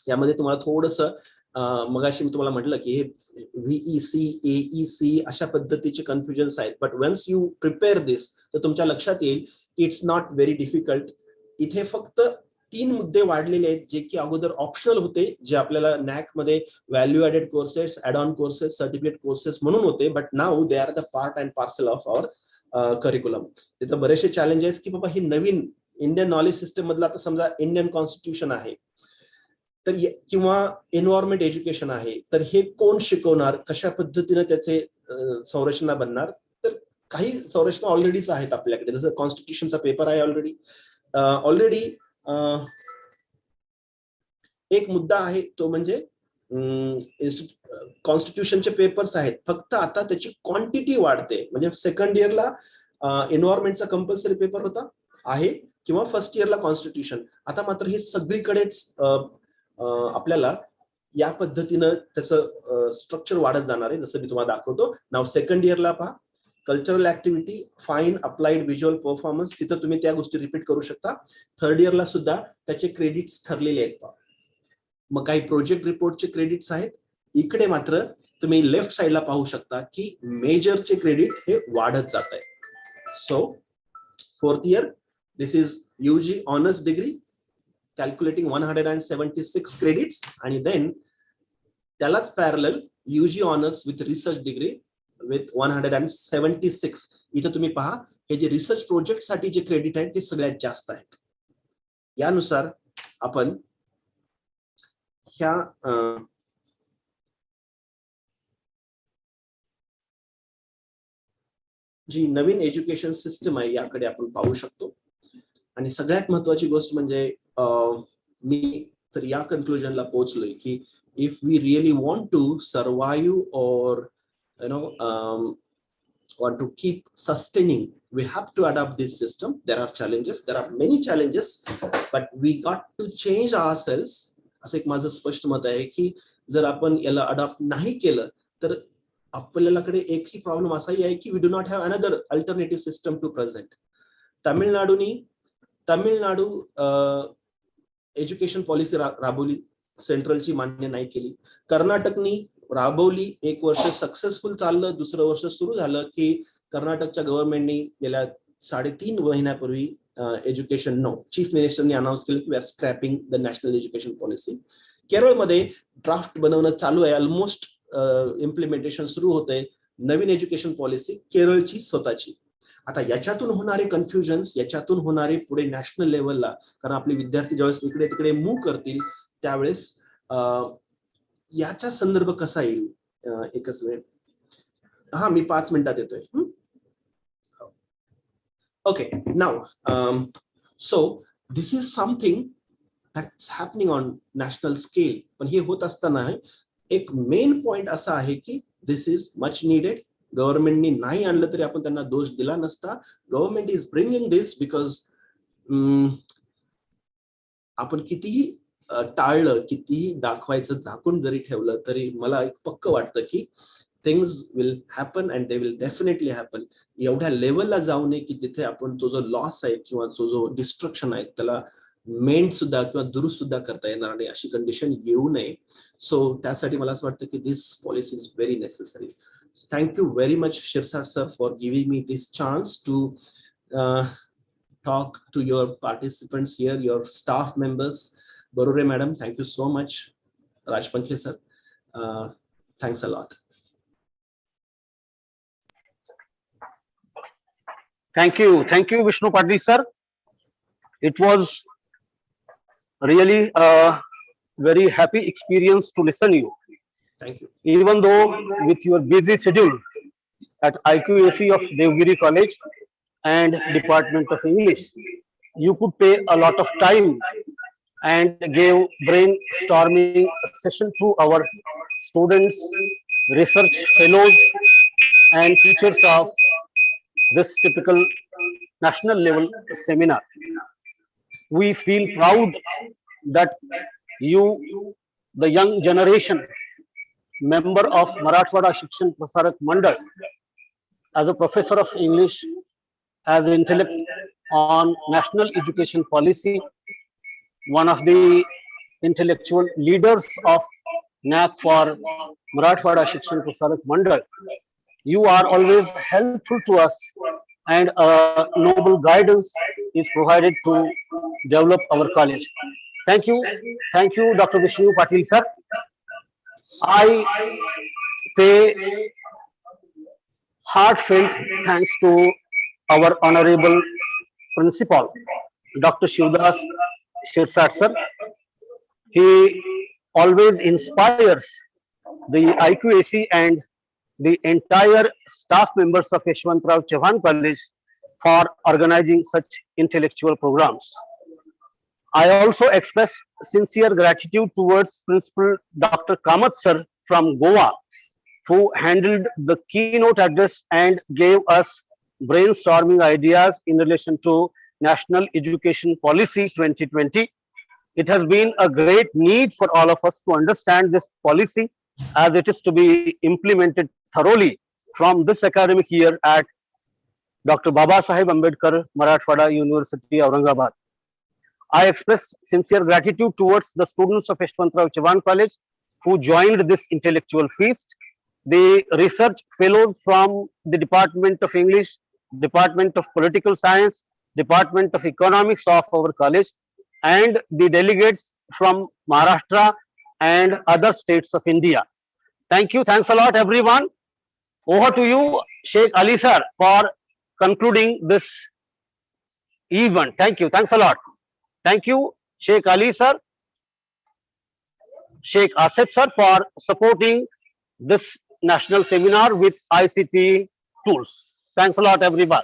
यामध्ये तुम्हाला थोडंसं मगाशी मी तुम्हाला म्हटलं की हे VEC AEC अशा पद्धतीचे कन्फ्युजन्स आहेत, बट वन्स यू प्रिपेअर दिस तर तुमच्या लक्षात येईल की इट्स नॉट व्हेरी डिफिकल्ट. इथे फक्त 3 मुद्दे वाढलेले आहेत जे की अगोदर ऑप्शनल होते, जे आपल्याला NAC मध्ये value added courses, add on courses, certificate courses म्हणून होते, but now they are the part and parcel of our curriculum. तिथं बरेचसे चॅलेंजेस की बाबा ही नवीन इंडियन नॉलेज सिस्टम मधलं, आता समजा इंडियन कॉन्स्टिट्यूशन आहे तर किंवा एन्व्हायरमेंट एज्युकेशन आहे, तर हे कोण शिकवणार, कशा पद्धतीने त्याचे संरचना बनणार. तर काही संरचना ऑलरेडीच आहेत आपल्याकडे, जसं कॉन्स्टिट्यूशनचा पेपर आहे ऑलरेडी एक मुद्दा आहे तो म्हणजे कॉन्स्टिट्यूशनचे पेपर्स आहेत, फक्त आता त्याची क्वांटिटी वाढते. म्हणजे सेकंड इयरला एन्व्हायरमेंटचा कंपल्सरी पेपर होता आहे किंवा फर्स्ट इयरला कॉन्स्टिट्यूशन, आता मात्र हे सगळीकडेच आपल्याला या पद्धतीनं त्याचं स्ट्रक्चर वाढत जाणार आहे, जसं मी तुम्हाला दाखवतो. नाव सेकंड इयरला पहा, cultural activity, fine applied visual performance, तिथं तुम्ही त्या गोष्टी रिपीट करू शकता. थर्ड इयरला सुद्धा त्याचे क्रेडिट्स ठरलेले आहेत. मग काही प्रोजेक्ट रिपोर्टचे क्रेडिट्स आहेत. इकडे मात्र तुम्ही लेफ्ट साइडला पाहू शकता की मेजरचे क्रेडिट हे वाढत जात आहे. So fourth year this is UG honours degree calculating 176 credits, आणि then त्यालाच parallel UG honours with research degree with 176. इथं तुम्ही पहा हे जे रिसर्च प्रोजेक्ट साठी जे क्रेडिट आहेत ते सगळ्यात जास्त आहेत. यानुसार आपण ह्या जी नवीन एज्युकेशन सिस्टम आहे याकडे आपण पाहू शकतो. आणि सगळ्यात महत्वाची गोष्ट म्हणजे मी तर या कन्क्लुजनला पोहोचलोय की if we really want to survive और want to keep sustaining, we have to adopt this system. There are challenges, there are many challenges, but we got to change ourselves. असं एक माझं स्पष्ट मत आहे की जर आपण याला अडॉप्ट नाही केलं तर आपल्याकडे एकही प्रॉब्लेम असाही आहे की we do not have another alternative system to present. Tamil Nadu education policy राबवली, सेंट्रलची मान्य नाही केली. कर्नाटकनी राबवली, 1 वर्ष सक्सेसफुल चाललं, दुसरं वर्ष सुरू झालं की कर्नाटकच्या गव्हर्नमेंटनी गेल्या 3.5 महिन्यापूर्वी एज्युकेशन चीफ मिनिस्टरनी अनाउन्स केलं की we are scrapping the national education policy. केरळमध्ये ड्राफ्ट बनवणं चालू आहे, ऑलमोस्ट इम्प्लिमेंटेशन सुरू होतंय नवीन एज्युकेशन पॉलिसी केरळची स्वतःची. आता याच्यातून होणारे कन्फ्युजन्स, याच्यातून होणारे पुढे नॅशनल लेवलला, कारण आपले विद्यार्थी ज्यावेळेस इकडे तिकडे मूव्ह करतील त्यावेळेस याचा संदर्भ कसा येईल. एकच वेळ, हा मी 5 मिनिटात येतोय. Okay, now so this is something that's happening on national scale. पण हे होत असताना एक मेन पॉइंट असा आहे की दिस इज मच नीडेड. गव्हर्नमेंटनी नाही आणलं तरी आपण त्यांना दोष दिला नसता. Government is bringing this because आपण कितीही टाळलं, कितीही दाखवायचं झाकून जरी ठेवलं तरी मला एक पक्क वाटतं की things will happen and they will definitely happen. एवढ्या लेवलला जाऊ नये की जिथे आपण तो जो लॉस आहे किंवा तो जो डिस्ट्रक्शन आहे त्याला मेंट सुद्धा किंवा दुरुस्त सुद्धा करता येणार नाही, अशी कंडिशन येऊ नये. सो त्यासाठी मला असं वाटतं की this policy is very necessary. Thank you very much, Shirsar sir, for giving me this chance to talk to your participants here, your staff members. Barure madam, thank you so much. Rajpankhe sir, thanks a lot. Thank you, Vishnu Patil sir. It was really a very happy experience to listen you. Thank you. Even though with your busy schedule at IQAC of Devgiri College and Department of English, you could pay a lot of time and gave brainstorming session to our students, research fellows, and teachers of this typical national level seminar. We feel proud that you, the young generation, member of Marathwada Shikshan Prasarak Mandal, as a professor of English, as intellect on national education policy, one of the intellectual leaders of NAP for Marathwada Shikshan Prasarak Mandal. You are always helpful to us, and noble guidance is provided to develop our college. Thank you, Dr. Vishnu Patil sir. I pay heartfelt thanks to our honorable principal, Dr. Shivdas Shirsat sir. He always inspires the IQAC and the entire staff members of Yeshwantrao Chauhan College for organizing such intellectual programs. I also express sincere gratitude towards Principal Dr. Kamath sir from Goa, who handled the keynote address and gave us brainstorming ideas in relation to National Education Policy 2020. It has been a great need for all of us to understand this policy as it is to be implemented thoroughly from this academic year at Dr. Baba Sahib Ambedkar Marathwada University, Aurangabad. I express sincere gratitude towards the students of Yeshwantrao Chauhan College who joined this intellectual feast, the research fellows from the Department of English, Department of Political Science, Department of Economics of our college, and the delegates from Maharashtra and other states of India. Thank you. Thanks a lot, everyone. Over to you, Sheikh Ali sir, for concluding this event. Thank you. Thanks a lot. Thank you, Sheikh Ali sir, Sheikh Asif sir, for supporting this national seminar with ICT tools. Thanks a lot, everyone.